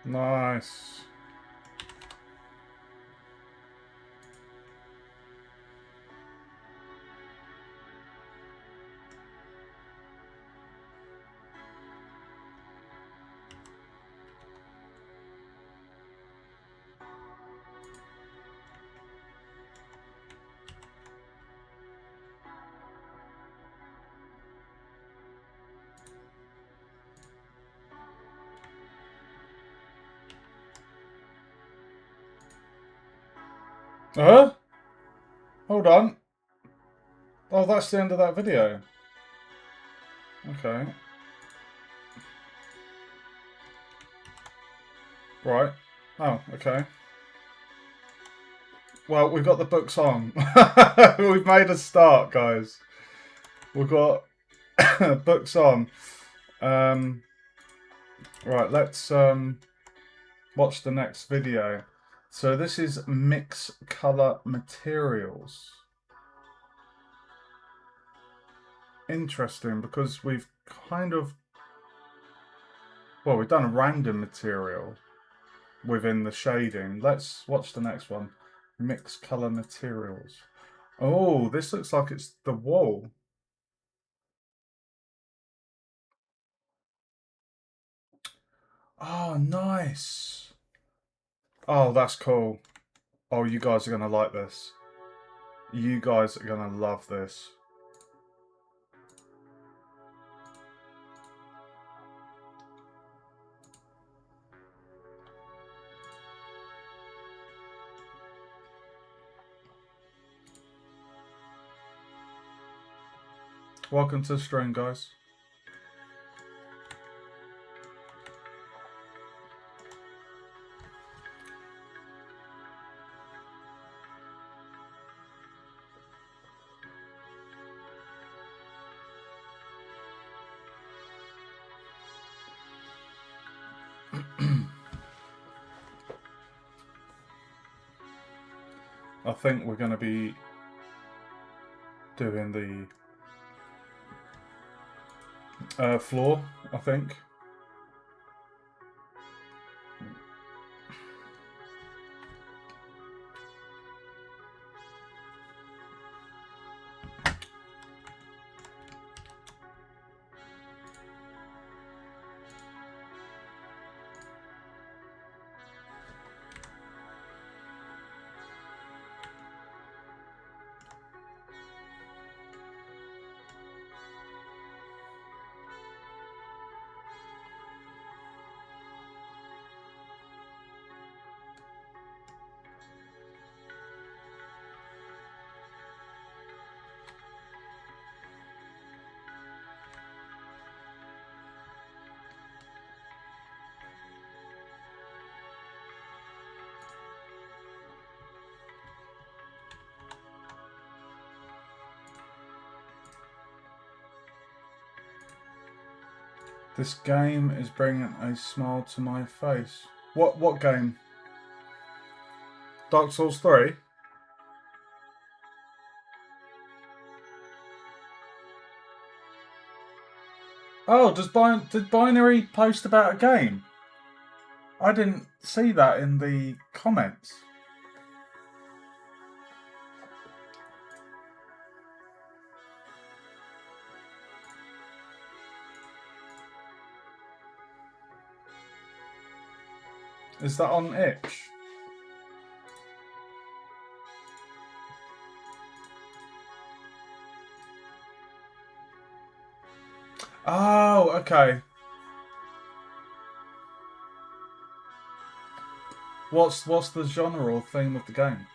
Nice. Hold on. Oh, that's the end of that video. Okay. Right. Oh, okay. Well, we've got the books on. We've made a start, guys. We've got books on. Right, let's watch the next video. So this is mix color materials. Interesting, because we've kind of, well, we've done a random material within the shading. Let's watch the next one. Mix color materials. Oh, this looks like it's the wall. Oh, nice. Oh, that's cool. Oh, you guys are going to like this. You guys are going to love this. Welcome to the stream, guys. I think we're going to be doing the floor, I think. This game is bringing a smile to my face. What game? Dark Souls 3? Oh, did Binary post about a game? I didn't see that in the comments. Is that on itch? Oh, okay. What's the genre or theme of the game?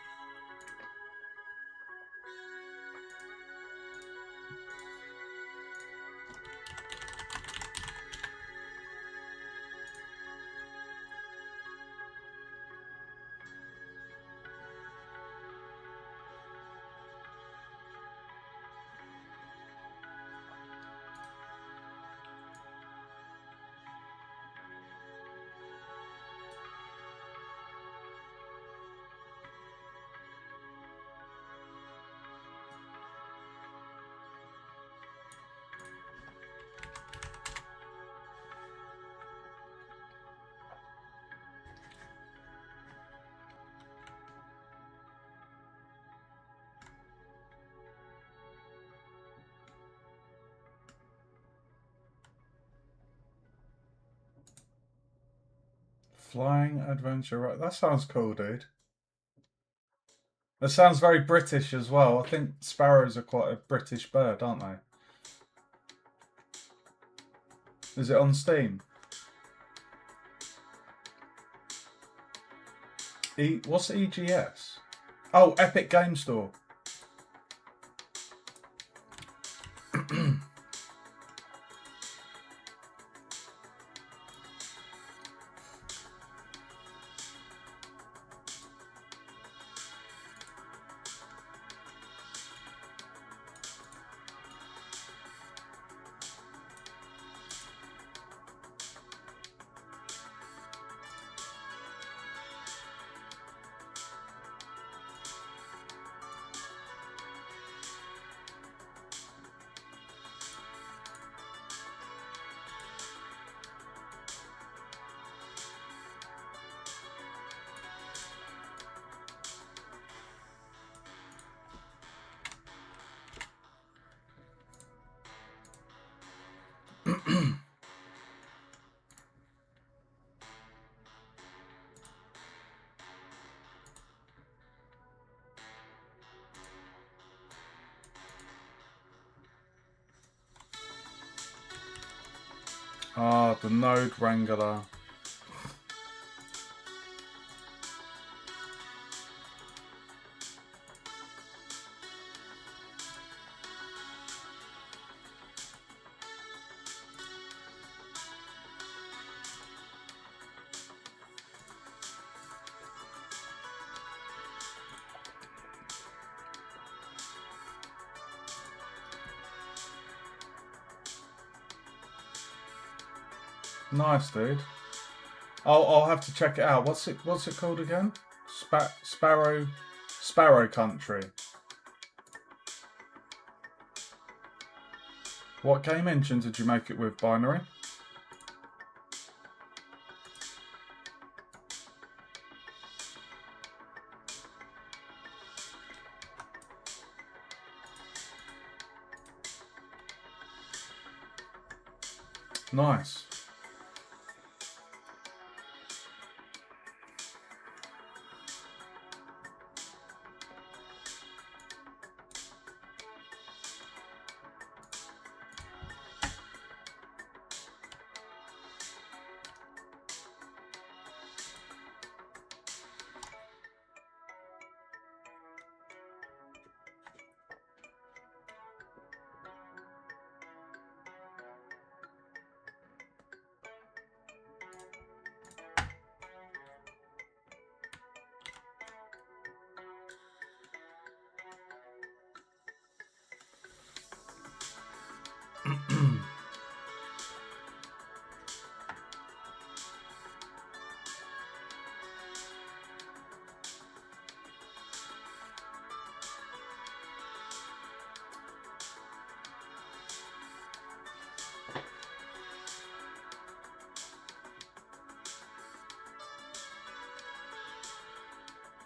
Flying adventure, right? That sounds cool, dude. That sounds very British as well. I think sparrows are quite a British bird, aren't they? Is it on Steam? What's EGS? Oh, Epic Game Store. Ah, the Node Wrangler. Nice, dude. I'll have to check it out. What's it called again? Sparrow Country. What game engine did you make it with, Binary? Nice.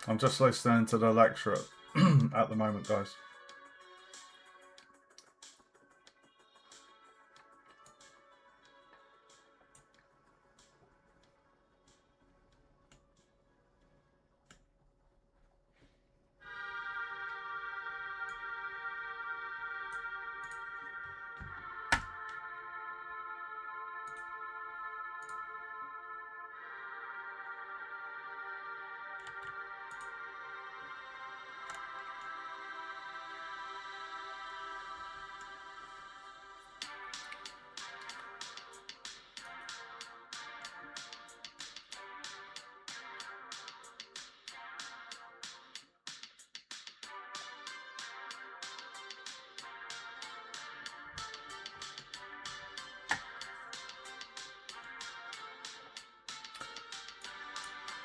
I'm just listening to the lecture at the moment, guys.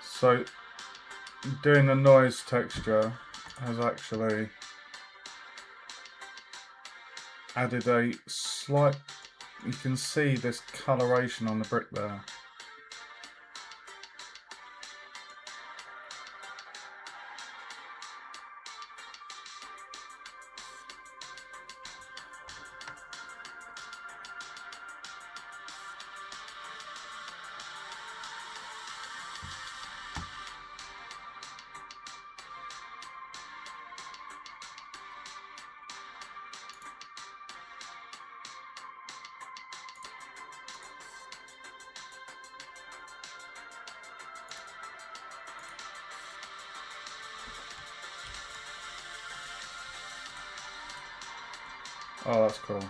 So, doing the noise texture has actually added a slight, you can see this coloration on the brick there. Oh, that's cool.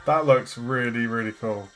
That looks really, really cool.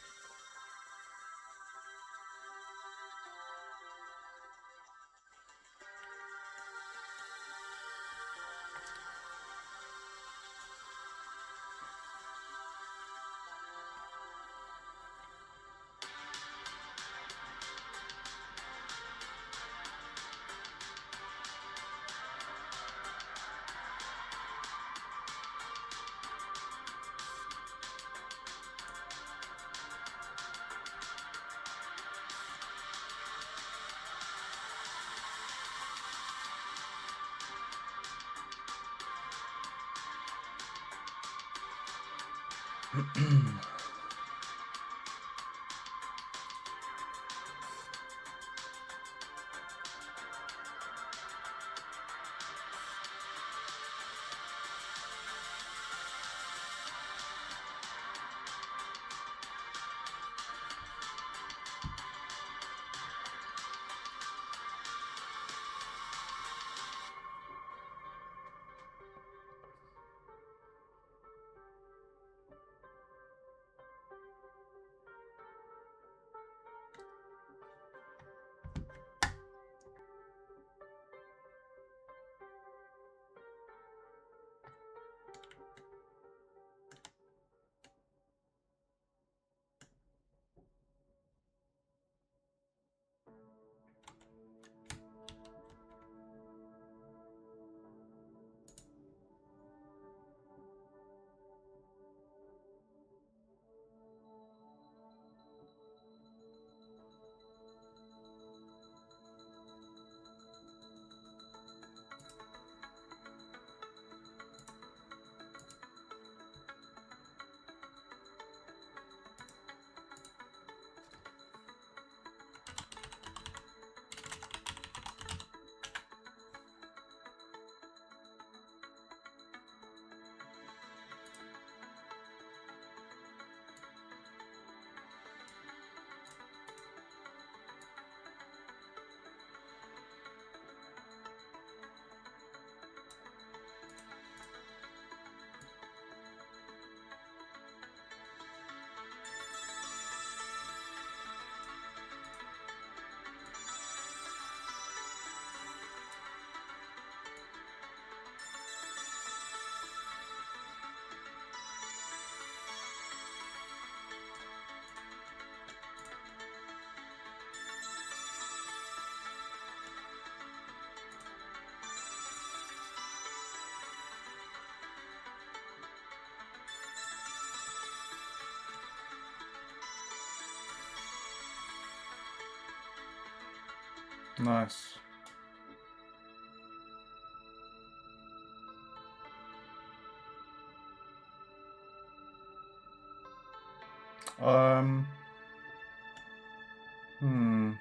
Nice. Um. Hmm.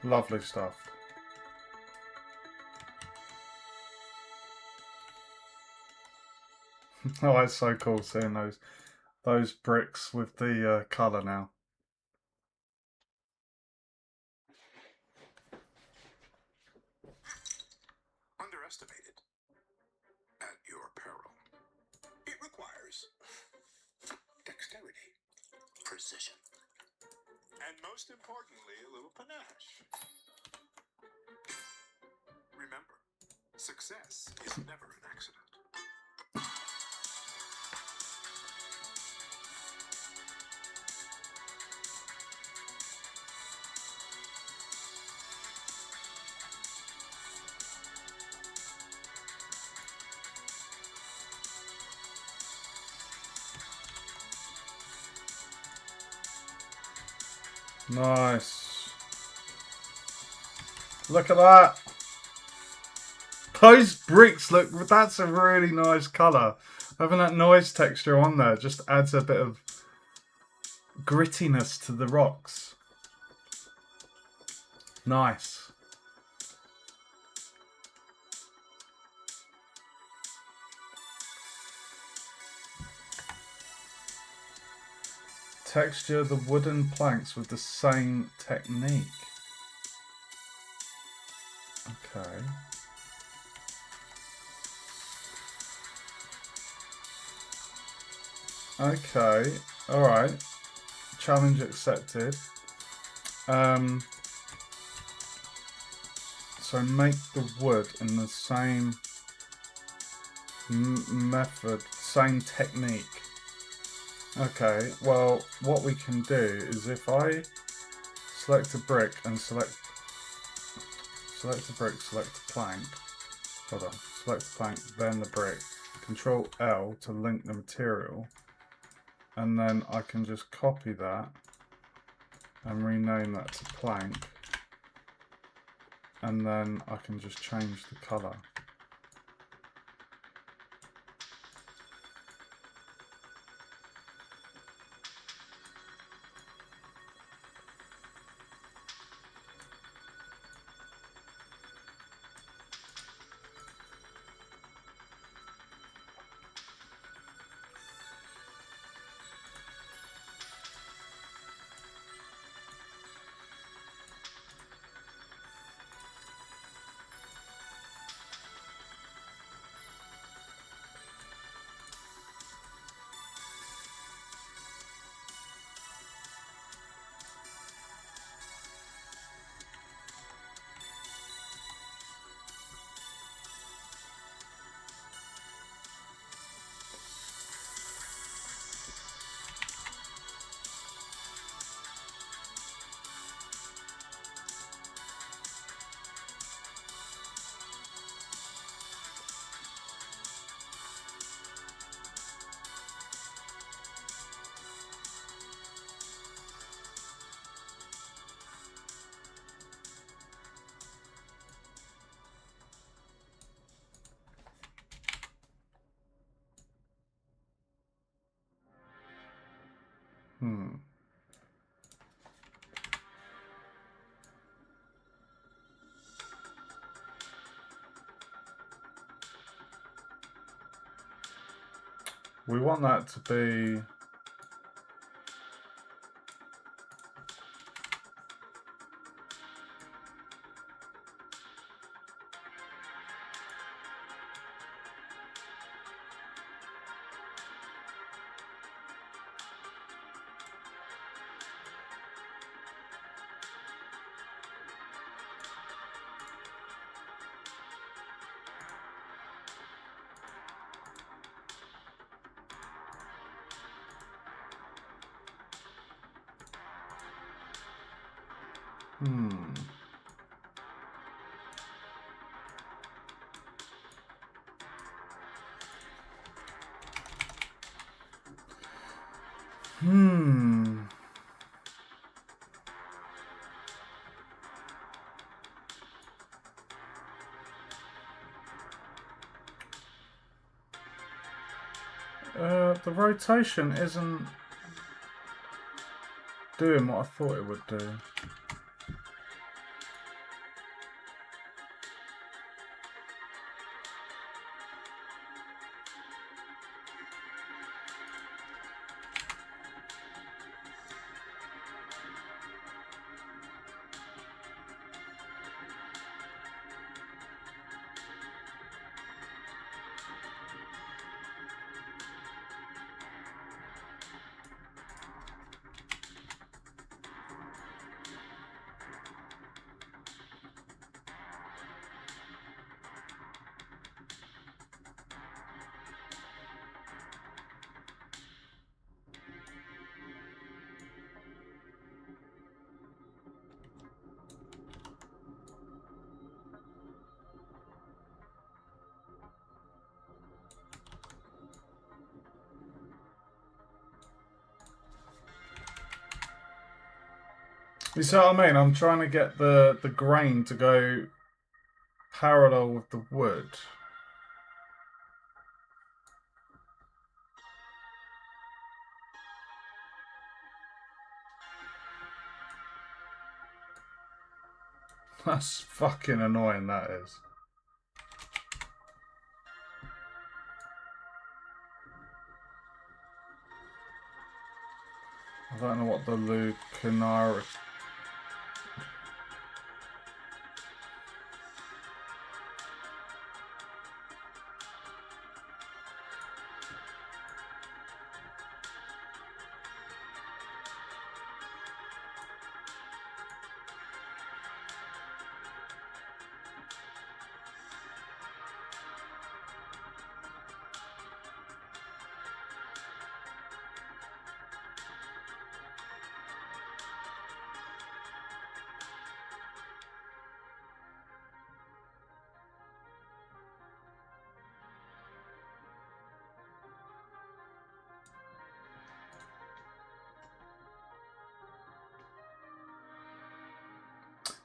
Lovely stuff. Oh, it's so cool seeing those bricks with the colour now. Underestimated at your peril. It requires dexterity, precision, and most importantly, a little panache. Remember, success is never an accident. Nice. Look at that. Those bricks look, that's a really nice colour. Having that noise texture on there just adds a bit of grittiness to the rocks. Nice. Texture the wooden planks with the same technique. Okay. Okay. Alright. Challenge accepted. So make the wood in the same method, same technique. Okay, well, what we can do is if I select a brick and select a brick, select a plank. Hold on, select the plank, then the brick. Control L to link the material. And then I can just copy that and rename that to plank. And then I can just change the colour. We want that to be the rotation isn't doing what I thought it would do. You see what I mean? I'm trying to get the grain to go parallel with the wood. That's fucking annoying, that is. I don't know what the Lucanara...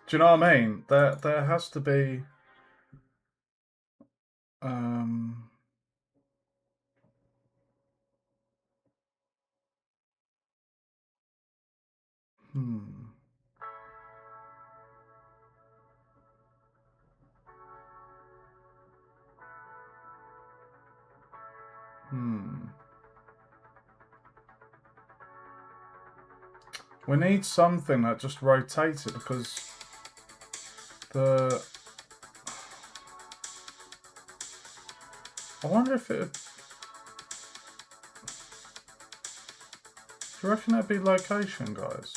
Do you know what I mean? There has to be... Um... Hmm... Hmm... We need something that just rotates it, because the... I wonder if it... Do you reckon that'd be location, guys?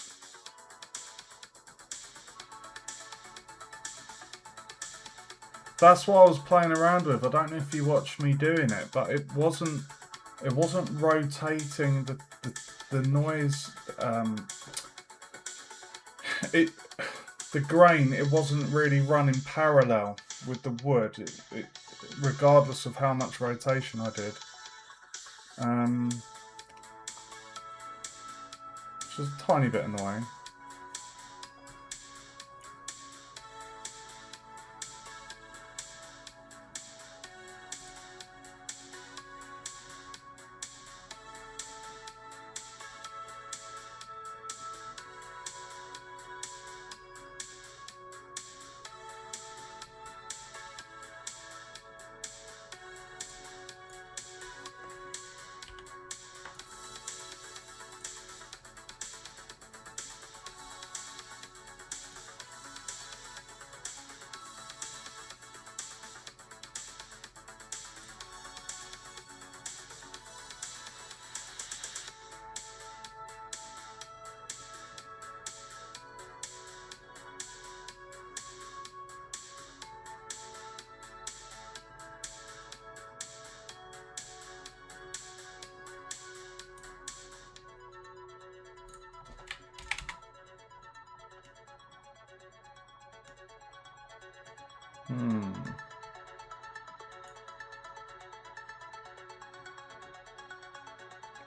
That's what I was playing around with. I don't know if you watched me doing it, but it wasn't rotating the noise. It the grain. It wasn't really running parallel with the wood. Regardless of how much rotation I did. Which is a tiny bit annoying.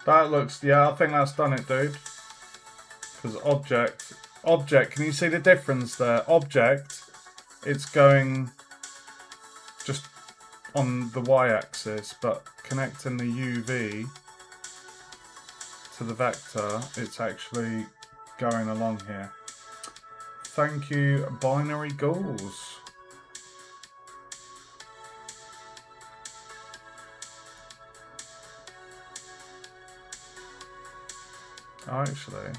That looks, yeah, I think that's done it, dude. Because object, can you see the difference there? Object, it's going just on the y-axis, but connecting the UV to the vector, it's actually going along here. Thank you, Binary Ghouls. Actually,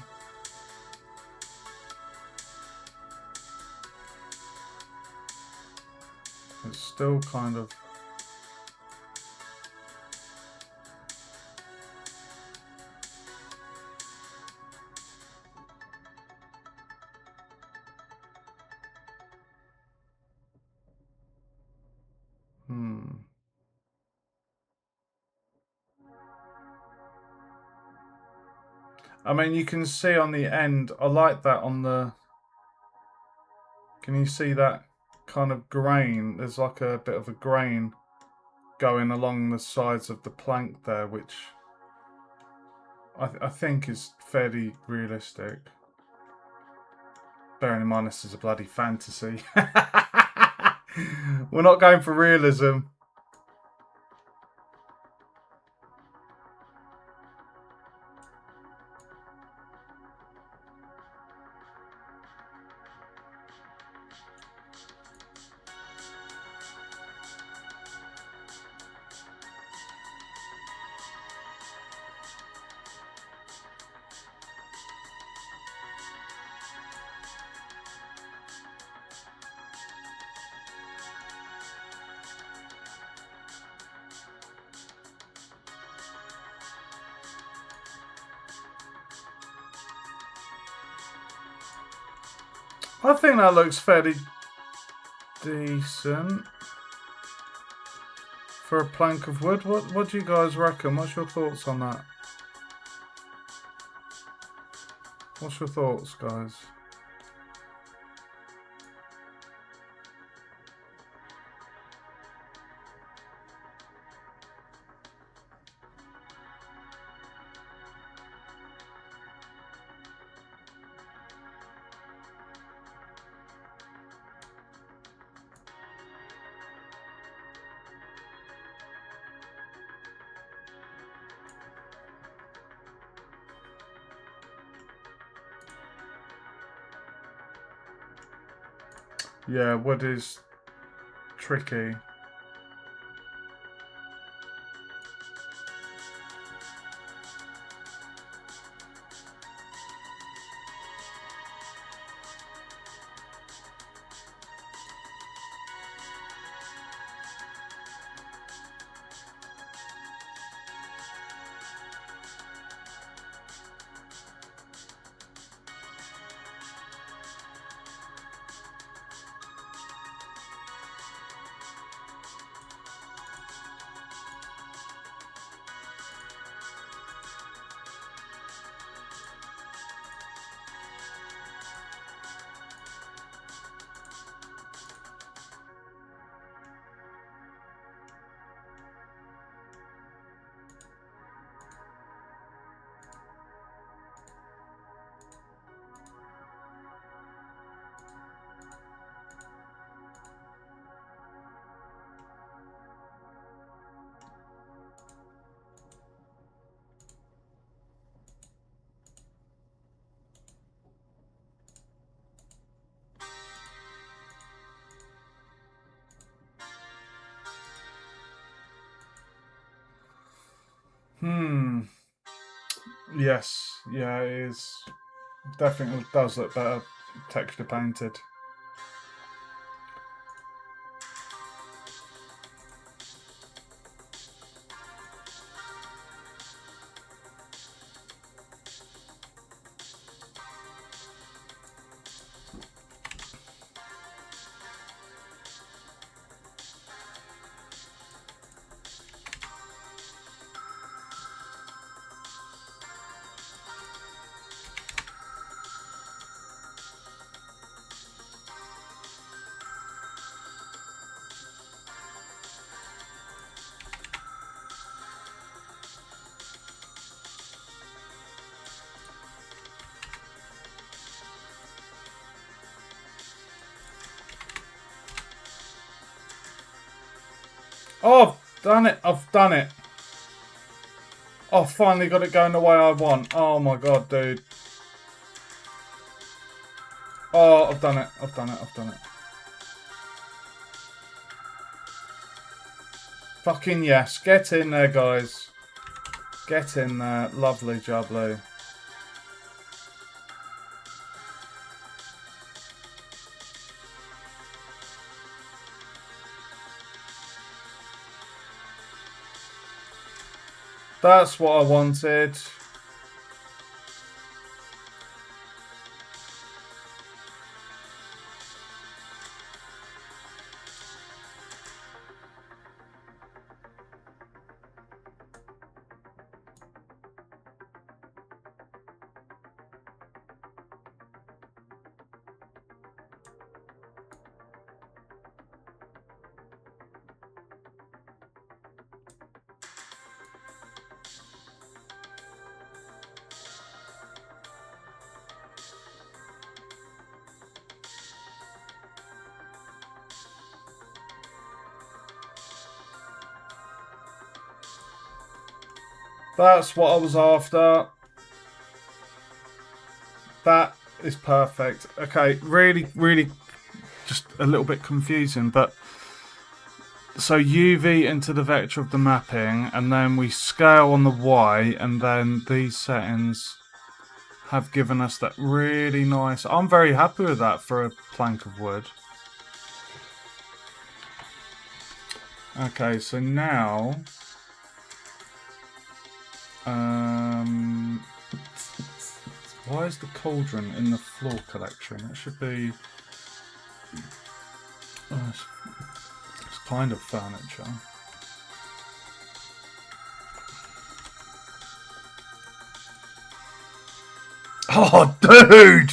it's still kind of... I mean, you can see on the end, I like that on the... Can you see that kind of grain? There's like a bit of a grain going along the sides of the plank there, which I think is fairly realistic. Bearing in mind this is a bloody fantasy. We're not going for realism. I think that looks fairly decent for a plank of wood. What do you guys reckon? What's your thoughts on that? What's your thoughts, guys? Yeah, wood is tricky. Yes, yeah, it is. Definitely does look better texture painted. Oh, I've done it. I've done it. Oh, finally got it going the way I want. Oh my god, dude. Oh, I've done it. I've done it. I've done it. Fucking yes. Get in there, guys. Get in there. Lovely jubbly. That's what I wanted. That's what I was after. That is perfect. Okay, really just a little bit confusing, but so UV into the vector of the mapping, and then we scale on the Y, and then these settings have given us that really nice... I'm very happy with that for a plank of wood. Okay, so now... why is the cauldron in the floor collection? It should be... it's kind of furniture. Oh, dude!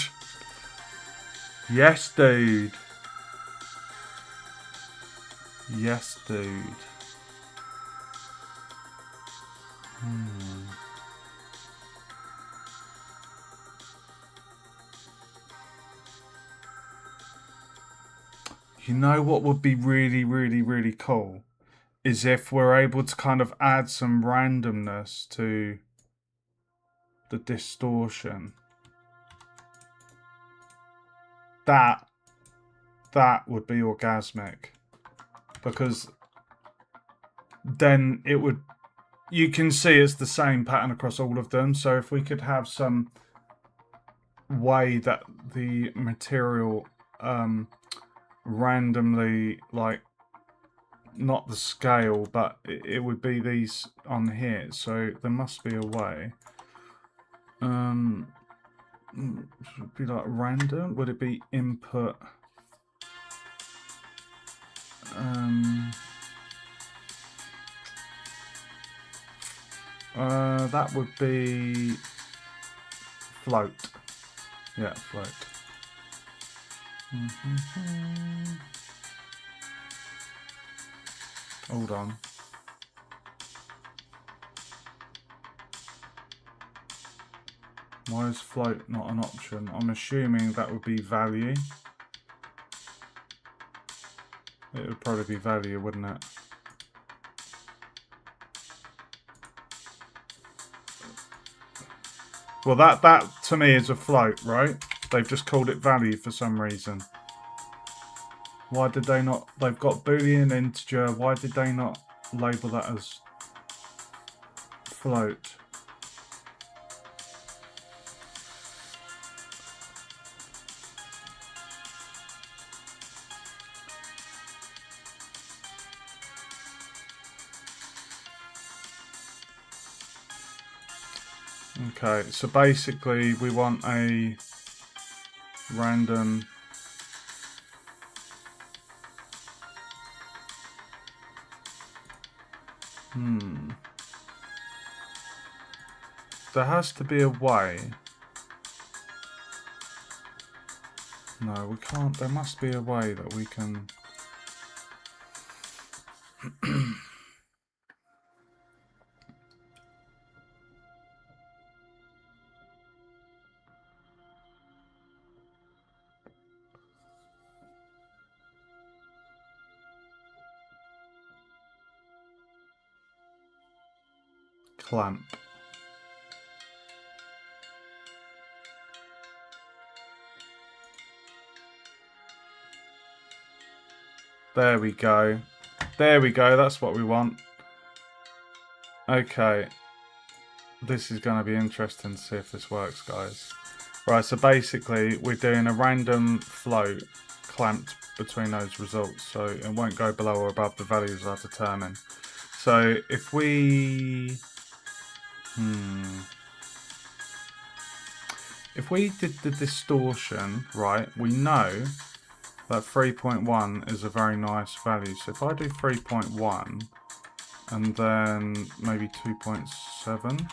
Yes, dude. Yes, dude. You know what would be really cool? Is if we're able to kind of add some randomness to the distortion. That would be orgasmic. Because then it would... You can see it's the same pattern across all of them. So if we could have some way that the material randomly, like, not the scale, but it would be these on here. So there must be a way. Should it be like random? Would it be input? That would be float. Yeah, float. Hold on. Why is float not an option? I'm assuming that would be value. It would probably be value, wouldn't it? Well, that to me is a float, right? They've just called it value for some reason. Why did they not? They've got Boolean integer. Why did they not label that as float? Okay, so basically we want a random there has to be a way. No, we can't. There must be a way that we can... clamp. There we go. There we go. That's what we want. Okay. This is going to be interesting to see if this works, guys. Right, so basically we're doing a random float clamped between those results, so it won't go below or above the values I've determined. So if we... If we did the distortion, right, we know that 3.1 is a very nice value. So if I do 3.1 and then maybe 2.7...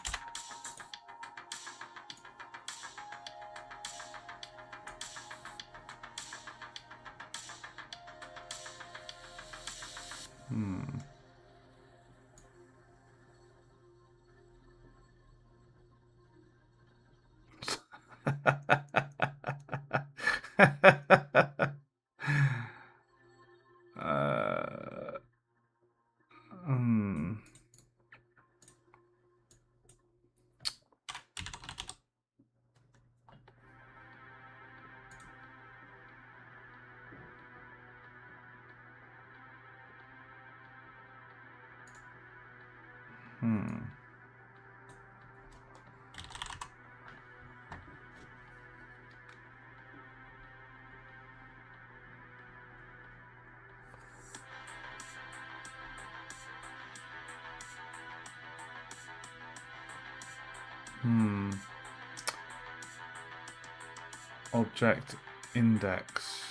Object index.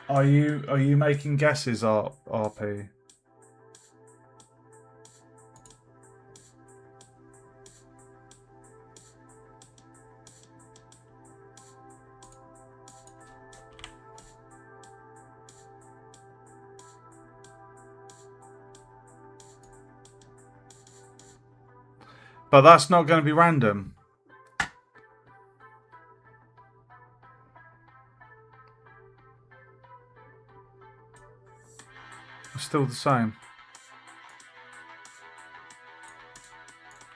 Are you making guesses, RP? But that's not going to be random. It's still the same.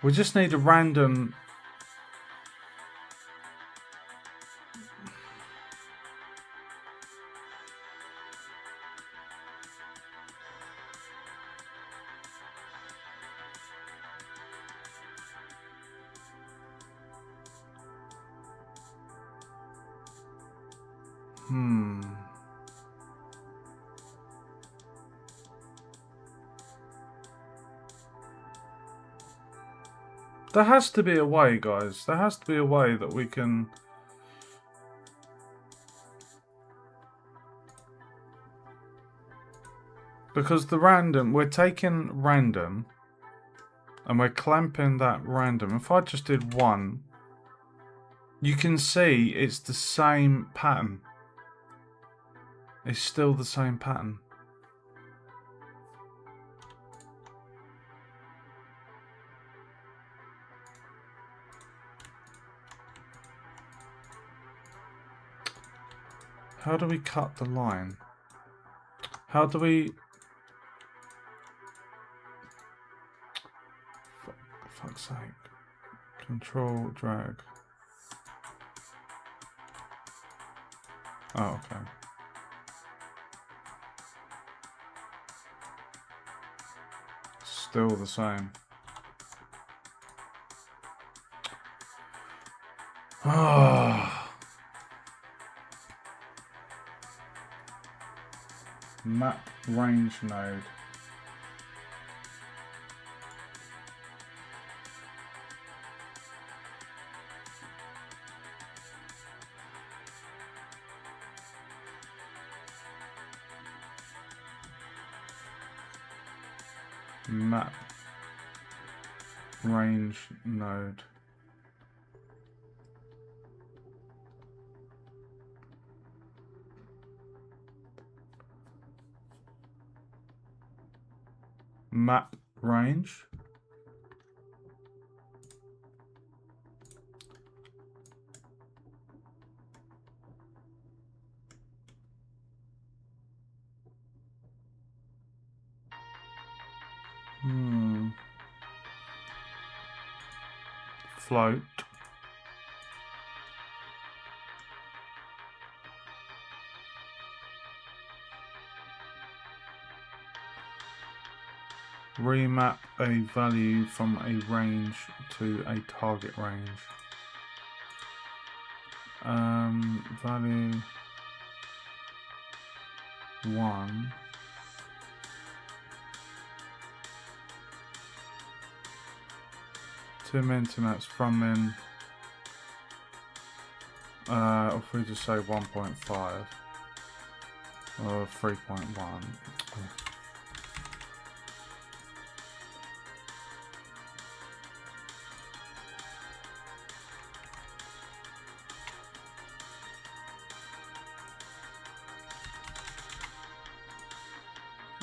We just need a random. There has to be a way, guys. There has to be a way that we can... Because the random, we're taking random and we're clamping that random. If I just did 1, you can see it's the same pattern. It's still the same pattern. How do we cut the line? How do we... For fuck's sake. Control, drag. Oh, okay. Still the same. Ah. Map range node. Map range node. Map range. Float. Remap a value from a range to a target range. Value 1. To min to max from min. If we just say 1.5 or 3.1.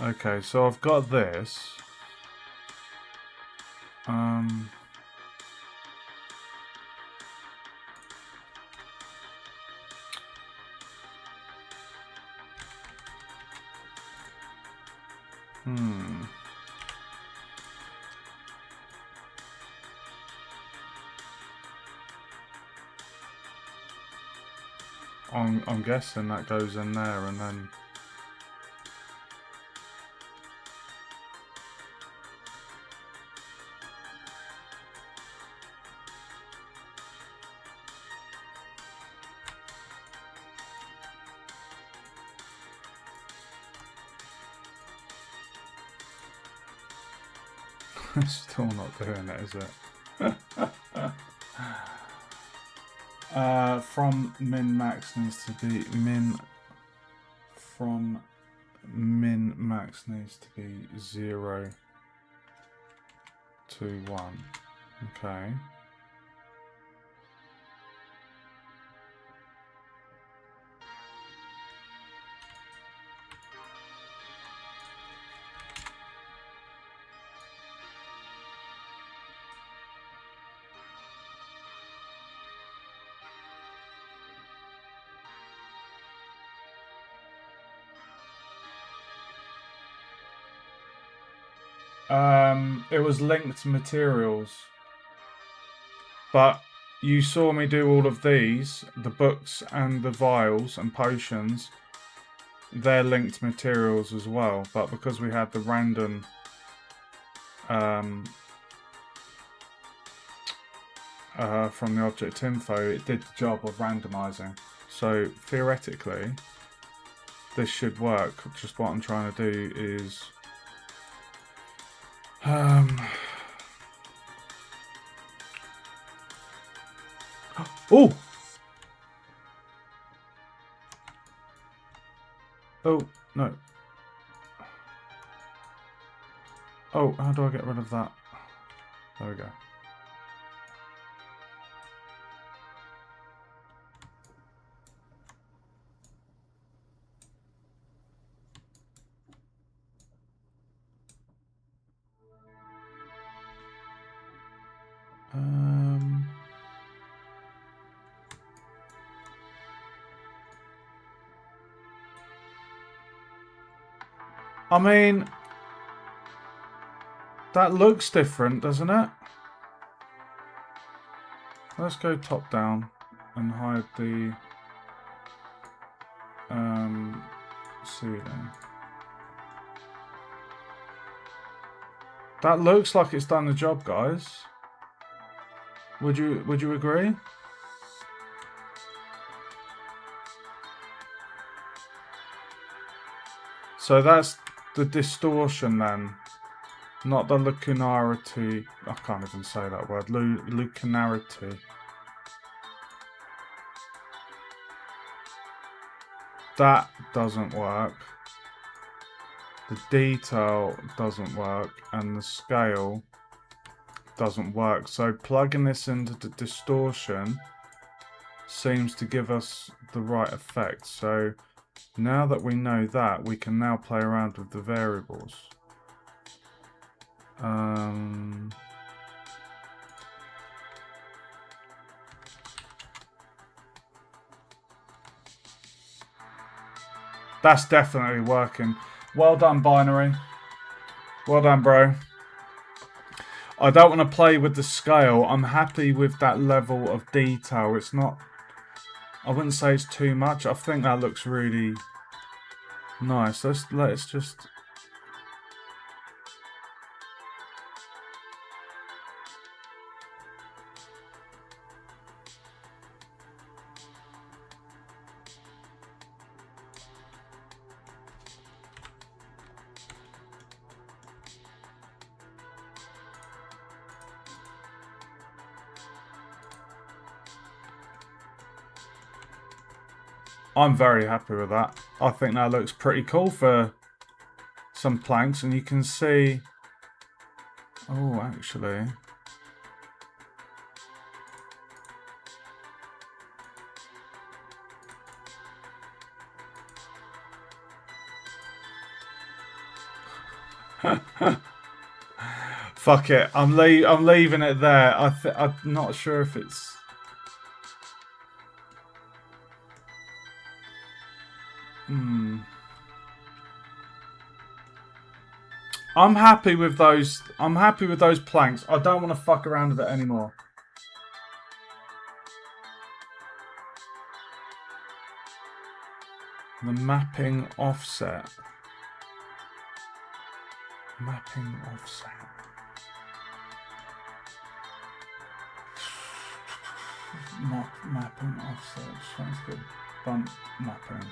Okay, so I've got this. I'm guessing that goes in there and then... Still not doing it, is it? From min max needs to be from min max needs to be 0 to 1. Okay. It was linked materials, but you saw me do all of these, the books and the vials and potions. They're linked materials as well, but because we had the random from the object info, it did the job of randomizing. So theoretically, this should work. Just what I'm trying to do is oh! Oh, no. Oh, how do I get rid of that? There we go. I mean, that looks different, doesn't it? Let's go top down and hide the ceiling. That looks like it's done the job, guys. Would you agree? So that's the distortion then, not the luminarity. I can't even say that word. Luminarity. That doesn't work. The detail doesn't work, and the scale doesn't work. So plugging this into the distortion seems to give us the right effect. So now that we know that, we can now play around with the variables. That's definitely working. Well done, Binary. Well done, bro. I don't want to play with the scale. I'm happy with that level of detail. It's not... I wouldn't say it's too much. I think that looks really nice. Let's just... I'm very happy with that. I think that looks pretty cool for some planks, and you can see... Oh, actually... Fuck it. I'm leaving it there. I'm not sure if it's... I'm happy with those. I'm happy with those planks. I don't want to fuck around with it anymore. The mapping offset. Mapping offset. Mapping offset. Trying to get bump mapping.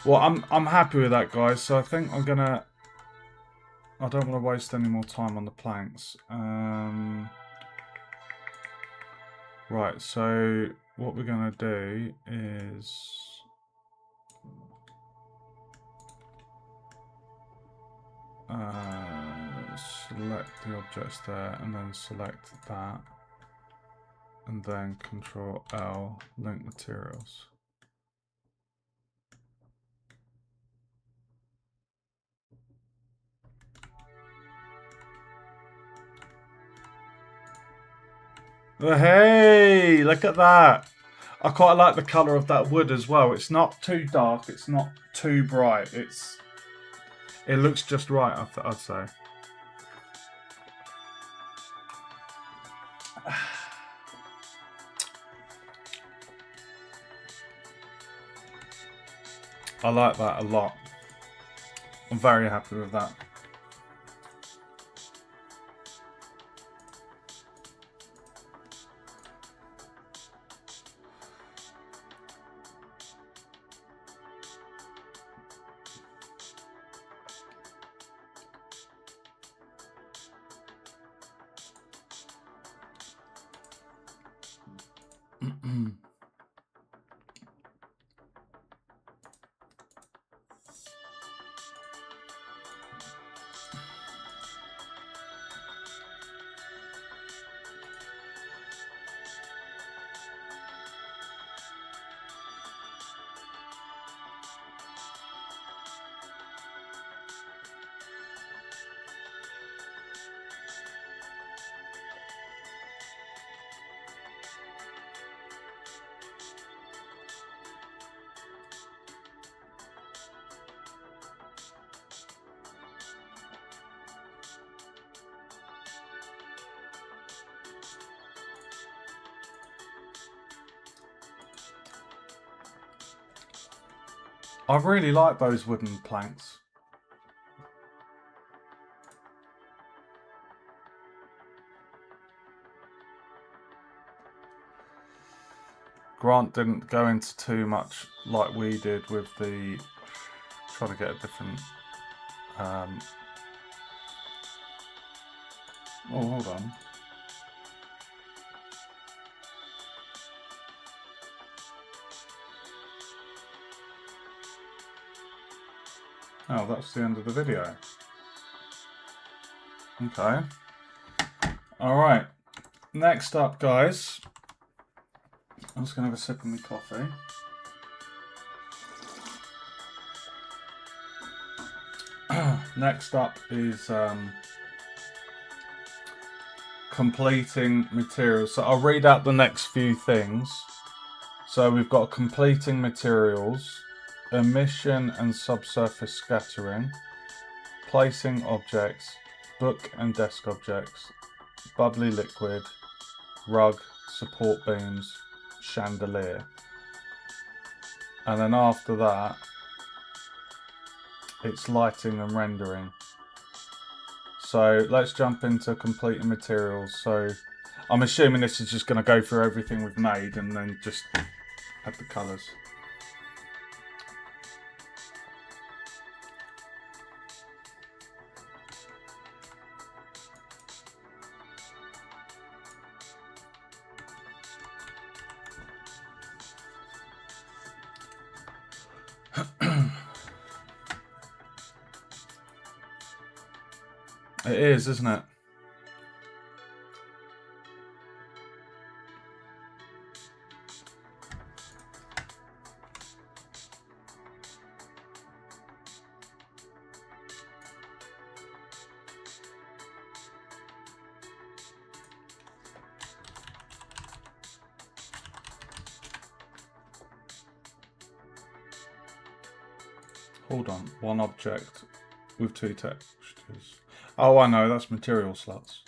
Well, I'm happy with that, guys. So I think I'm gonna. I don't want to waste any more time on the planks. Right. So what we're gonna do is. Select the objects there and then select that and then Control L, link materials. Hey, look at that. I quite like the colour of that wood as well. It's not too dark, it's not too bright. It looks just right, I'd say. I like that a lot. I'm very happy with that. I really like those wooden planks. Grant didn't go into too much like we did with the trying to get a different oh, hold on. Oh, that's the end of the video. Okay. Alright. Next up, guys. I'm just going to have a sip of my coffee. Next up is completing materials. So I'll read out the next few things. So we've got completing materials, emission and subsurface scattering, placing objects, book and desk objects, bubbly liquid, rug, support beams, chandelier. And then after that, it's lighting and rendering. So let's jump into completing materials. So I'm assuming this is just going to go through everything we've made and then just add the colours. It is, isn't it? Hold on, one object with two textures. Oh, I know, that's material slots.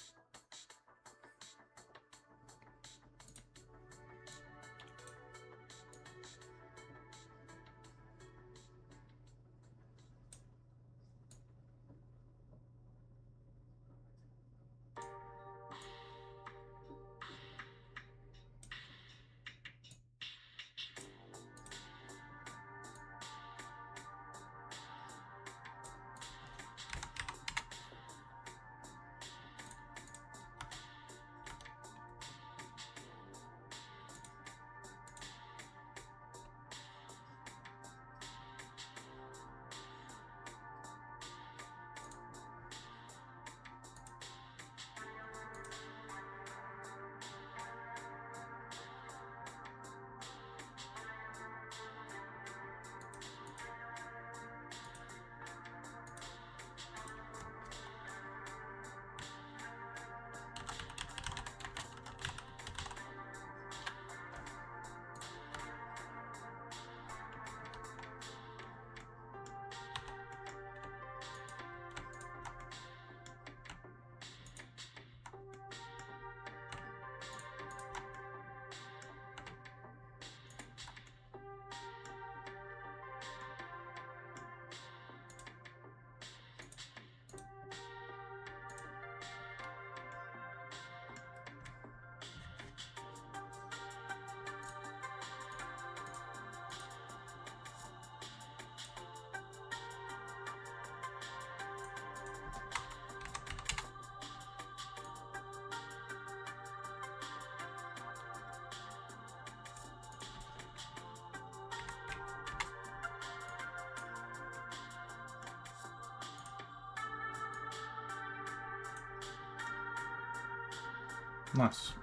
Nice.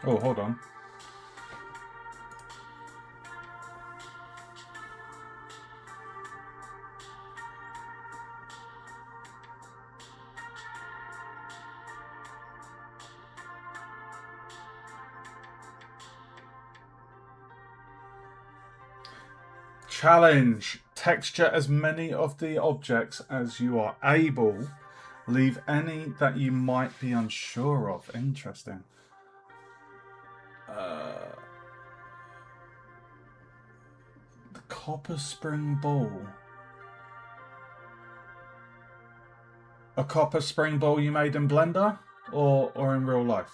Oh, hold on. Challenge. Texture as many of the objects as you are able. Leave any that you might be unsure of. Interesting. The copper spring ball. A copper spring ball you made in Blender or in real life?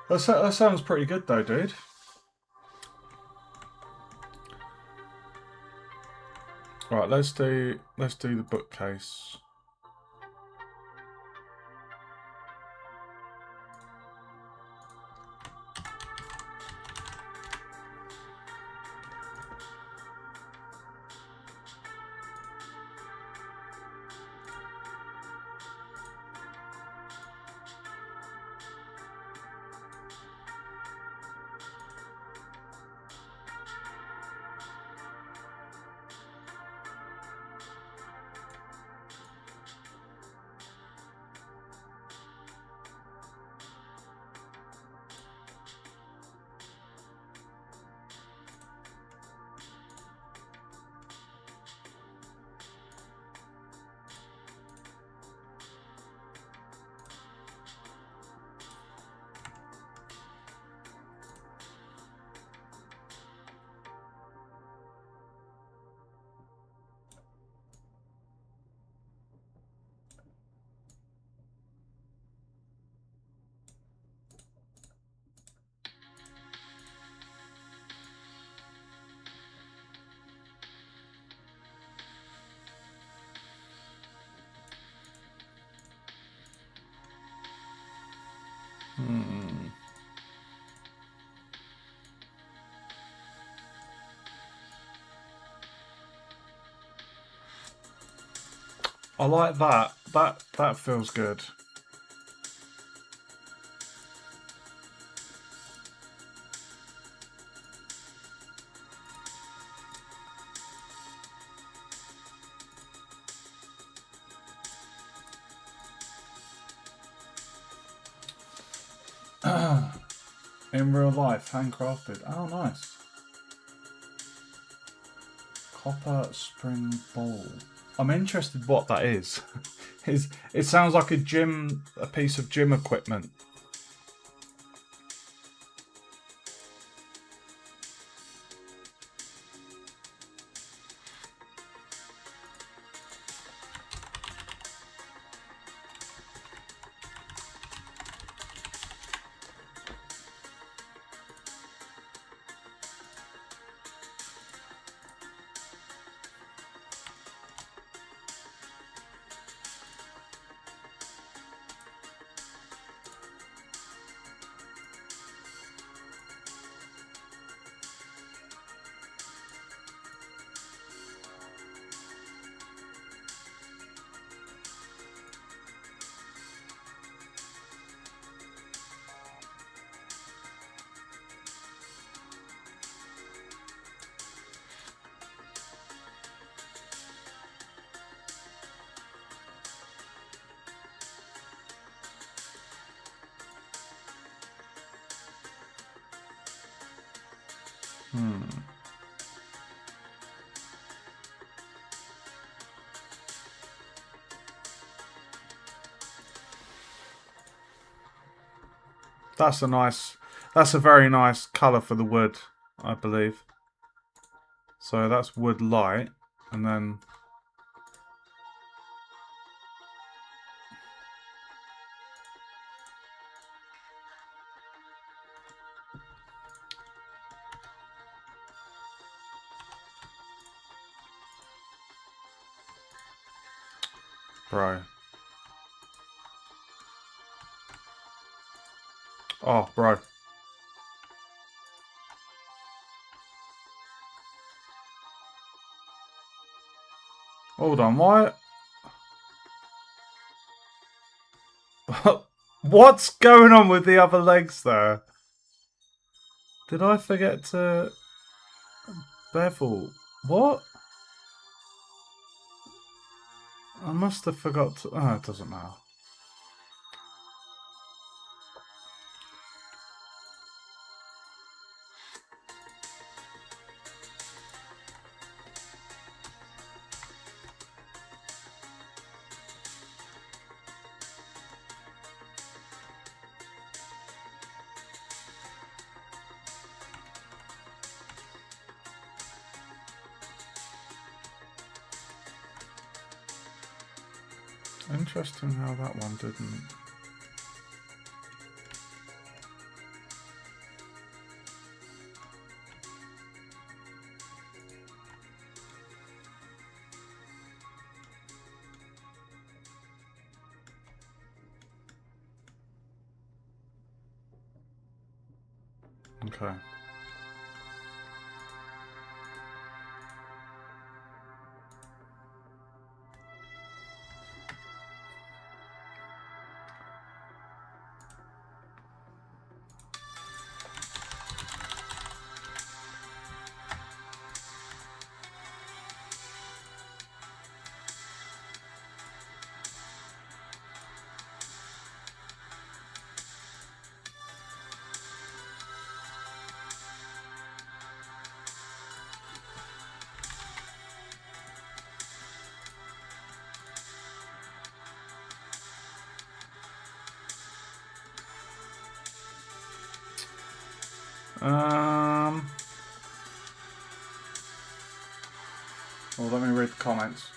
That sounds pretty good though, dude. Right, let's do the bookcase. I like that. That feels good. In real life, handcrafted. Oh, nice. Copper spring ball. I'm interested what that is. It sounds like a piece of gym equipment. That's a very nice colour for the wood, I believe. So that's wood light, and then bro. Oh, bro. Hold on, why? What's going on with the other legs there? Did I forget to bevel? What? I must have forgot to... Oh, it doesn't matter. Interesting how that one didn't. Okay. Well, let me read the comments.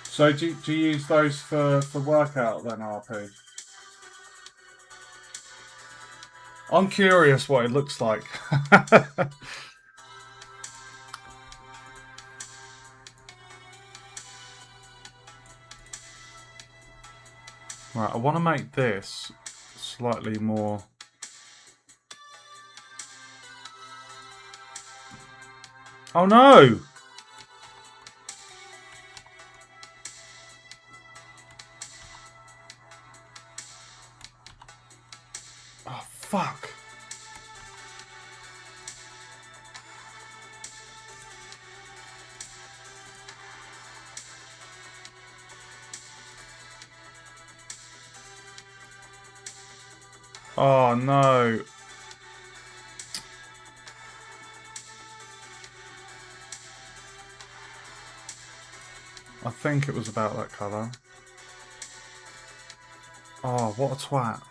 So do you use those for workout then, RP? I'm curious what it looks like. Right, I want to make this slightly more... Oh no! Oh fuck! Oh no! I think it was about that colour. Oh, what a twat.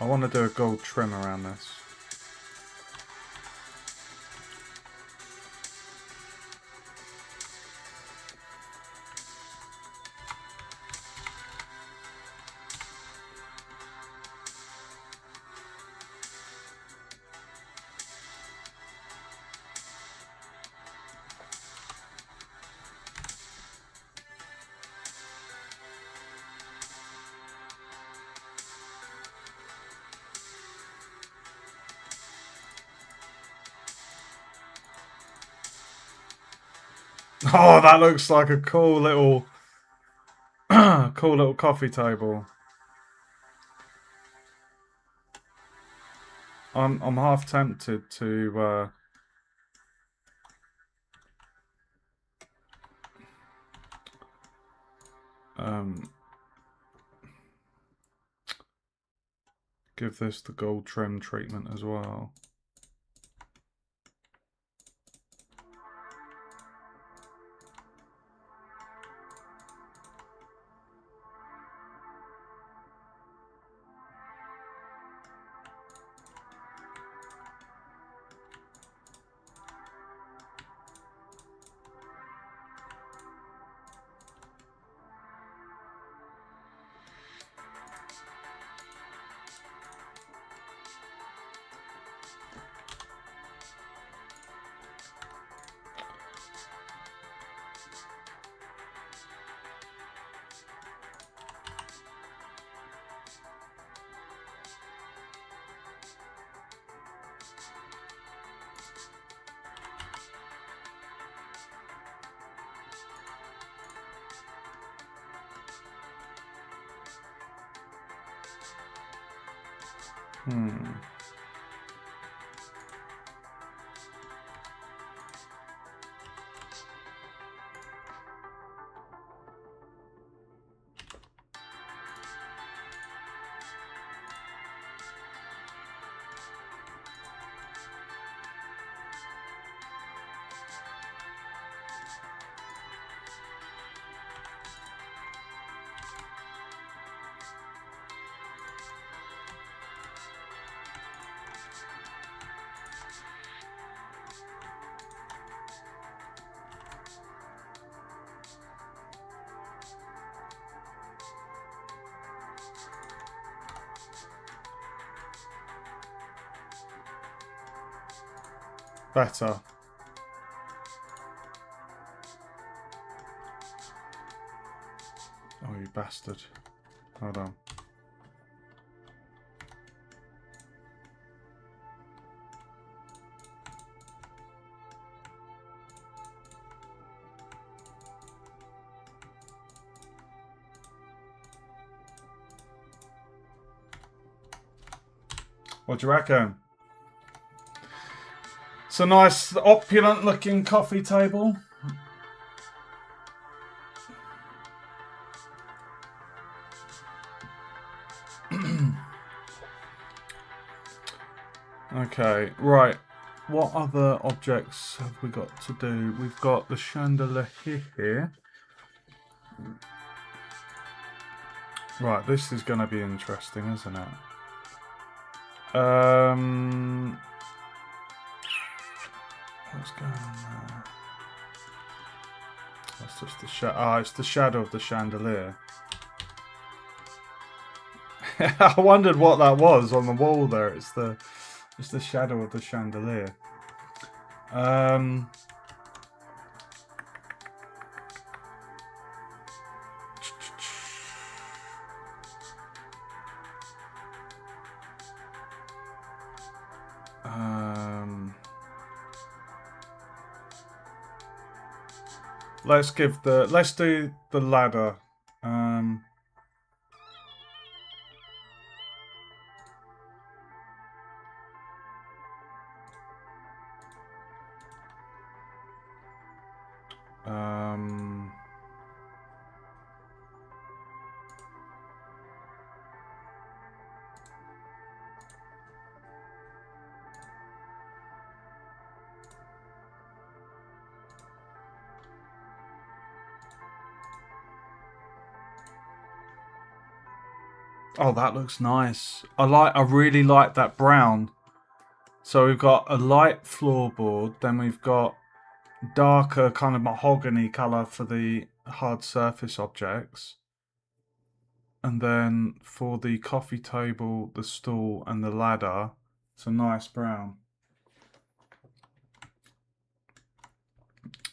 I want to do a gold trim around this. Oh, that looks like a cool little, cool little coffee table. I'm half tempted to give this the gold trim treatment as well. Better. Oh, you bastard. Hold on. What do you reckon? It's a nice, opulent looking coffee table. Okay, right. What other objects have we got to do? We've got the chandelier here. Right, this is going to be interesting, isn't it? What's going on there? That's just the it's the shadow of the chandelier. I wondered what that was on the wall there. It's the shadow of the chandelier. Let's do the ladder. Oh, that looks nice. I really like that brown. So we've got a light floorboard, then we've got darker kind of mahogany colour for the hard surface objects. And then for the coffee table, the stool and the ladder, it's a nice brown.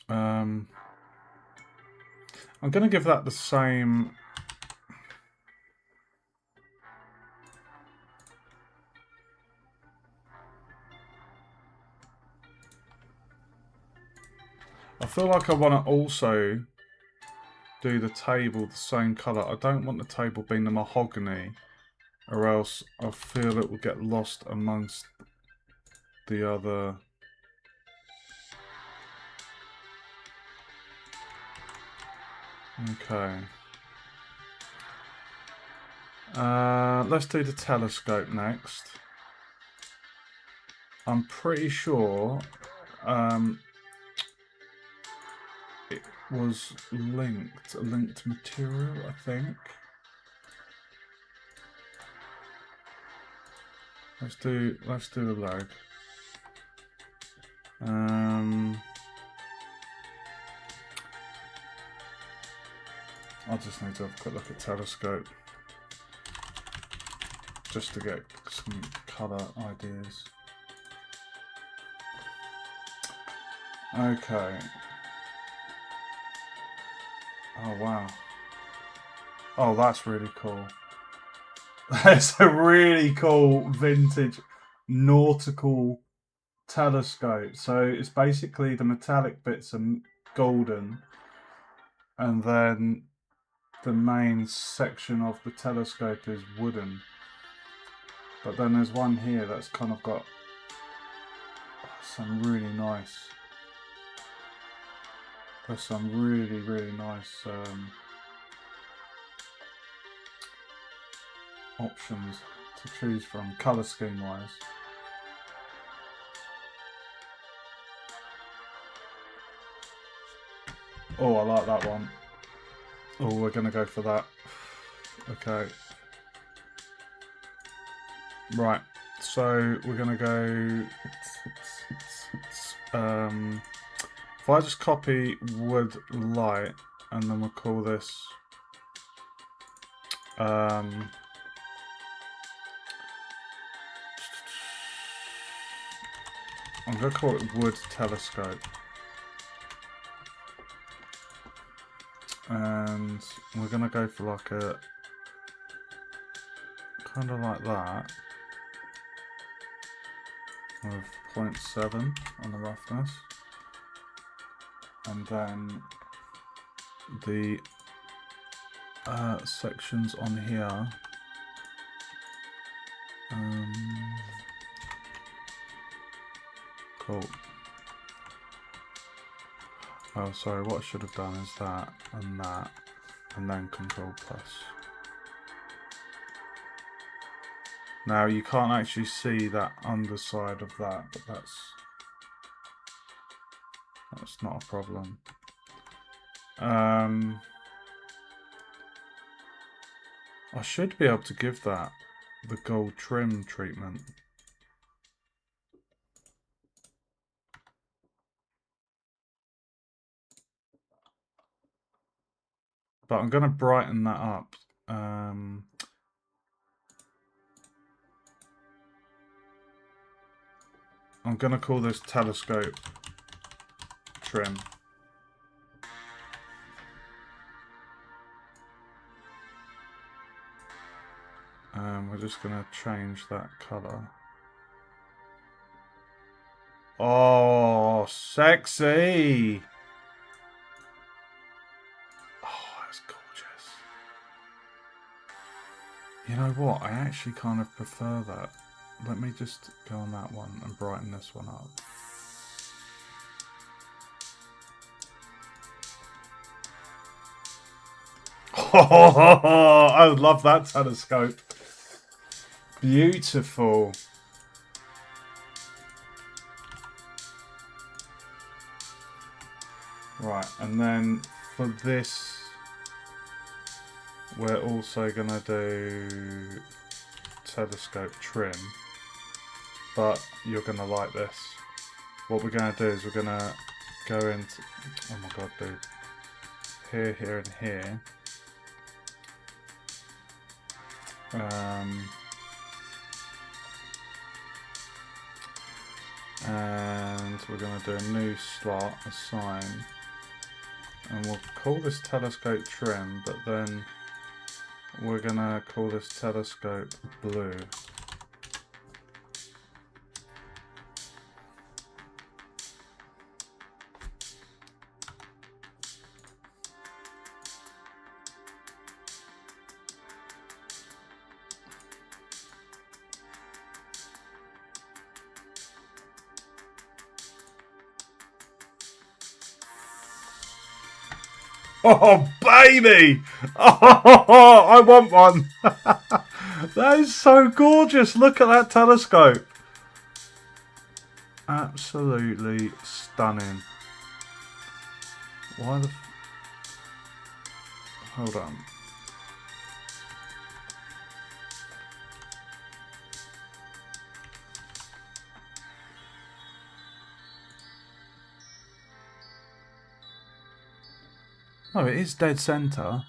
I'm going to give that the same. I feel like I want to also do the table the same colour. I don't want the table being the mahogany, or else I feel it will get lost amongst the other. Okay. Let's do the telescope next. I'm pretty sure it was linked material, I think. Let's do the leg. I just need to have a quick look at telescope just to get some colour ideas. Okay. Oh wow. Oh, that's really cool. That's a really cool vintage nautical telescope. So it's basically the metallic bits are golden, and then the main section of the telescope is wooden. But then there's one here that's kind of got some really nice. There's some really nice options to choose from, colour scheme wise. Oh, I like that one. Oh, we're gonna go for that. Okay. Right. So we're gonna go. If I just copy wood light, and then we'll call this. I'm gonna call it wood telescope. And we're gonna go for like a kind of like that with 0.7 on the roughness, and then the sections on here cool. Oh, sorry, what I should have done is that, and then Control Plus. Now you can't actually see that underside of that, but that's not a problem. I should be able to give that the gold trim treatment. But I'm going to brighten that up. I'm going to call this telescope trim. We're just going to change that colour. Oh, sexy! Oh, that's gorgeous. You know what? I actually kind of prefer that. Let me just go on that one and brighten this one up. Oh, I would love that telescope. Beautiful. Right, and then for this, we're also going to do telescope trim, but you're going to like this. What we're going to do is we're going to go into, oh my god, dude, here, here, and here. And we're going to do a new slot, assign, and we'll call this telescope trim, but then we're going to call this telescope blue. Oh, baby! Oh, I want one. That is so gorgeous. Look at that telescope. Absolutely stunning. Why the... Hold on. No, it is dead center.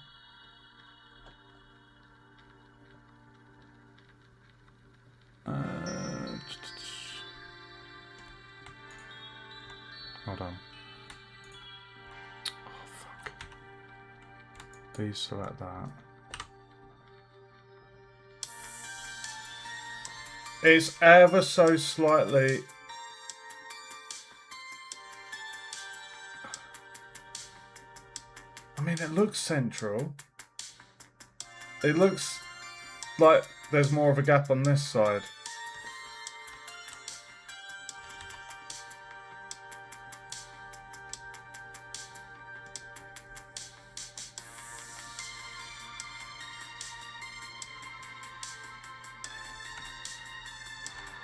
Hold on. Oh, fuck. Deselect that. It's ever so slightly... I mean, it looks central. It looks like there's more of a gap on this side.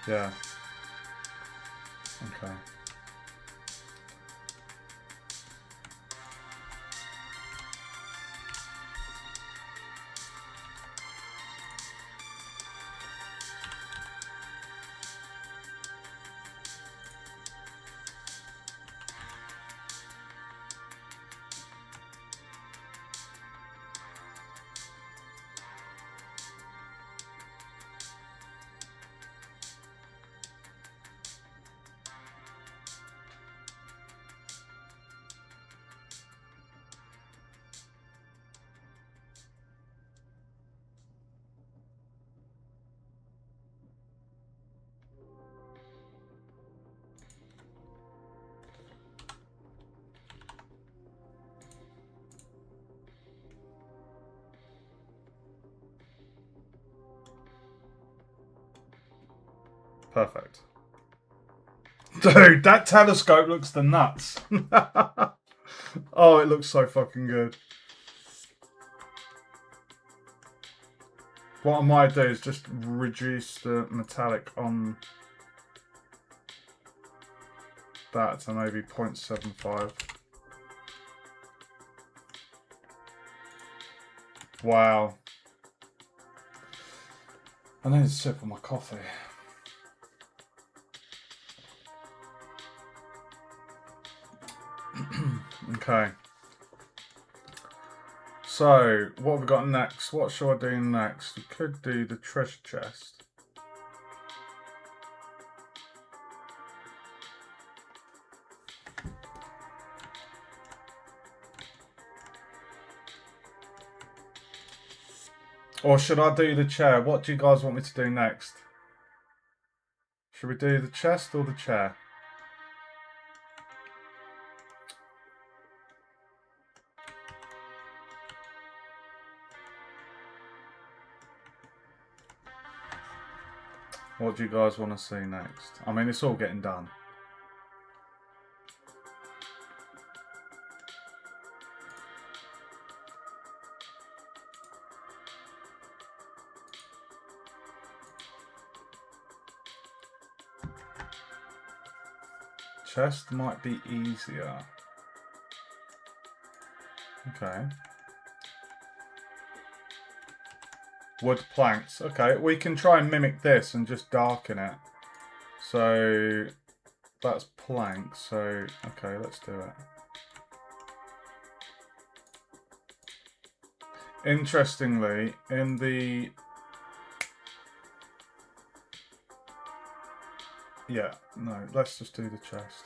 Yeah. Okay. Perfect. Dude, that telescope looks the nuts. Oh, it looks so fucking good. What I might do is just reduce the metallic on that to maybe 0.75. Wow. I need a sip of my coffee. Okay. So, what have we got next? What shall I do next? We could do the treasure chest. Or should I do the chair? What do you guys want me to do next? Should we do the chest or the chair? What do you guys want to see next? I mean, it's all getting done. Chest might be easier. Okay. Wood planks. Okay, we can try and mimic this and just darken it. So that's plank. So, okay, let's do it. Interestingly, in the... Yeah, no, let's just do the chest.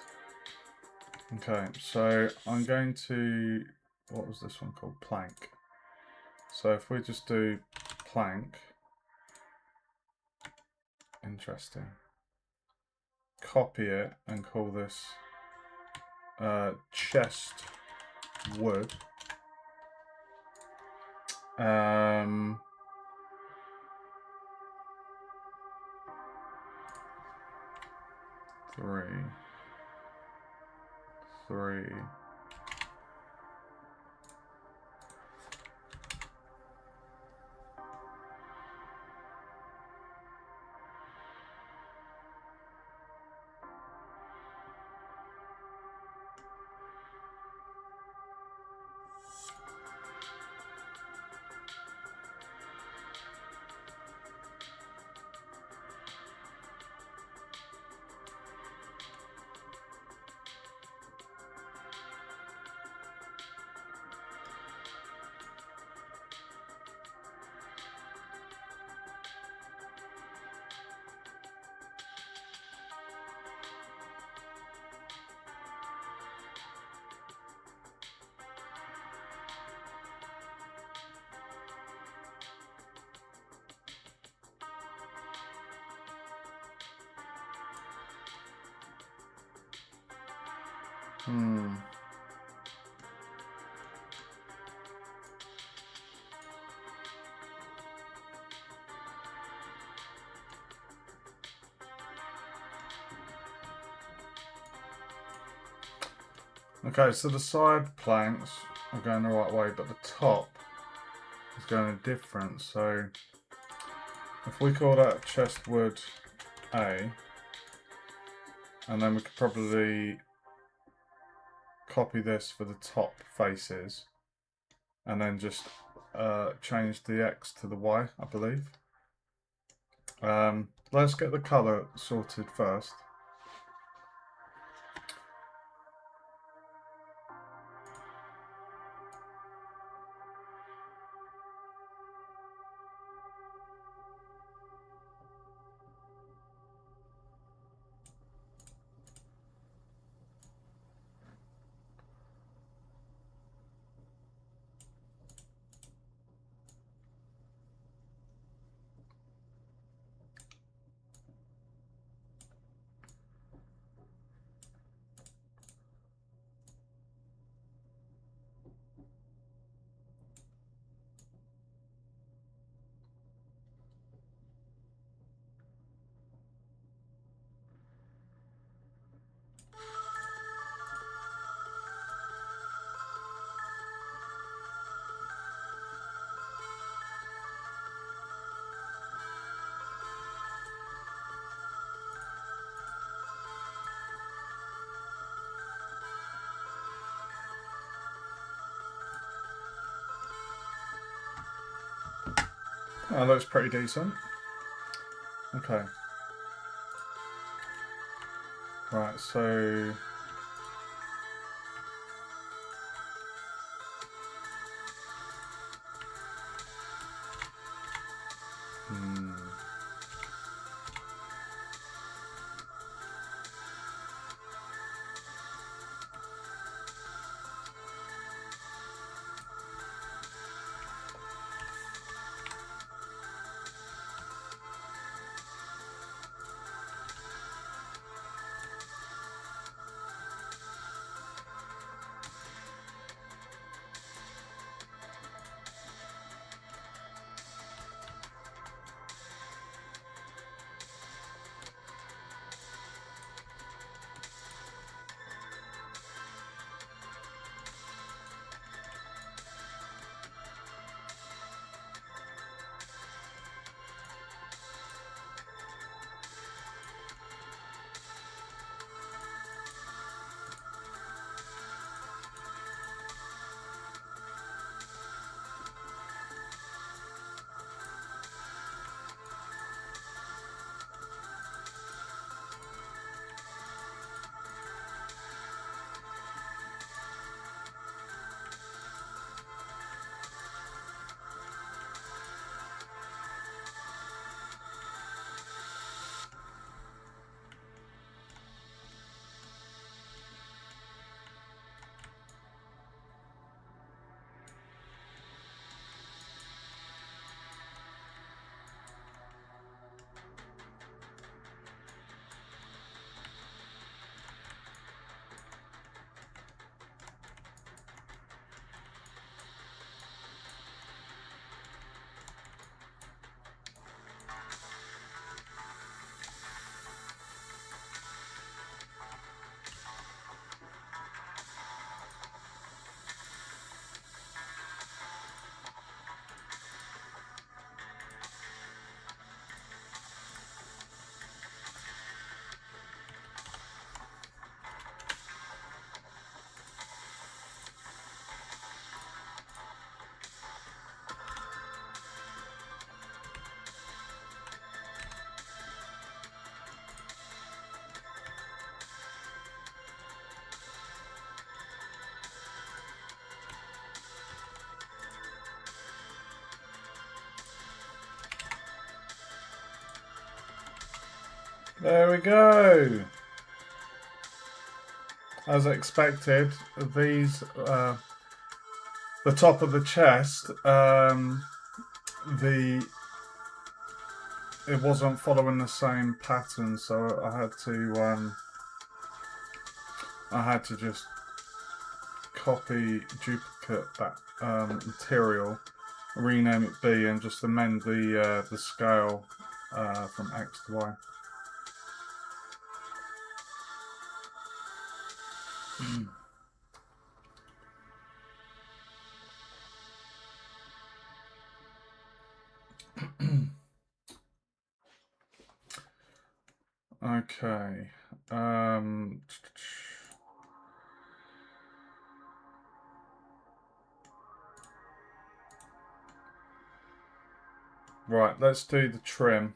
Okay, so I'm going to... What was this one called? Plank. So if we just do plank. Interesting. Copy it and call this chest wood. Three. Okay, so the side planks are going the right way, but the top is going different. So if we call that chest wood A, and then we could probably copy this for the top faces, and then just change the X to the Y, I believe. Let's get the colour sorted first. That looks pretty decent. Okay. Right, so there we go. As expected, these the top of the chest, it wasn't following the same pattern, so I had to just copy, duplicate that material, rename it B, and just amend the scale from X to Y. Okay. Right, let's do the trim.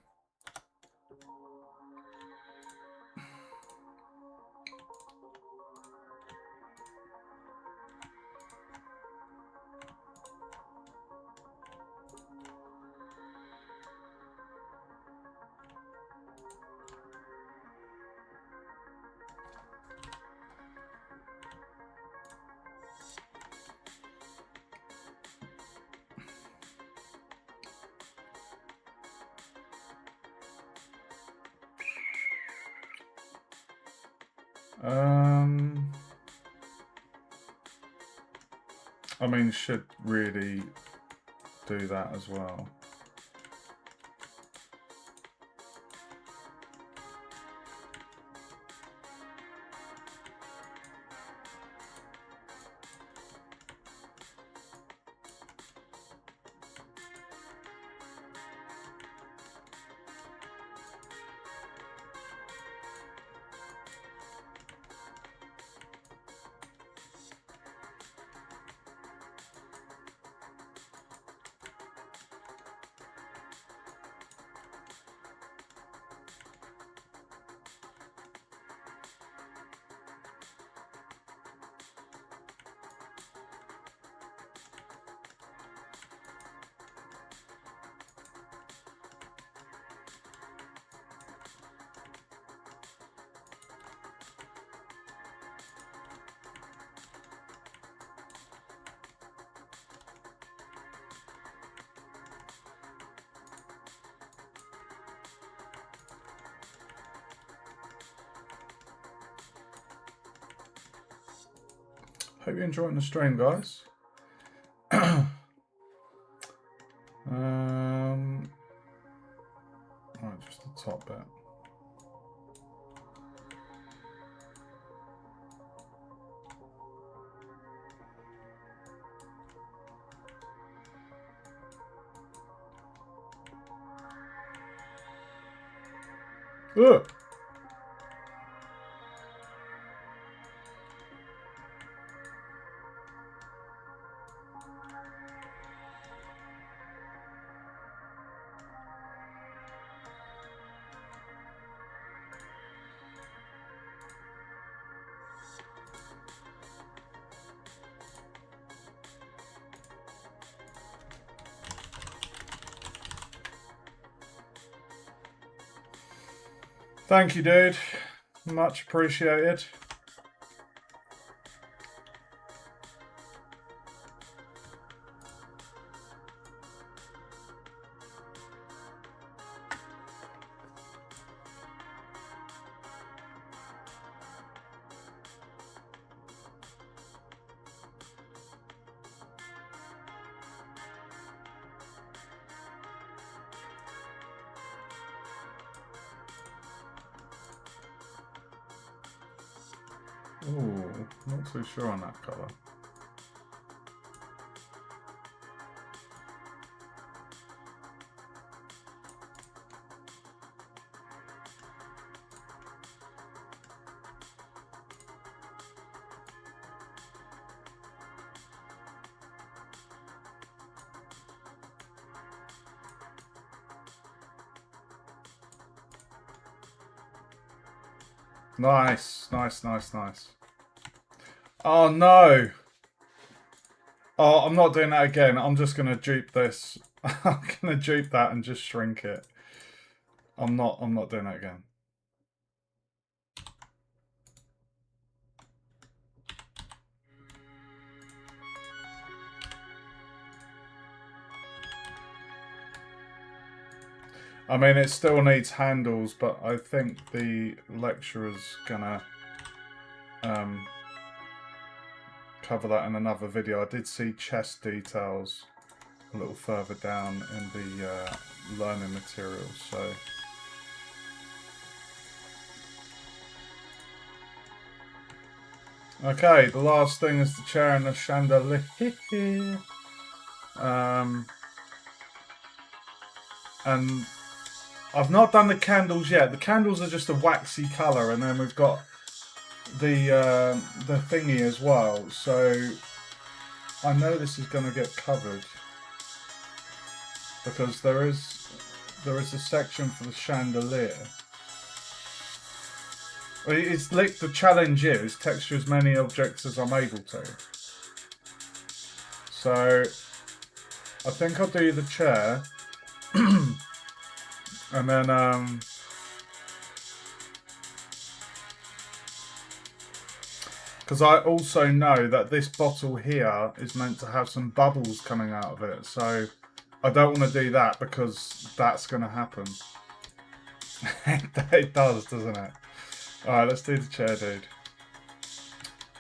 I mean, should really do that as well. Hope you're enjoying the stream, guys. Right, just the top bit. Ugh. Thank you, dude. Much appreciated. Ooh, not too sure on that colour. Nice, nice, nice, nice. Oh no! Oh, I'm not doing that again. I'm just gonna dupe this. I'm gonna dupe that and just shrink it. I'm not doing that again. I mean, it still needs handles, but I think the lecturer's gonna cover that in another video. I did see chest details a little further down in the learning materials, so... Okay, the last thing is the chair and the chandelier. And I've not done the candles yet. The candles are just a waxy colour, and then we've got the thingy as well. So I know this is going to get covered because there is a section for the chandelier. It's like the challenge is texture as many objects as I'm able to. So I think I'll do the chair, and then because I also know that this bottle here is meant to have some bubbles coming out of it, so I don't want to do that because that's going to happen. It does, doesn't it? Alright, let's do the chair, dude.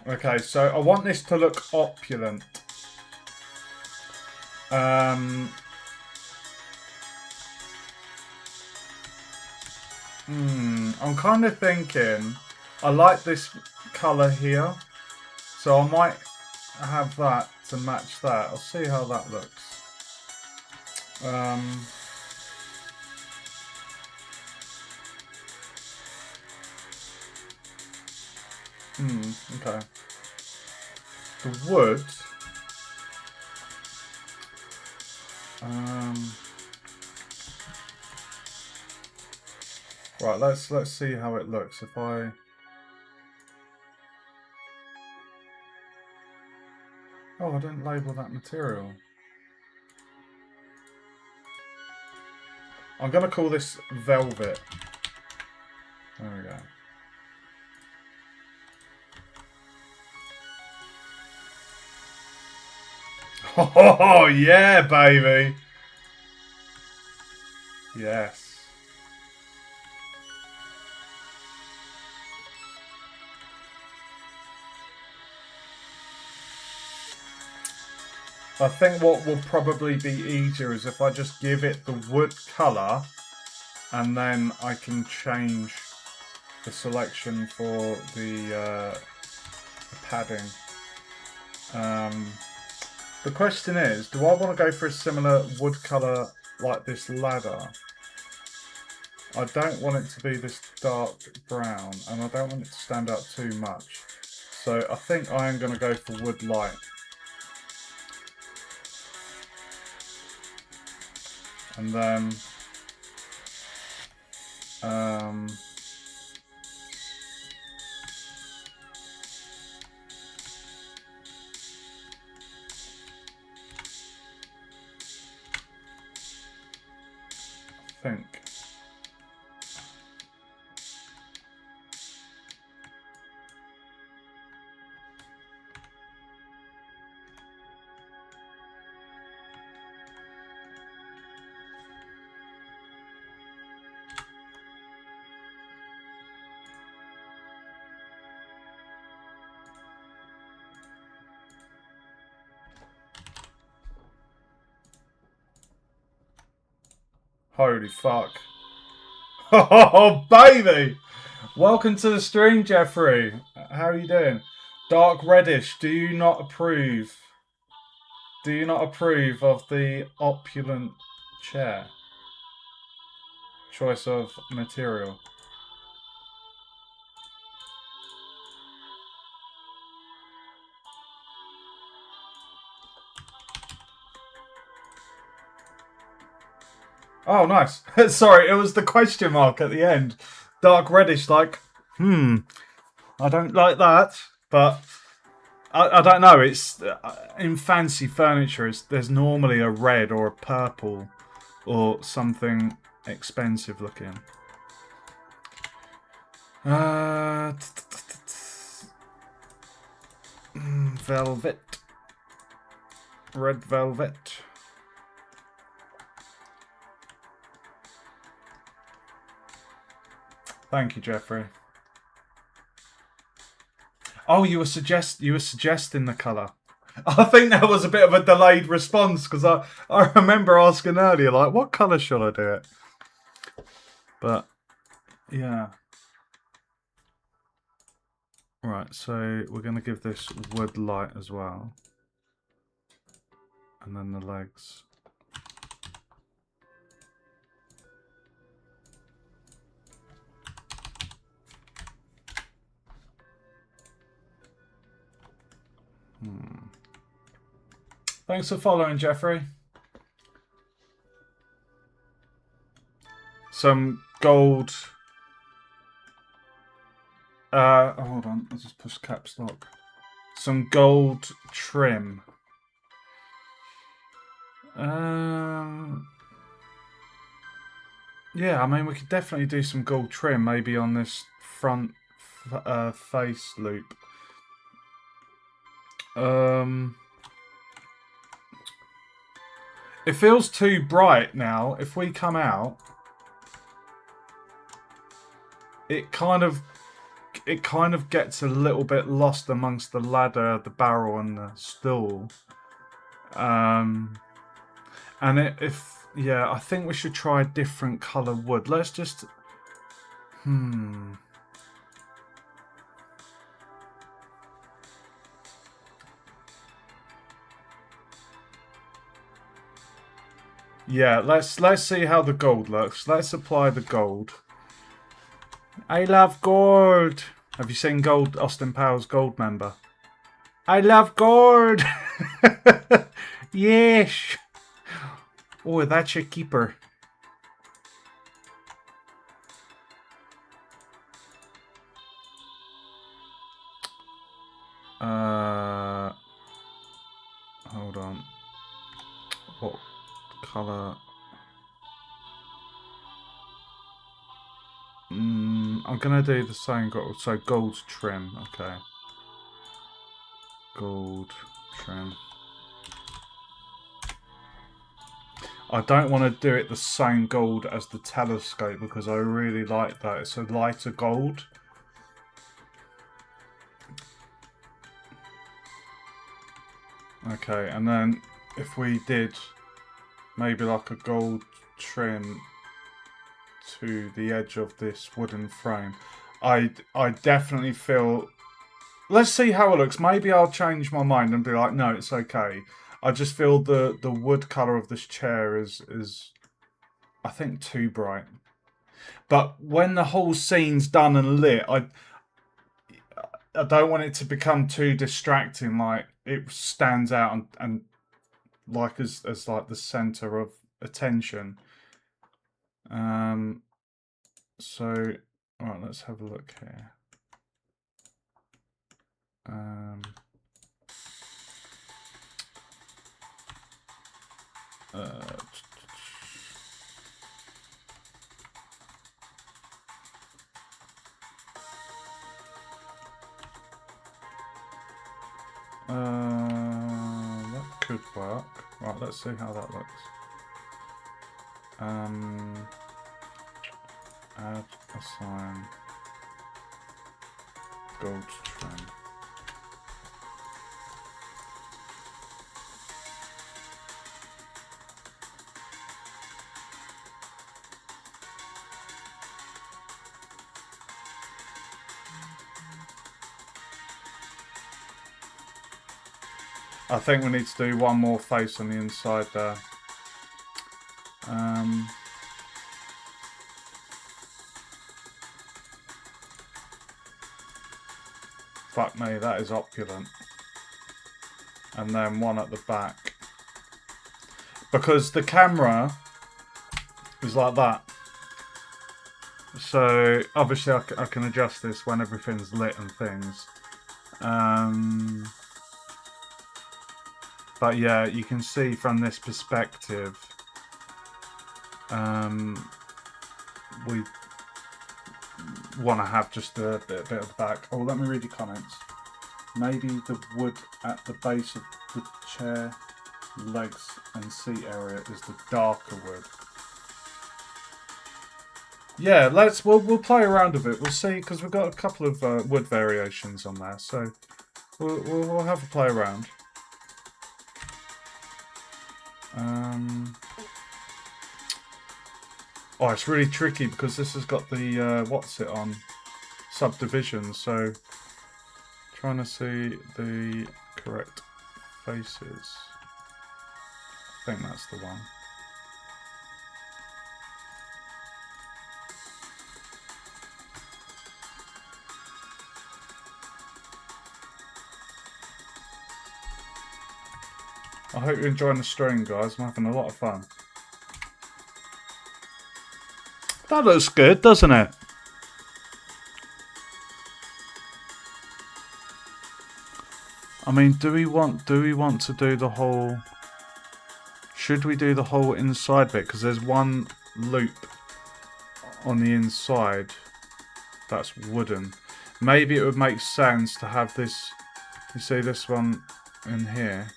Okay, so I want this to look opulent. I'm kind of thinking I like this colour here, so I might have that to match that. I'll see how that looks. Okay. The wood. Right, let's see how it looks. If I... Oh, I didn't label that material. I'm going to call this velvet. There we go. Oh, yeah, baby. Yes. I think what will probably be easier is if I just give it the wood colour and then I can change the selection for the padding. The question is, do I want to go for a similar wood colour like this ladder? I don't want it to be this dark brown, and I don't want it to stand out too much. So I think I am going to go for wood light. And then I think holy fuck. Oh, baby! Welcome to the stream, Jeffrey. How are you doing? Dark reddish, do you not approve? Do you not approve of the opulent chair? Choice of material. Oh, nice. Sorry, it was the question mark at the end. Dark reddish, like, I don't like that, but I don't know. It's in fancy furniture. There's normally a red or a purple or something expensive looking. Velvet, red velvet. Thank you, Jeffrey. Oh, you were suggesting the colour. I think that was a bit of a delayed response because I remember asking earlier, like, what colour should I do it? But yeah. Right, so we're going to give this wood light as well. And then the legs. Thanks for following, Jeffrey. Some gold. Hold on, I'll just push caps lock. Some gold trim. Yeah, I mean, we could definitely do some gold trim, maybe on this front face loop. It feels too bright now. If we come out, it kind of gets a little bit lost amongst the ladder, the barrel, and the stool. And yeah, I think we should try a different colour wood. Let's just Yeah, let's see how the gold looks. Let's apply the gold. I love gold. Have you seen Gold Austin Powers Gold Member? I love gold. Yes. Oh, that's your keeper. Hold on. What colour? I'm gonna do the same gold. So gold trim. Okay. Gold trim. I don't want to do it the same gold as the telescope because I really like that. It's a lighter gold. Okay, and then if we did maybe like a gold trim to the edge of this wooden frame, I definitely feel... Let's see how it looks. Maybe I'll change my mind and be like, no, it's okay. I just feel the wood colour of this chair is I think too bright. But when the whole scene's done and lit, I don't want it to become too distracting. Like it stands out and like as like the center of attention. So all right, let's have a look here. That could work. Right, let's see how that looks. Add assign gold trim. I think we need to do one more face on the inside there. Fuck me, that is opulent. And then one at the back. Because the camera is like that. So obviously I can adjust this when everything's lit and things. But yeah, you can see from this perspective, we want to have just a bit of the back. Oh, let me read your comments. Maybe the wood at the base of the chair, legs and seat area is the darker wood. yeah, we'll play around with it. We'll see, because we've got a couple of wood variations on there, so we'll have a play around. Oh, it's really tricky because this has got the what's it on subdivision, so trying to see the correct faces. I think that's the one. I hope you're enjoying the stream, guys. I'm having a lot of fun. That looks good, doesn't it? I mean, do we want to do the whole... Should we do the whole inside bit? Because there's one loop on the inside that's wooden. Maybe it would make sense to have this... You see this one in here?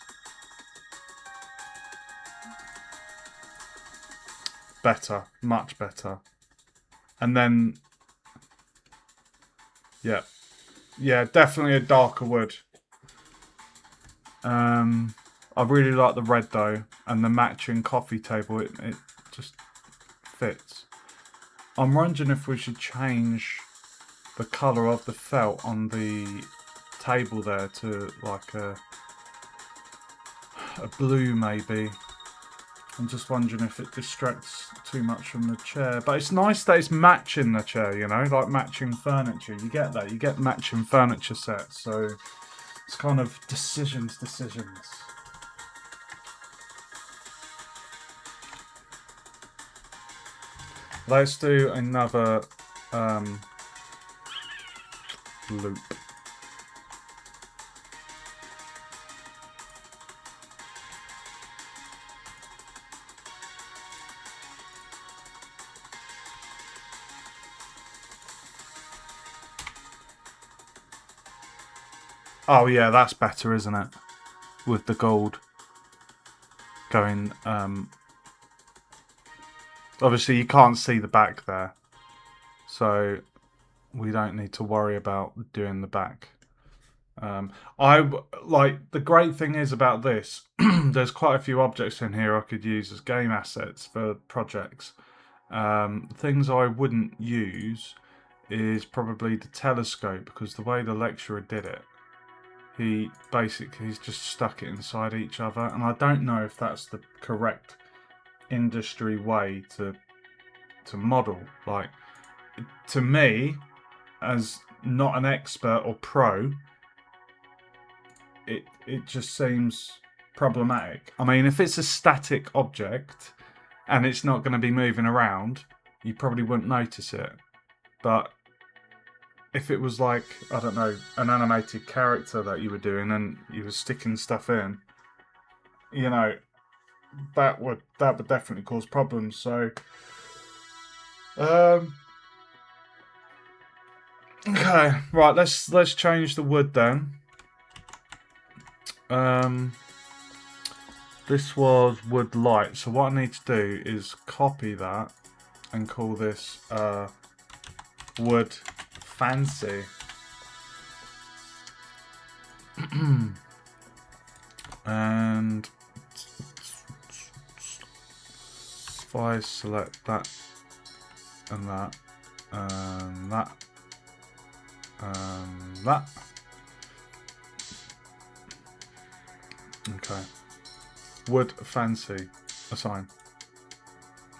Better, much better. And then, yeah, definitely a darker wood. I really like the red though, and the matching coffee table. It just fits. I'm wondering if we should change the colour of the felt on the table there to like a blue maybe. I'm just wondering if it distracts too much from the chair. But it's nice that it's matching the chair, you know, like matching furniture. You get that. You get matching furniture sets. So it's kind of decisions. Let's do another loop. Oh yeah, that's better, isn't it? With the gold going, obviously you can't see the back there, so we don't need to worry about doing the back. The great thing is about this, there's quite a few objects in here I could use as game assets for projects. Things I wouldn't use is probably the telescope, because the way the lecturer did it, he's just stuck it inside each other, and I don't know if that's the correct industry way to model. Like, to me, as not an expert or pro, it just seems problematic. I mean, if it's a static object and it's not going to be moving around, you probably wouldn't notice it. But if it was like, I don't know, an animated character that you were doing and you were sticking stuff in, you know, that would definitely cause problems. So, okay, right. Let's change the wood then. This was wood light. So what I need to do is copy that and call this wood fancy. And if I select that and that and that and that, okay, wood fancy, assign.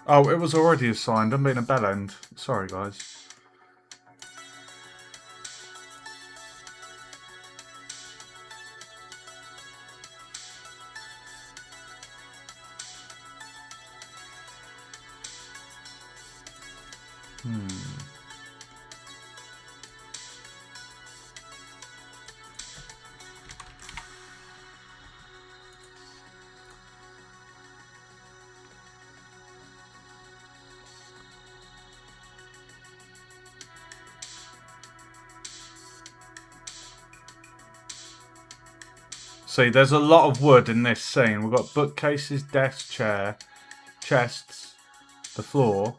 Oh, it was already assigned. I'm being a bell end. Sorry, guys. See, there's a lot of wood in this scene. We've got bookcases, desk, chair, chests, the floor,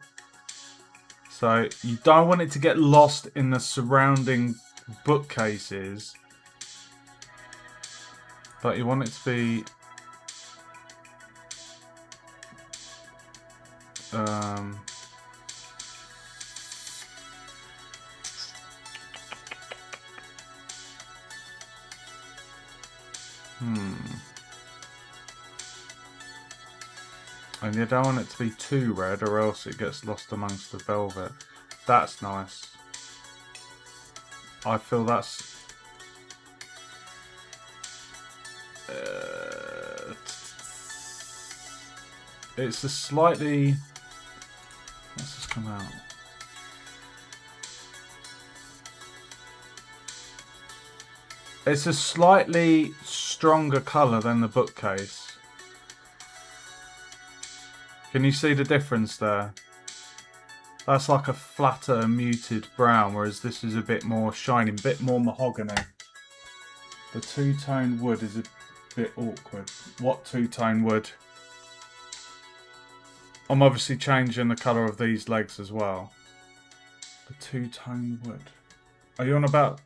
So you don't want it to get lost in the surrounding bookcases, but you want it to be and you don't want it to be too red or else it gets lost amongst the velvet. That's nice. I feel that's it's a slightly, let's just come out. It's a slightly stronger colour than the bookcase. Can you see the difference there? That's like a flatter, muted brown, whereas this is a bit more shiny, a bit more mahogany. The two-tone wood is a bit awkward. What two-tone wood? I'm obviously changing the colour of these legs as well. The two-tone wood. Are you on about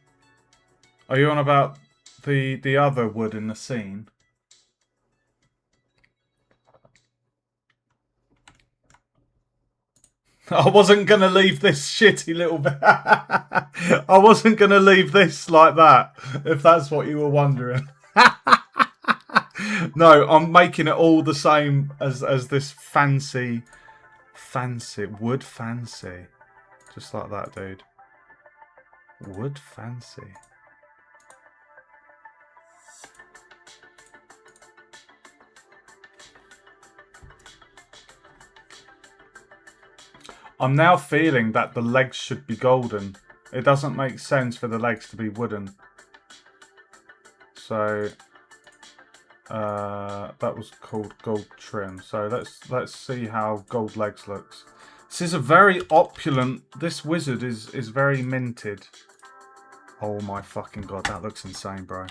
the other wood in the scene? I wasn't going to leave this shitty little bit. I wasn't going to leave this like that, if that's what you were wondering. No, I'm making it all the same as this fancy wood fancy. Just like that, dude. Wood fancy. I'm now feeling that the legs should be golden. It doesn't make sense for the legs to be wooden. So that was called gold trim. So let's see how gold legs looks. This is a very opulent. This wizard is very minted. Oh my fucking god, that looks insane, bro.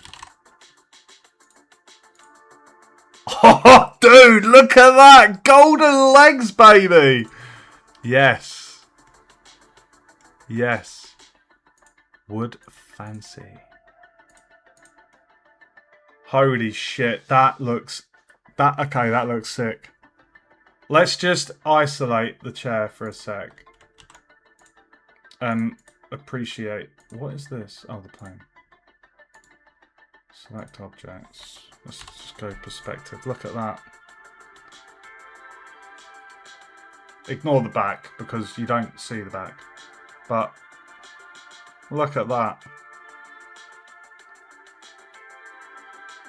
Oh, dude, look at that! Golden legs, baby! Yes. Yes. Wood fancy. Holy shit, that looks sick. Let's just isolate the chair for a sec. And appreciate. What is this? Oh, the plane. Select objects. Let's just go perspective. Look at that. Ignore the back because you don't see the back. But look at that.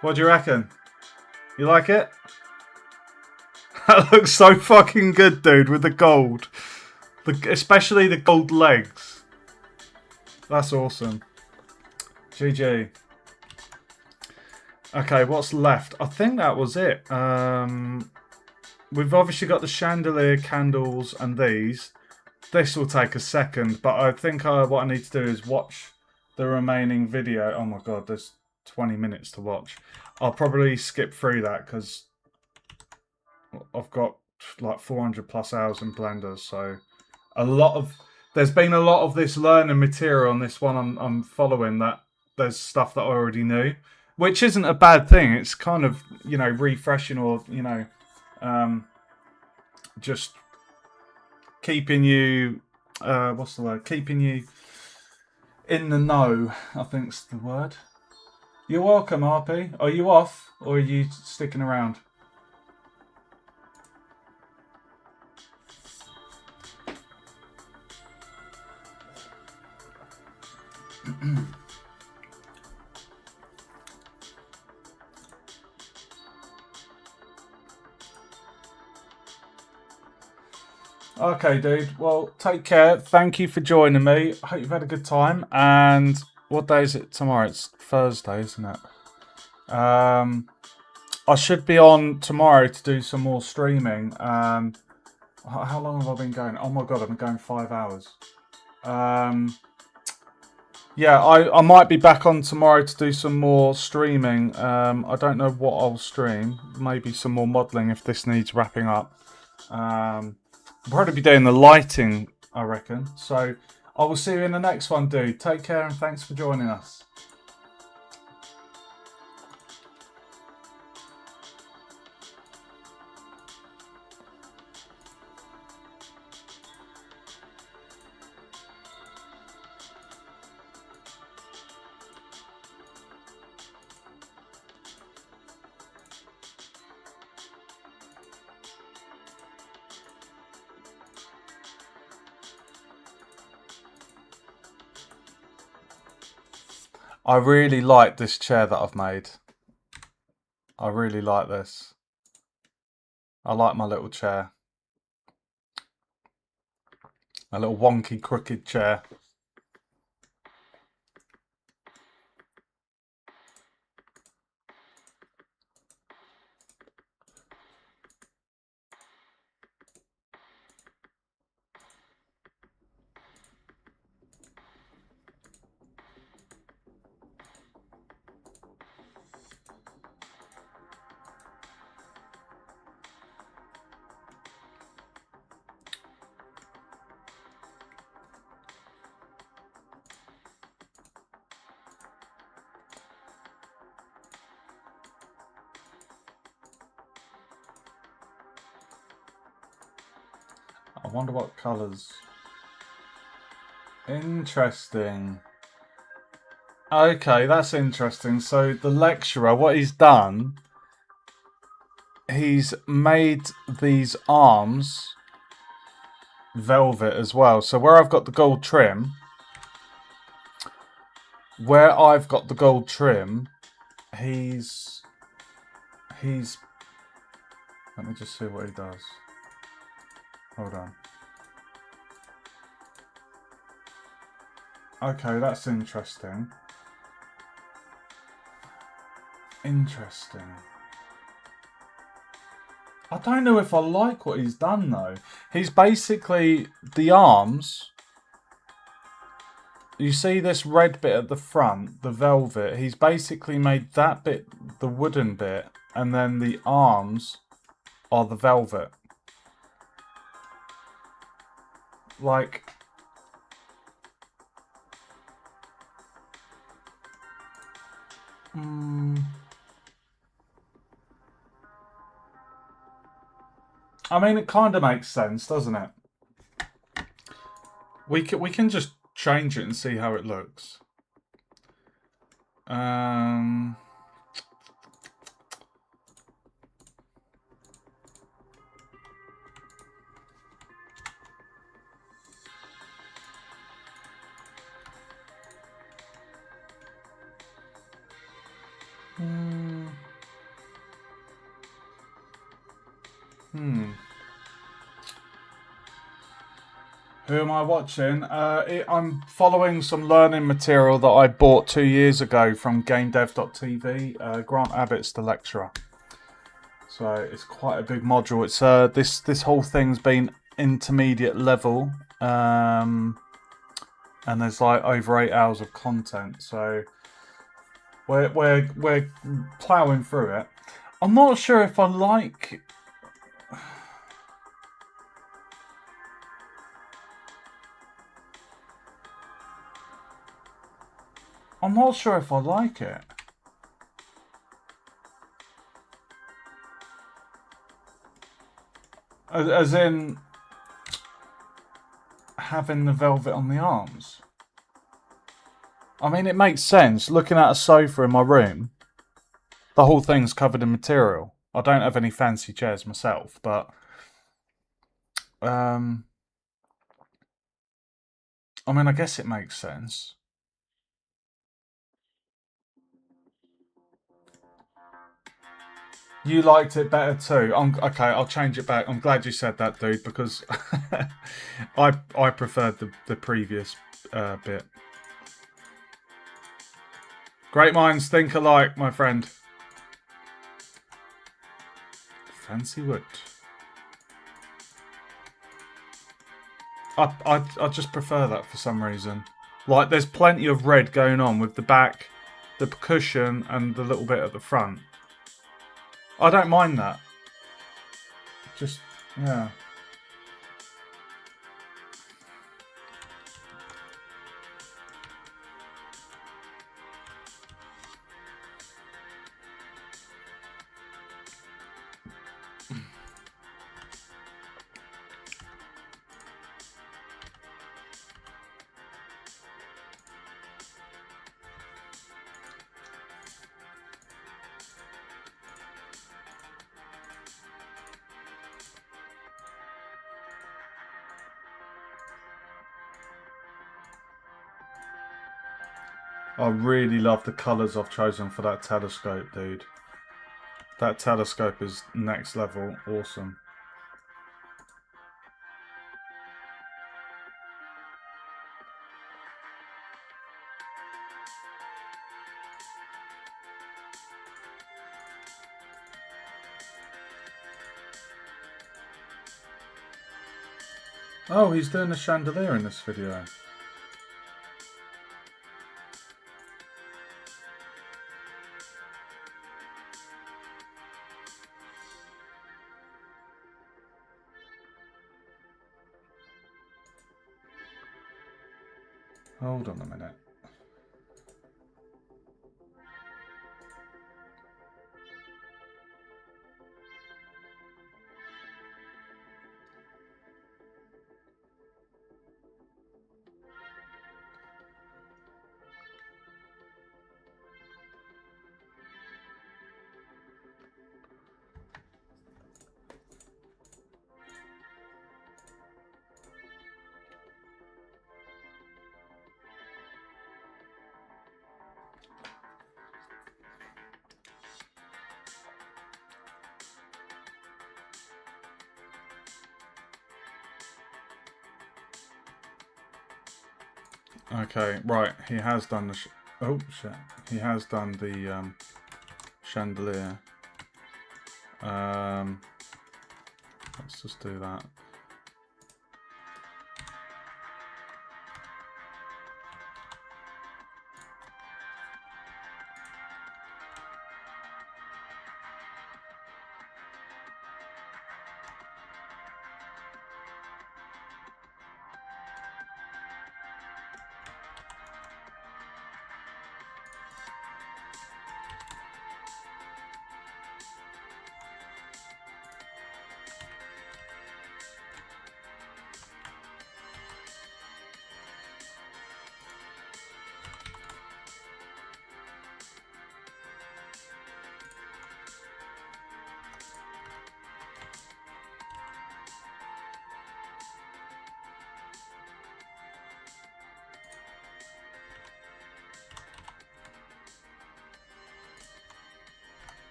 What do you reckon? You like it? That looks so fucking good, dude, with the gold. Especially the gold legs. That's awesome. GG. Okay, what's left? I think that was it. We've obviously got the chandelier, candles, and these. This will take a second, but I think what I need to do is watch the remaining video. Oh my god, there's 20 minutes to watch. I'll probably skip through that because I've got like 400 plus hours in Blender, so there's been a lot of this learning material on this one I'm following, that there's stuff that I already knew, which isn't a bad thing. It's kind of, you know, refreshing, or, you know, just keeping you what's the word? Keeping you in the know, I think's the word. You're welcome, RP. Are you off or are you sticking around? Okay, dude. Well, take care. Thank you for joining me. I hope you've had a good time. And what day is it tomorrow? It's Thursday, isn't it? I should be on tomorrow to do some more streaming. How long have I been going? Oh my god, I've been going 5 hours. Yeah, I might be back on tomorrow to do some more streaming. I don't know what I'll stream. Maybe some more modelling if this needs wrapping up. I'll probably be doing the lighting I reckon. So I will see you in the next one, dude. Take care and thanks for joining us. I really like this chair that I've made. I really like this. I like my little chair. A little wonky, crooked chair. I wonder what colours. Interesting. Okay, that's interesting. So the lecturer, what he's done, he's made these arms velvet as well. So where I've got the gold trim, he's let me just see what he does. Hold on. Okay, that's interesting. Interesting. I don't know if I like what he's done though. He's basically the arms. You see this red bit at the front, the velvet. He's basically made that bit the wooden bit, and then the arms are the velvet. Like, I mean, it kind of makes sense, doesn't it? We can just change it and see how it looks. Who am I watching? I'm following some learning material that I bought 2 years ago from GameDev.tv. Grant Abbott's the lecturer. So it's quite a big module. It's this whole thing's been intermediate level, and there's like over 8 hours of content. So we're ploughing through it. I'm not sure if I like. I'm not sure if I like it. As in having the velvet on the arms. I mean, it makes sense. Looking at a sofa in my room, the whole thing's covered in material. I don't have any fancy chairs myself, but I mean, I guess it makes sense. You liked it better too. Okay, I'll change it back. I'm glad you said that, dude, because I preferred the previous bit. Great minds think alike, my friend. Fancy wood. I just prefer that for some reason. Like, there's plenty of red going on with the back, the cushion, and the little bit at the front. I don't mind that. Just, yeah. I really love the colours I've chosen for that telescope, dude. That telescope is next level awesome. Oh, he's doing a chandelier in this video. Hold on a minute. Okay, right. He has done the. Oh shit! He has done the chandelier. Let's just do that.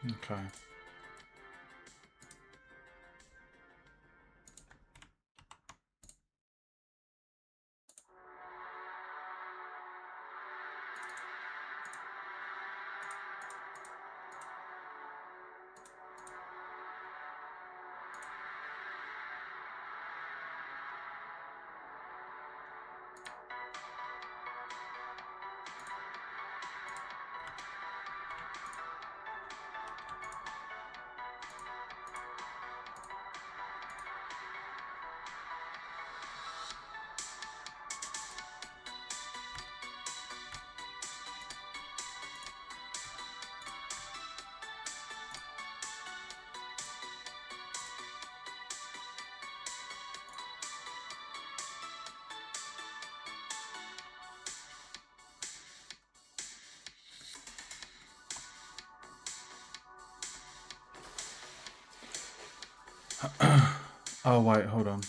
Okay. Oh wait, hold on.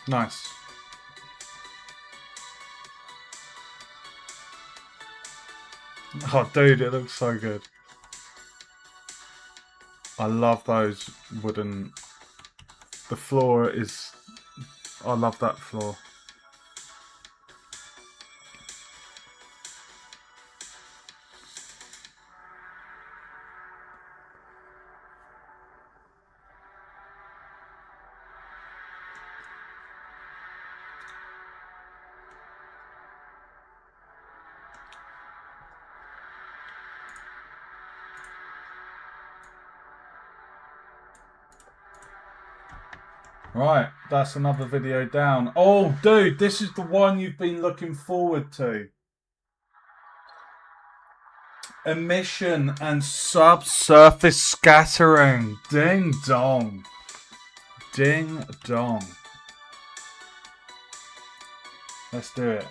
Nice. Oh, dude, it looks so good. I love those wooden. The floor is. I love that floor. Right, that's another video down. Oh, dude, this is the one you've been looking forward to. Emission and subsurface scattering. Ding dong. Ding dong. Let's do it.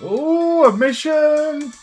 Oh, emission!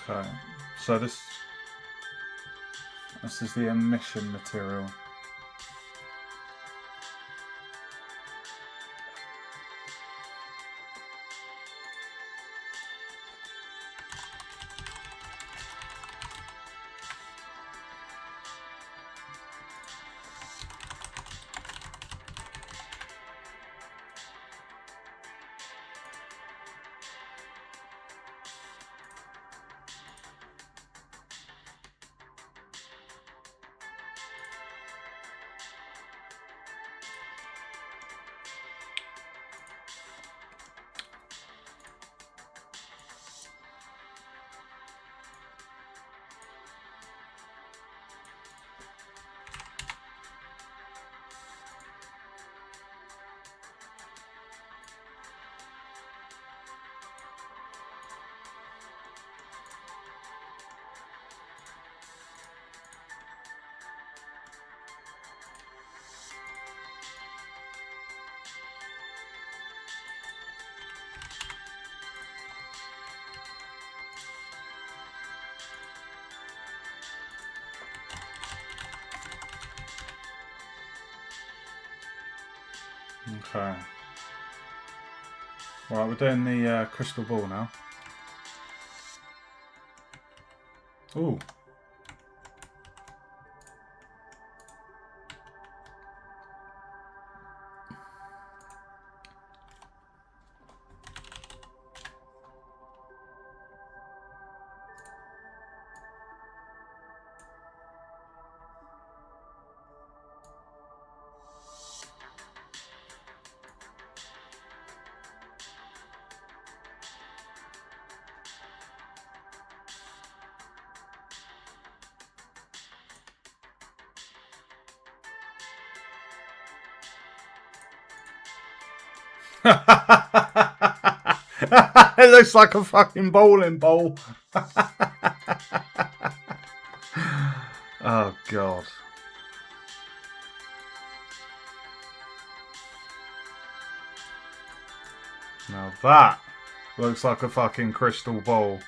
Okay, so this is the emission material. Okay. Right, we're doing the crystal ball now. Ooh. It looks like a fucking bowling ball. Oh, God. Now that looks like a fucking crystal ball.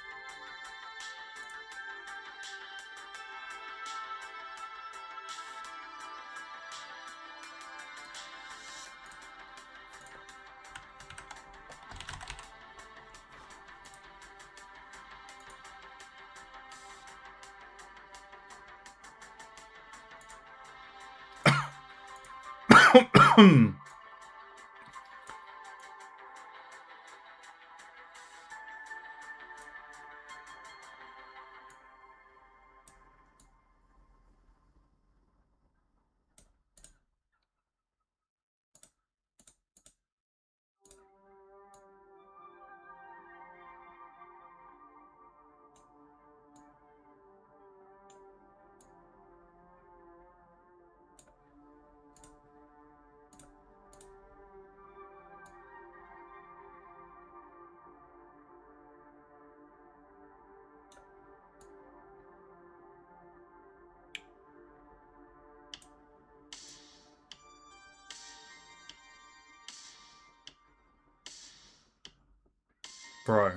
Bro.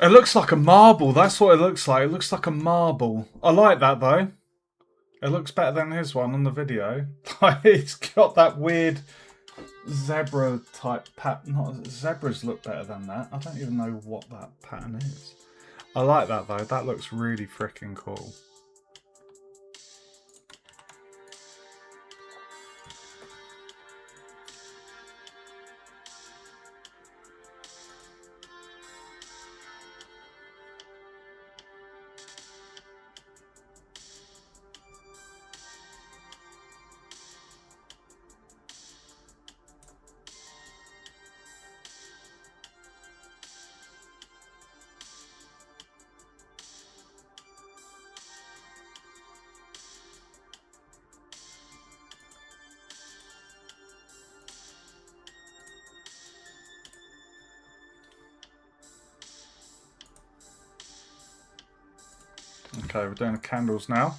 It looks like a marble. That's what it looks like. It looks like a marble. I like that though. It looks better than his one on the video. It's got that weird zebra type pattern. Not zebras look better than that. I don't even know what that pattern is. I like that though. That looks really freaking cool. Okay, we're doing the candles now.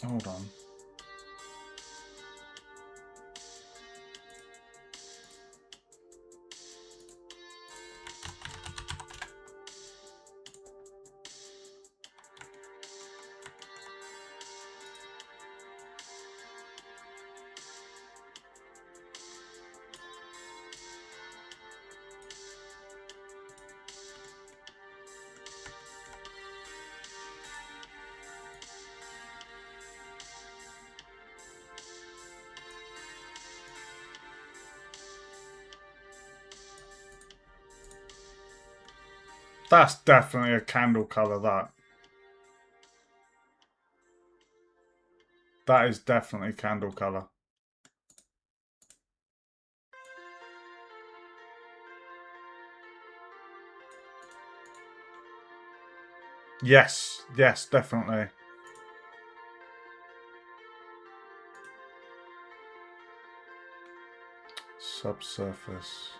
Hold on. That's definitely a candle colour, that. That is definitely candle colour. Yes, yes, definitely. Subsurface.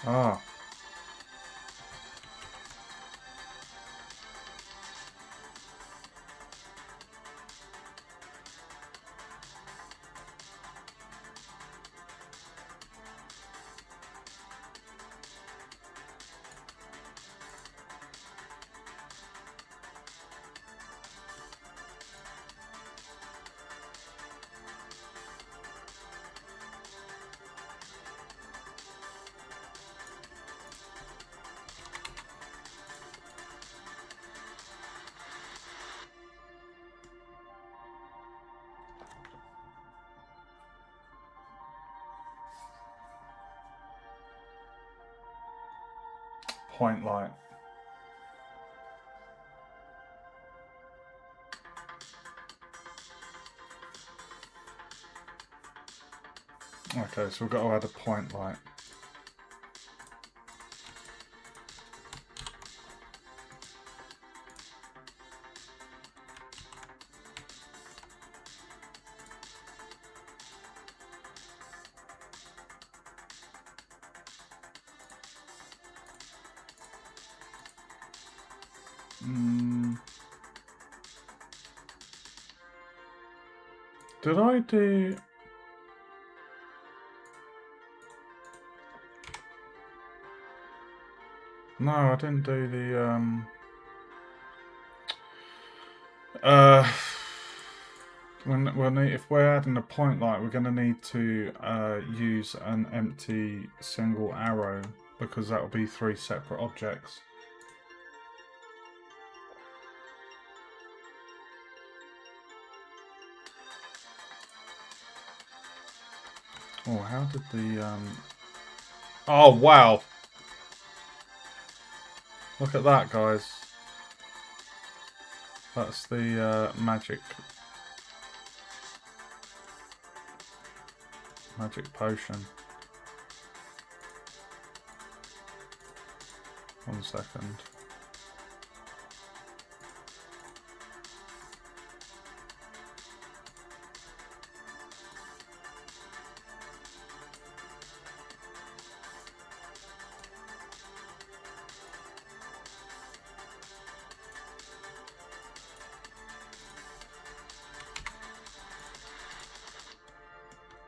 Ah. Point light. Okay, so we've got to add a point light. Did I do... No, I didn't do the if we're adding a point light, we're going to need to use an empty single arrow, because that will be 3 separate objects. Oh, how did the Oh wow! Look at that, guys. That's the magic potion. 1 second.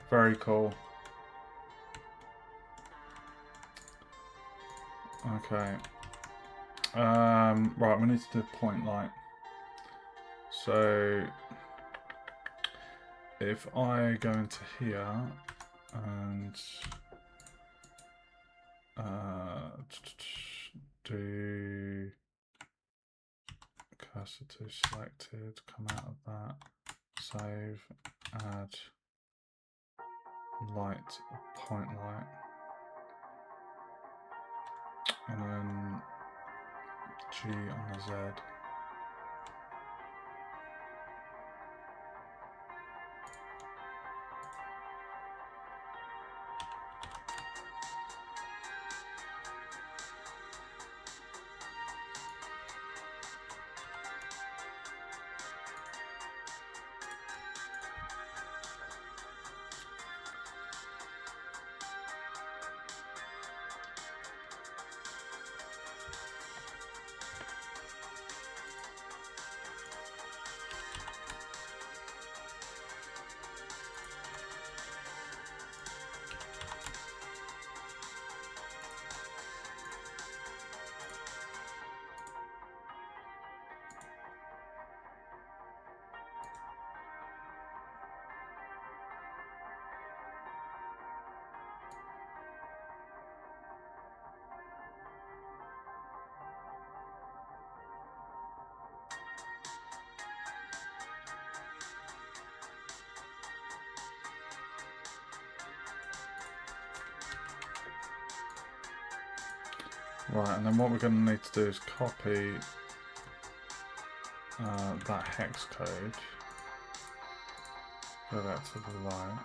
Very cool. Okay. Right, we need to do point light. So if I go into here and do cursor to selected, come out of that, save, add light, point light, and then G on the Z. Right, and then what we're going to need to do is copy that hex code, go back to the line.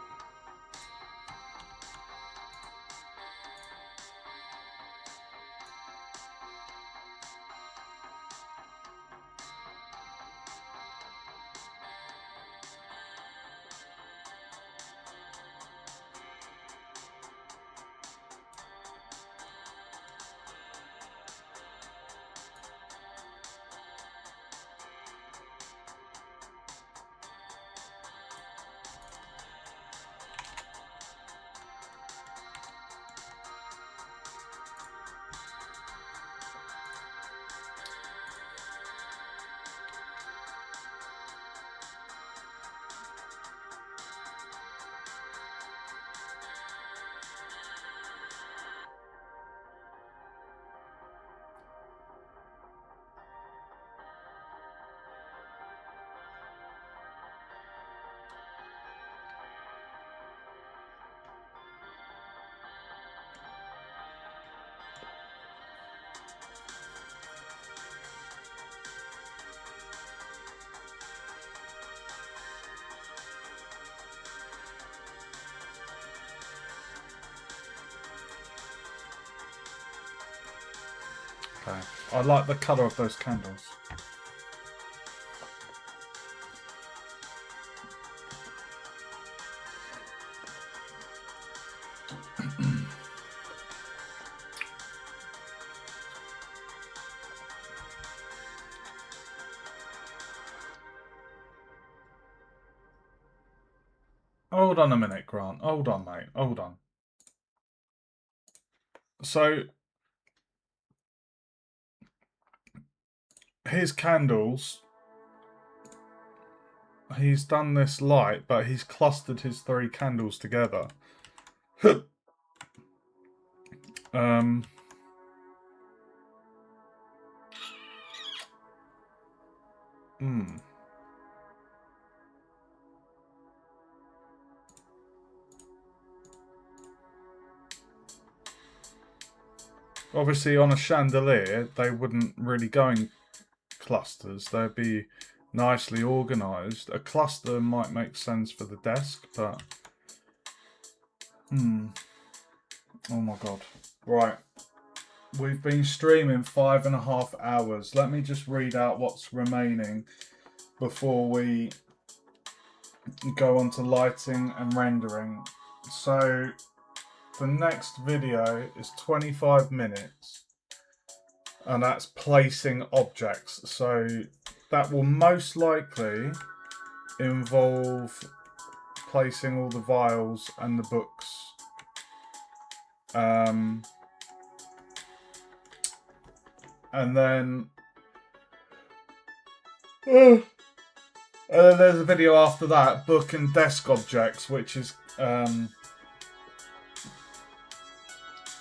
Okay. I like the colour of those candles. Hold on a minute, Grant. Hold on, mate. Hold on. So, his candles, he's done this light, but he's clustered his 3 candles together. um... Obviously, on a chandelier, they wouldn't really go in clusters. They'd be nicely organised. A cluster might make sense for the desk, but... Oh my god. Right. We've been streaming 5.5 hours. Let me just read out what's remaining before we go on to lighting and rendering. So, the next video is 25 minutes. And that's placing objects. So, that will most likely involve placing all the vials and the books. And then there's a video after that, book and desk objects, which is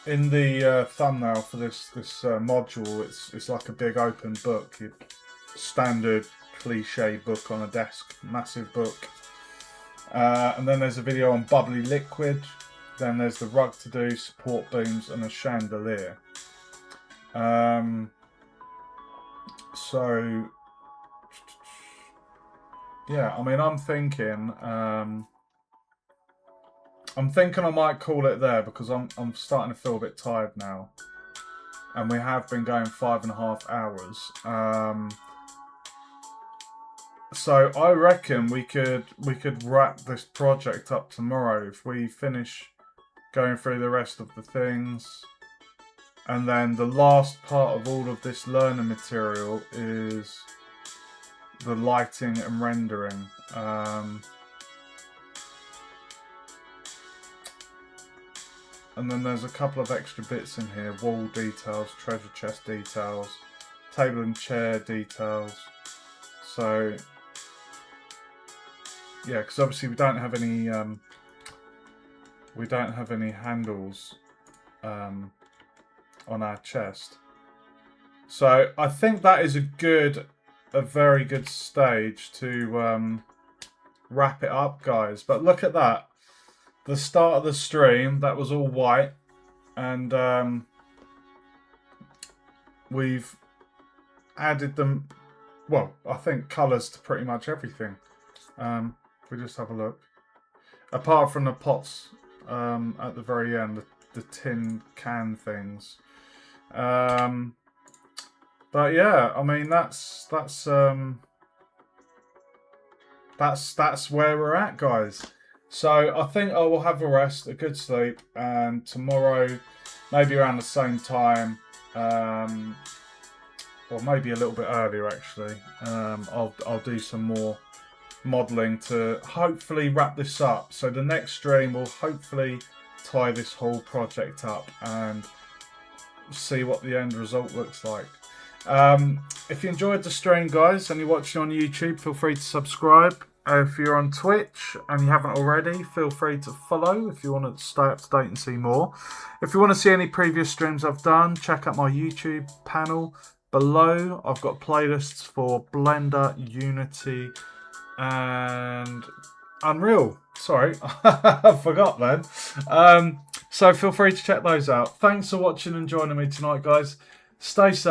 in the thumbnail for this module. It's like a big open book, standard cliche book on a desk, massive book. And then there's a video on bubbly liquid. Then there's the rug to do, support beams, and a chandelier. So yeah, I mean, I'm thinking I might call it there, because I'm starting to feel a bit tired now, and we have been going 5.5 hours. So I reckon we could wrap this project up tomorrow if we finish going through the rest of the things. And then the last part of all of this learner material is the lighting and rendering. And then there's a couple of extra bits in here: wall details, treasure chest details, table and chair details. So yeah, because obviously we don't have any handles on our chest. So I think that is a very good stage to wrap it up, guys. But look at that. The start of the stream, that was all white, and we've added them, well, I think colours to pretty much everything. If we just have a look, apart from the pots at the very end, the tin can things. But yeah, I mean, that's where we're at, guys. So I think I will have a rest, a good sleep, and tomorrow, maybe around the same time, or maybe a little bit earlier actually, I'll do some more modelling to hopefully wrap this up. So the next stream will hopefully tie this whole project up and see what the end result looks like. If you enjoyed the stream, guys, and you're watching on YouTube, feel free to subscribe. If you're on Twitch and you haven't already, feel free to follow if you want to stay up to date and see more. If you want to see any previous streams I've done, check out my YouTube panel below. I've got playlists for Blender, Unity, and Unreal. Sorry, I forgot then. So feel free to check those out. Thanks for watching and joining me tonight, guys. Stay safe.